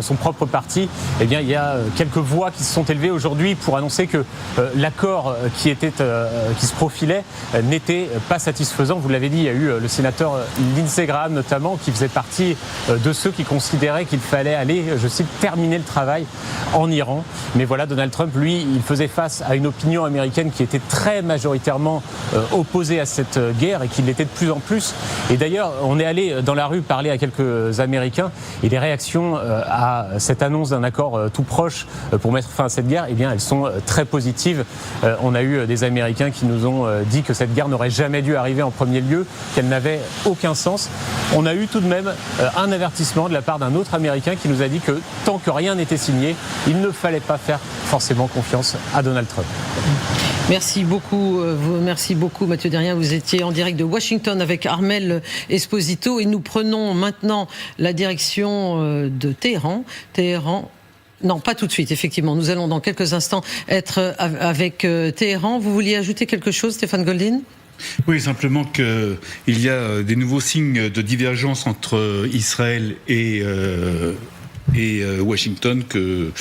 son propre parti, eh bien, il y a quelques voix qui se sont élevées aujourd'hui pour annoncer que l'accord qui se profilait n'était pas satisfaisant. Vous l'avez dit, il y a eu le sénateur Lindsey Graham notamment qui faisait partie de ceux qui considéraient qu'il fallait aller, je cite, terminer le travail en Iran. Mais voilà, Donald Trump, lui, il faisait face à une opinion américaine qui était très majoritairement opposée à cette guerre et qui l'était de plus en plus. Et d'ailleurs, on est allé dans la rue parler à quelques Américains et les réactions à cette annonce d'un accord tout proche pour mettre fin à cette guerre, eh bien, elles sont très positives. On a eu des Américains qui nous ont dit que cette guerre n'aurait jamais dû arriver en premier lieu, qu'elle n'avait aucun sens. On a eu tout de même un avertissement de la part d'un autre Américain qui nous a dit que tant que rien n'était signé, il ne fallait pas faire forcément confiance à Donald Trump. Merci beaucoup Mathieu Derrien. Vous étiez en direct de Washington avec Armel Esposito et nous prenons maintenant la direction de Téhéran. Non, pas tout de suite, effectivement. Nous allons dans quelques instants être avec Téhéran. Vous vouliez ajouter quelque chose, Stéphane Goldin ? Oui, simplement qu'il y a des nouveaux signes de divergence entre Israël et Washington que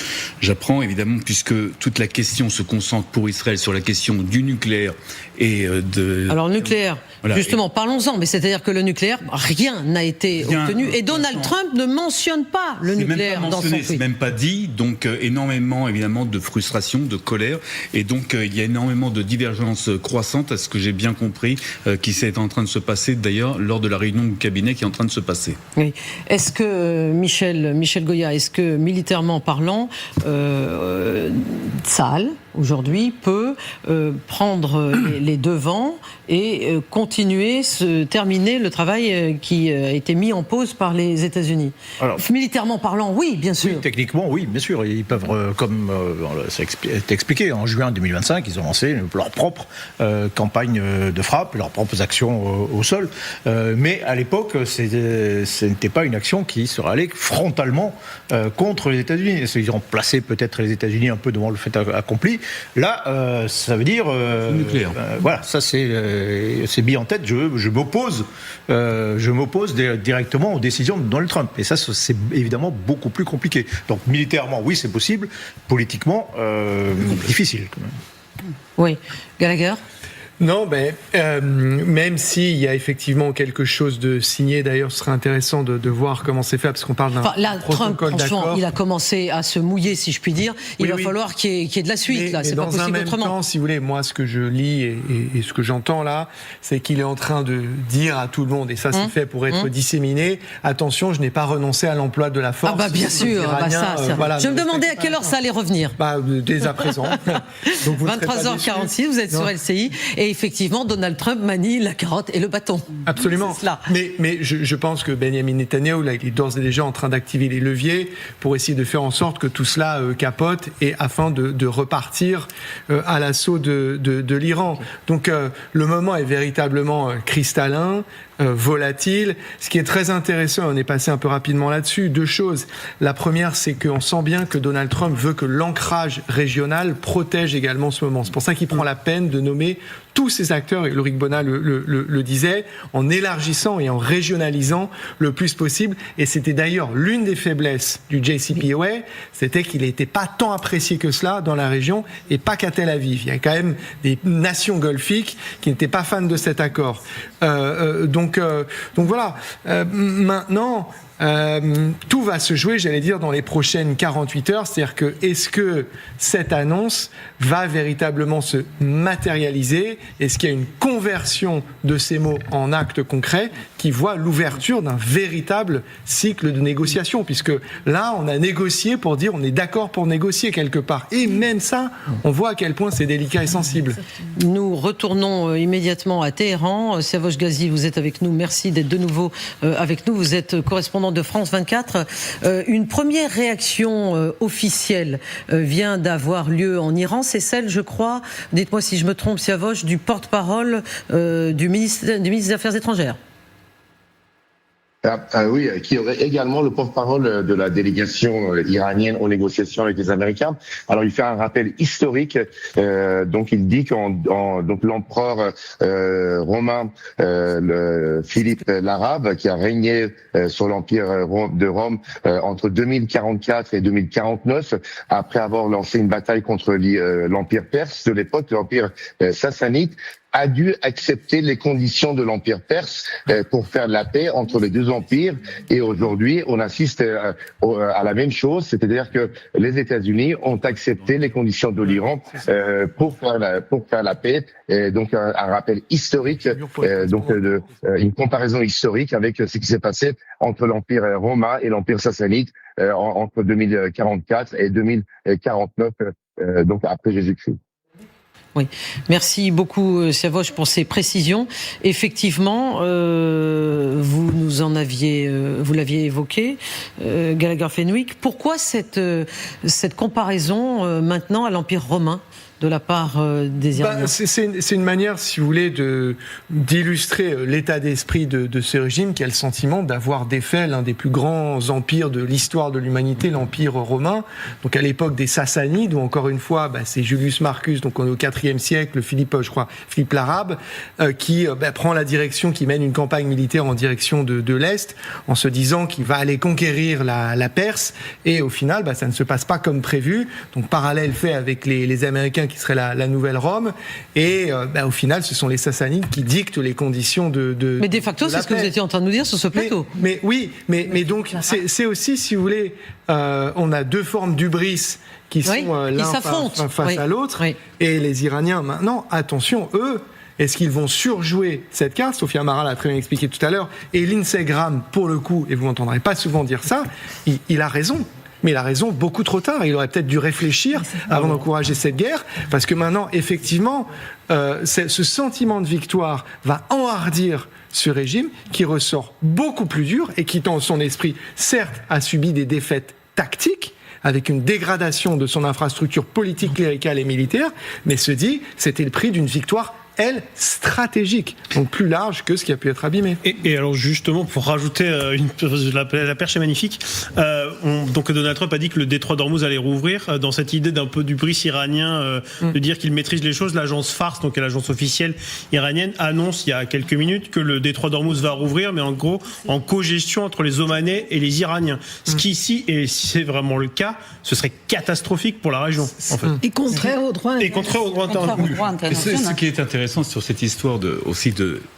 j'apprends évidemment, puisque toute la question se concentre pour Israël sur la question du nucléaire et de... Alors nucléaire, voilà. Justement, parlons-en, mais c'est-à-dire que le nucléaire, rien n'a été obtenu et Donald Trump ne mentionne pas le nucléaire dans son tweet. C'est même pas dit, donc énormément évidemment de frustration, de colère, et donc il y a énormément de divergences croissantes à ce que j'ai bien compris qui est en train de se passer d'ailleurs lors de la réunion du cabinet qui est en train de se passer. Oui. Est-ce que Michel Goya, est-ce que militairement parlant, Tsahal aujourd'hui peut prendre les devants et continuer, terminer le travail qui a été mis en pause par les États-Unis. Alors, militairement parlant, oui, bien sûr. Oui, techniquement, oui, bien sûr. Ils peuvent, comme ça a été expliqué, en juin 2025, ils ont lancé leur propre campagne de frappe, leurs propres actions au sol. Mais à l'époque, ce n'était pas une action qui serait allée frontalement contre les États-Unis. Ils ont placé peut-être les États-Unis un peu devant le fait accompli. Là, ça veut dire... nucléaire. Voilà, ça c'est mis en tête. Je m'oppose directement aux décisions de Donald Trump. Et ça, c'est évidemment beaucoup plus compliqué. Donc militairement, oui, c'est possible. Politiquement, difficile quand même. Oui. Gallagher ? Non, même s'il y a effectivement quelque chose de signé, d'ailleurs, ce serait intéressant de voir comment c'est fait, parce qu'on parle d'un protocole Trump, d'accord. Il a commencé à se mouiller, si je puis dire. Il va falloir qu'il y ait de la suite, là. C'est pas possible autrement. Temps, si vous voulez, moi, ce que je lis et ce que j'entends là, c'est qu'il est en train de dire à tout le monde, et ça c'est fait pour être disséminé, attention, je n'ai pas renoncé à l'emploi de la force. Ah bien sûr, voilà, je me demandais à quelle heure ça allait revenir. Dès à présent. Donc 23h46, vous êtes sur LCI, et effectivement, Donald Trump manie la carotte et le bâton. Absolument. C'est cela. Mais je pense que Benjamin Netanyahou, là, il est d'ores et déjà en train d'activer les leviers pour essayer de faire en sorte que tout cela capote et afin de repartir à l'assaut de l'Iran. Donc le moment est véritablement cristallin. Volatile. Ce qui est très intéressant, on est passé un peu rapidement là-dessus, deux choses. La première, c'est qu'on sent bien que Donald Trump veut que l'ancrage régional protège également ce moment. C'est pour ça qu'il prend la peine de nommer tous ces acteurs, et Loïc Bonas le disait, en élargissant et en régionalisant le plus possible. Et c'était d'ailleurs l'une des faiblesses du JCPOA, c'était qu'il n'était pas tant apprécié que cela dans la région, et pas qu'à Tel Aviv. Il y a quand même des nations golfiques qui n'étaient pas fans de cet accord. Donc voilà. Maintenant, tout va se jouer, j'allais dire, dans les prochaines 48 heures. C'est-à-dire que est-ce que cette annonce va véritablement se matérialiser ? Est-ce qu'il y a une conversion de ces mots en actes concrets qui voit l'ouverture d'un véritable cycle de négociation ? Puisque là, on a négocié pour dire on est d'accord pour négocier quelque part. Et même ça, on voit à quel point c'est délicat et sensible. Nous retournons immédiatement à Téhéran. Siavosh Ghazi, vous êtes avec nous. Merci d'être de nouveau avec nous. Vous êtes correspondant de France 24. Une première réaction officielle vient d'avoir lieu en Iran. C'est celle, je crois, dites-moi si je me trompe, Siavosh, du porte-parole du ministre des Affaires étrangères. Oui, qui aurait également le porte-parole de la délégation iranienne aux négociations avec les Américains. Alors, il fait un rappel historique. Donc, il dit donc l'empereur romain Philippe l'Arabe, qui a régné sur l'empire de Rome entre 2044 et 2049, après avoir lancé une bataille contre l'empire perse de l'époque, l'empire sassanide, a dû accepter les conditions de l'Empire perse pour faire la paix entre les deux empires. Et aujourd'hui, on assiste à la même chose, c'est-à-dire que les États-Unis ont accepté les conditions de l'Iran pour faire la paix. Et donc un rappel historique, une comparaison historique avec ce qui s'est passé entre l'Empire romain et l'Empire sassanide entre 2044 et 2049, donc après Jésus-Christ. Oui, merci beaucoup Siavosh pour ces précisions. Effectivement, vous l'aviez évoqué, Gallagher Fenwick. Pourquoi cette comparaison maintenant à l'Empire romain de la part des Iraniens? C'est une manière, si vous voulez, d'illustrer l'état d'esprit de ce régime qui a le sentiment d'avoir défait l'un des plus grands empires de l'histoire de l'humanité, l'Empire romain. Donc à l'époque des Sassanides, où encore une fois, c'est Julius Marcus, donc on est au IVe siècle, Philippe l'Arabe, qui prend la direction, qui mène une campagne militaire en direction de l'Est, en se disant qu'il va aller conquérir la Perse. Et au final, ça ne se passe pas comme prévu. Donc parallèle fait avec les Américains, qui serait la nouvelle Rome, et au final ce sont les Sassanides qui dictent les conditions de mais de facto c'est ce que vous étiez en train de nous dire sur ce plateau. Mais donc c'est aussi, si vous voulez, on a deux formes d'hubris qui sont l'un face à l'autre, et les Iraniens maintenant, attention, eux, est-ce qu'ils vont surjouer cette carte? Sophia Amara l'a très bien expliqué tout à l'heure, et Lindsey Graham, pour le coup, et vous n'entendrez pas souvent dire ça, il a raison. Mais il a raison beaucoup trop tard. Il aurait peut-être dû réfléchir avant d'encourager cette guerre, parce que maintenant, effectivement, ce sentiment de victoire va enhardir ce régime qui ressort beaucoup plus dur et qui, dans son esprit, certes, a subi des défaites tactiques, avec une dégradation de son infrastructure politique, cléricale et militaire, mais se dit, c'était le prix d'une victoire stratégique, donc plus large que ce qui a pu être abîmé. Et alors justement, pour rajouter la perche est magnifique, donc Donald Trump a dit que le détroit d'Ormuz allait rouvrir, dans cette idée d'un peu du bris iranien, de dire qu'il maîtrise les choses. L'agence Fars, donc l'agence officielle iranienne, annonce il y a quelques minutes que le détroit d'Ormuz va rouvrir, mais en gros en co-gestion entre les Omanais et les Iraniens. Ce qui ici, et si c'est vraiment le cas, ce serait catastrophique pour la région. En fait. Et contraire au droit international. Ce qui est intéressant sur cette histoire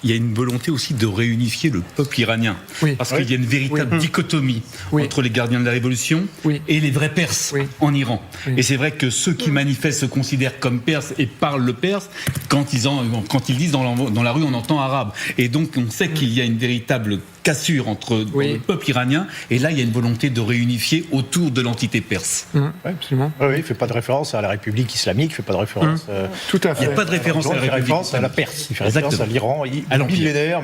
il y a une volonté aussi de réunifier le peuple iranien, parce qu'il y a une véritable dichotomie entre les gardiens de la révolution et les vrais Perses en Iran. Et c'est vrai que ceux qui manifestent se considèrent comme Perses et parlent le perse, quand ils disent dans la rue on entend arabe. Et donc on sait qu'il y a une véritable cassure entre le peuple iranien, et là il y a une volonté de réunifier autour de l'entité perse. Absolument. Oui, il ne fait pas de référence à la République islamique, il ne fait pas de référence. Tout à fait. Il n'y a pas de référence à la République. À la Perse, il fait référence à l'Iran,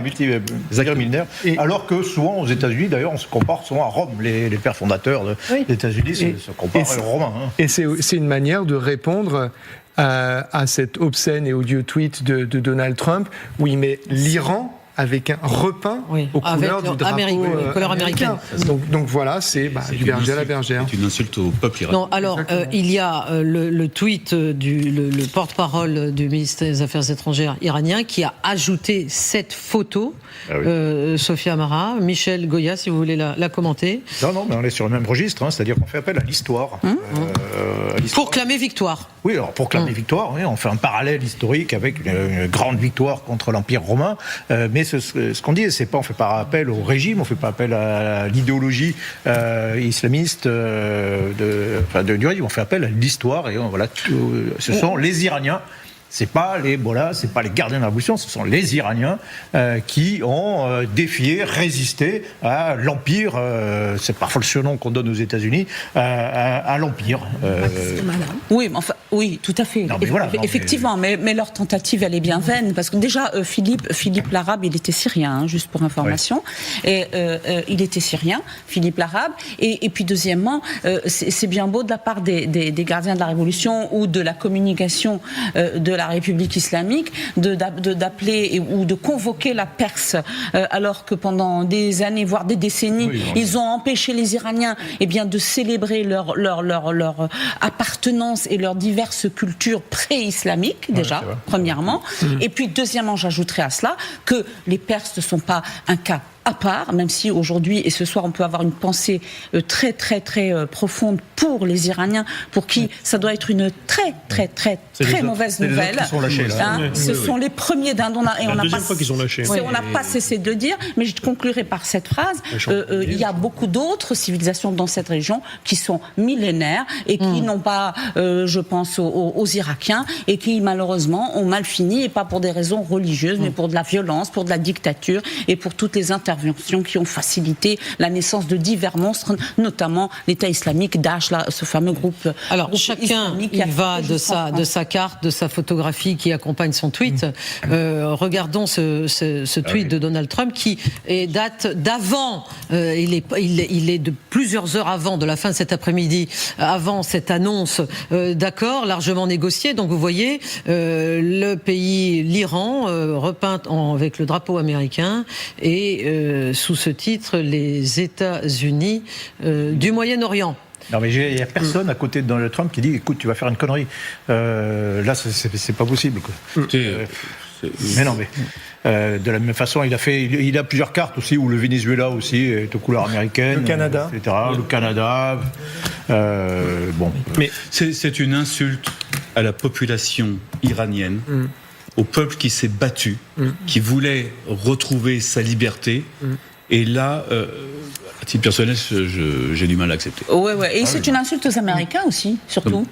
multimillénaire, alors que souvent aux États-Unis, d'ailleurs, on se compare souvent à Rome, les pères fondateurs des États-Unis se comparent aux Romains. Et c'est une manière de répondre à cet obscène et odieux tweet de Donald Trump où il met l'Iran avec un repeint aux couleurs du drapeau couleur américaine. Donc voilà, c'est du berger à la bergère. C'est une insulte au peuple iranien. Non, alors il y a le tweet le porte-parole du ministère des Affaires étrangères iranien qui a ajouté cette photo. Sophia Amara, Michel Goya, si vous voulez la commenter. Non, mais on est sur le même registre, c'est-à-dire qu'on fait appel à l'histoire. Pour clamer victoire. Oui, alors pour clamer victoire, on fait un parallèle historique avec une grande victoire contre l'Empire romain, mais ce qu'on dit, c'est pas, on fait pas appel au régime, on fait pas appel à l'idéologie islamiste du régime, on fait appel à l'histoire, et voilà, ce sont les Iraniens. C'est pas les gardiens de la révolution, ce sont les Iraniens qui ont défié, résisté à l'empire. C'est parfois le surnom qu'on donne aux États-Unis à l'empire. Oui, mais enfin, Oui, tout à fait. Non, mais voilà, Effectivement, mais leur tentative, elle est bien vaine, parce que déjà, Philippe l'Arabe, il était syrien, juste pour information, et il était syrien, Philippe l'Arabe, et puis deuxièmement, c'est bien beau de la part des gardiens de la Révolution ou de la communication de la République islamique d'appeler ou de convoquer la Perse, alors que pendant des années, voire des décennies, ils ont empêché les Iraniens de célébrer leur appartenance et leurs diverses cultures pré-islamiques, déjà, premièrement. Et puis, deuxièmement, j'ajouterai à cela que les Perses ne sont pas un cas à part, même si aujourd'hui et ce soir on peut avoir une pensée très très très profonde pour les Iraniens, pour qui ça doit être une très mauvaise nouvelle. Ce sont les premiers d'un don, et on n'a pas cessé de le dire. Mais je conclurai par cette phrase. Il y a beaucoup d'autres civilisations dans cette région qui sont millénaires et qui n'ont pas, je pense aux Irakiens, et qui malheureusement ont mal fini, et pas pour des raisons religieuses, mais pour de la violence, pour de la dictature et pour toutes les interventions qui ont facilité la naissance de divers monstres, notamment l'État islamique, Daesh, ce fameux groupe. Alors chacun il va de sa carte, de sa photographie qui accompagne son tweet. Regardons ce tweet de Donald Trump qui date d'avant. Il est de plusieurs heures avant, de la fin de cet après-midi, avant cette annonce d'accord largement négocié. Donc vous voyez le pays, l'Iran, repeint avec le drapeau américain et sous ce titre, les États-Unis du Moyen-Orient. Non, mais il n'y a personne à côté de Donald Trump qui dit écoute, tu vas faire une connerie. Là, c'est pas possible, quoi. Mais non, mais de la même façon, il a plusieurs cartes aussi, où le Venezuela aussi est aux couleurs américaines, le Canada, etc. Le Canada. Bon. Mais c'est une insulte à la population iranienne. Au peuple qui s'est battu, qui voulait retrouver sa liberté. Et là, à titre personnel, j'ai du mal à accepter. Ouais. Et c'est une insulte aux Américains aussi, surtout.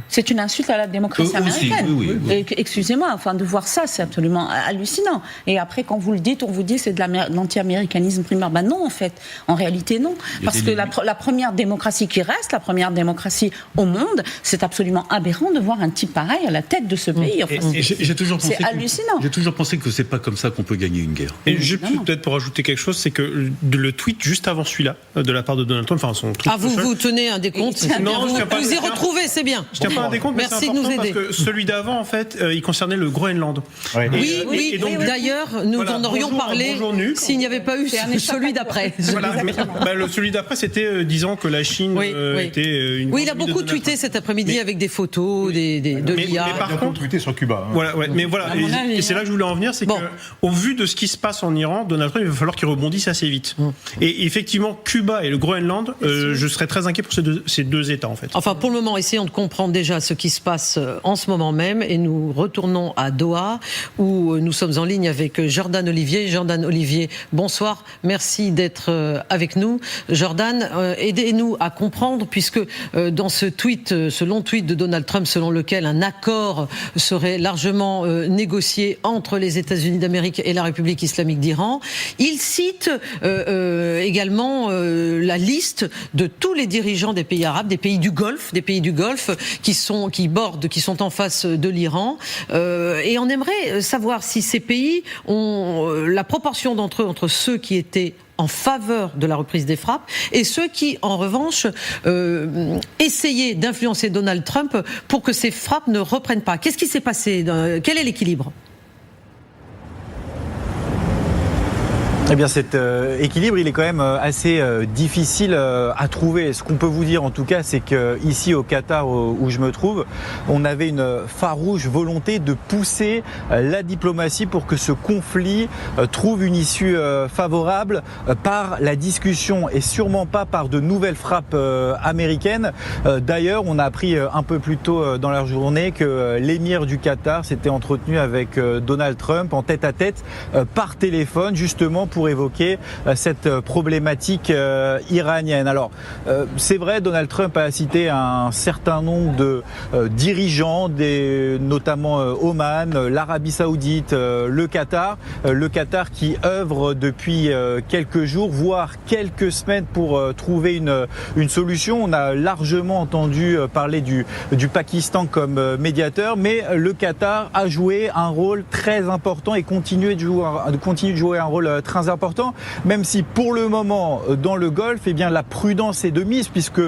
C'est une insulte à la démocratie américaine. Oui. Excusez-moi, de voir ça, c'est absolument hallucinant. Et après, quand vous le dites, on vous dit c'est de l'anti-américanisme primaire. Ben non, en fait. En réalité, non. Parce que la première démocratie qui reste, la première démocratie au monde, c'est absolument aberrant de voir un type pareil à la tête de ce pays. C'est hallucinant. J'ai toujours pensé que c'est pas comme ça qu'on peut gagner une guerre. Et peut-être pour ajouter quelque chose, c'est que le tweet juste avant celui-là, de la part de Donald Trump, son tweet. Vous tenez un décompte. Vous y retrouvez, c'est bien. Je tiens pas un décompte, mais c'est important parce que celui d'avant, en fait, il concernait le Groenland. Oui. Et donc, d'ailleurs, nous en aurions parlé s'il n'y avait pas eu celui d'après. Celui d'après, c'était disant que la Chine était une. Oui, il a beaucoup tweeté cet après-midi avec des photos, de l'IA. Mais par contre, tweeté sur Cuba. Et c'est là que je voulais en venir, c'est qu'au vu de ce qui se passe en Iran, Donald Trump, il va falloir qu'il rebondisse assez vite. Et effectivement, Cuba et le Groenland, je serais très inquiet pour ces deux États, en fait. Enfin, pour le moment, essayons de comprendre déjà ce qui se passe en ce moment même, et nous retournons à Doha où nous sommes en ligne avec Jordan Olivier. Jordan Olivier, bonsoir, merci d'être avec nous. Jordan, aidez-nous à comprendre, puisque dans ce long tweet de Donald Trump selon lequel un accord serait largement négocié entre les États-Unis d'Amérique et la République islamique d'Iran, il cite également la liste de tous les dirigeants des pays arabes, des pays du Golfe qui sont en face de l'Iran, et on aimerait savoir si ces pays ont la proportion d'entre eux entre ceux qui étaient en faveur de la reprise des frappes et ceux qui, en revanche, essayaient d'influencer Donald Trump pour que ces frappes ne reprennent pas. Qu'est-ce qui s'est passé ? Quel est l'équilibre ? Eh bien, cet équilibre, il est quand même assez difficile à trouver. Ce qu'on peut vous dire, en tout cas, c'est qu'ici, au Qatar, où je me trouve, on avait une farouche volonté de pousser la diplomatie pour que ce conflit trouve une issue favorable par la discussion et sûrement pas par de nouvelles frappes américaines. D'ailleurs, on a appris un peu plus tôt dans la journée que l'émir du Qatar s'était entretenu avec Donald Trump en tête-à-tête par téléphone, justement pour évoquer cette problématique iranienne. Alors, c'est vrai, Donald Trump a cité un certain nombre de dirigeants, notamment Oman, l'Arabie Saoudite, le Qatar qui œuvre depuis quelques jours, voire quelques semaines pour trouver une solution. On a largement entendu parler du Pakistan comme médiateur, mais le Qatar a joué un rôle très important et continue de jouer un rôle très important, même si pour le moment dans le Golfe, eh bien la prudence est de mise puisque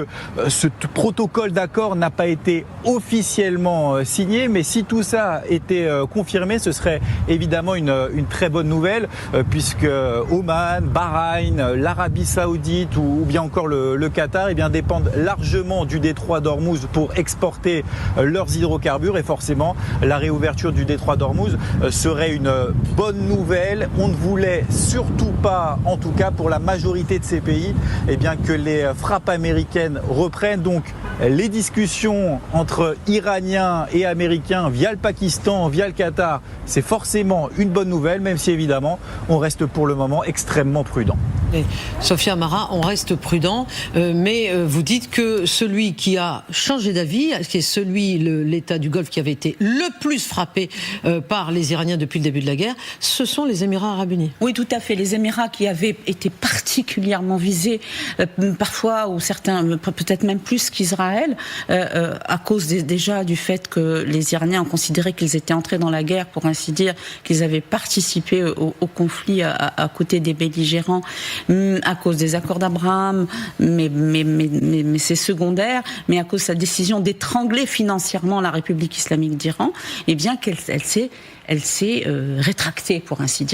ce protocole d'accord n'a pas été officiellement signé, mais si tout ça était confirmé, ce serait évidemment une très bonne nouvelle puisque Oman, Bahreïn, l'Arabie Saoudite ou bien encore le Qatar, eh bien dépendent largement du détroit d'Ormuz pour exporter leurs hydrocarbures et forcément la réouverture du détroit d'Ormuz serait une bonne nouvelle. On ne voulait surtout pas, en tout cas pour la majorité de ces pays, eh bien que les frappes américaines reprennent. Donc les discussions entre Iraniens et Américains via le Pakistan, via le Qatar, c'est forcément une bonne nouvelle, même si évidemment on reste pour le moment extrêmement prudent. Sophia Amara, on reste prudent, mais vous dites que celui qui a changé d'avis, qui est l'État du Golfe qui avait été le plus frappé par les Iraniens depuis le début de la guerre, ce sont les Émirats arabes unis. Oui, tout à fait. Les Émirats qui avaient été particulièrement visés, parfois, ou certains, peut-être même plus qu'Israël, à cause déjà du fait que les Iraniens ont considéré qu'ils étaient entrés dans la guerre, pour ainsi dire, qu'ils avaient participé au conflit à côté des belligérants, à cause des accords d'Abraham, mais c'est secondaire, mais à cause de sa décision d'étrangler financièrement la République islamique d'Iran, eh bien qu'elle s'est rétractée, pour ainsi dire.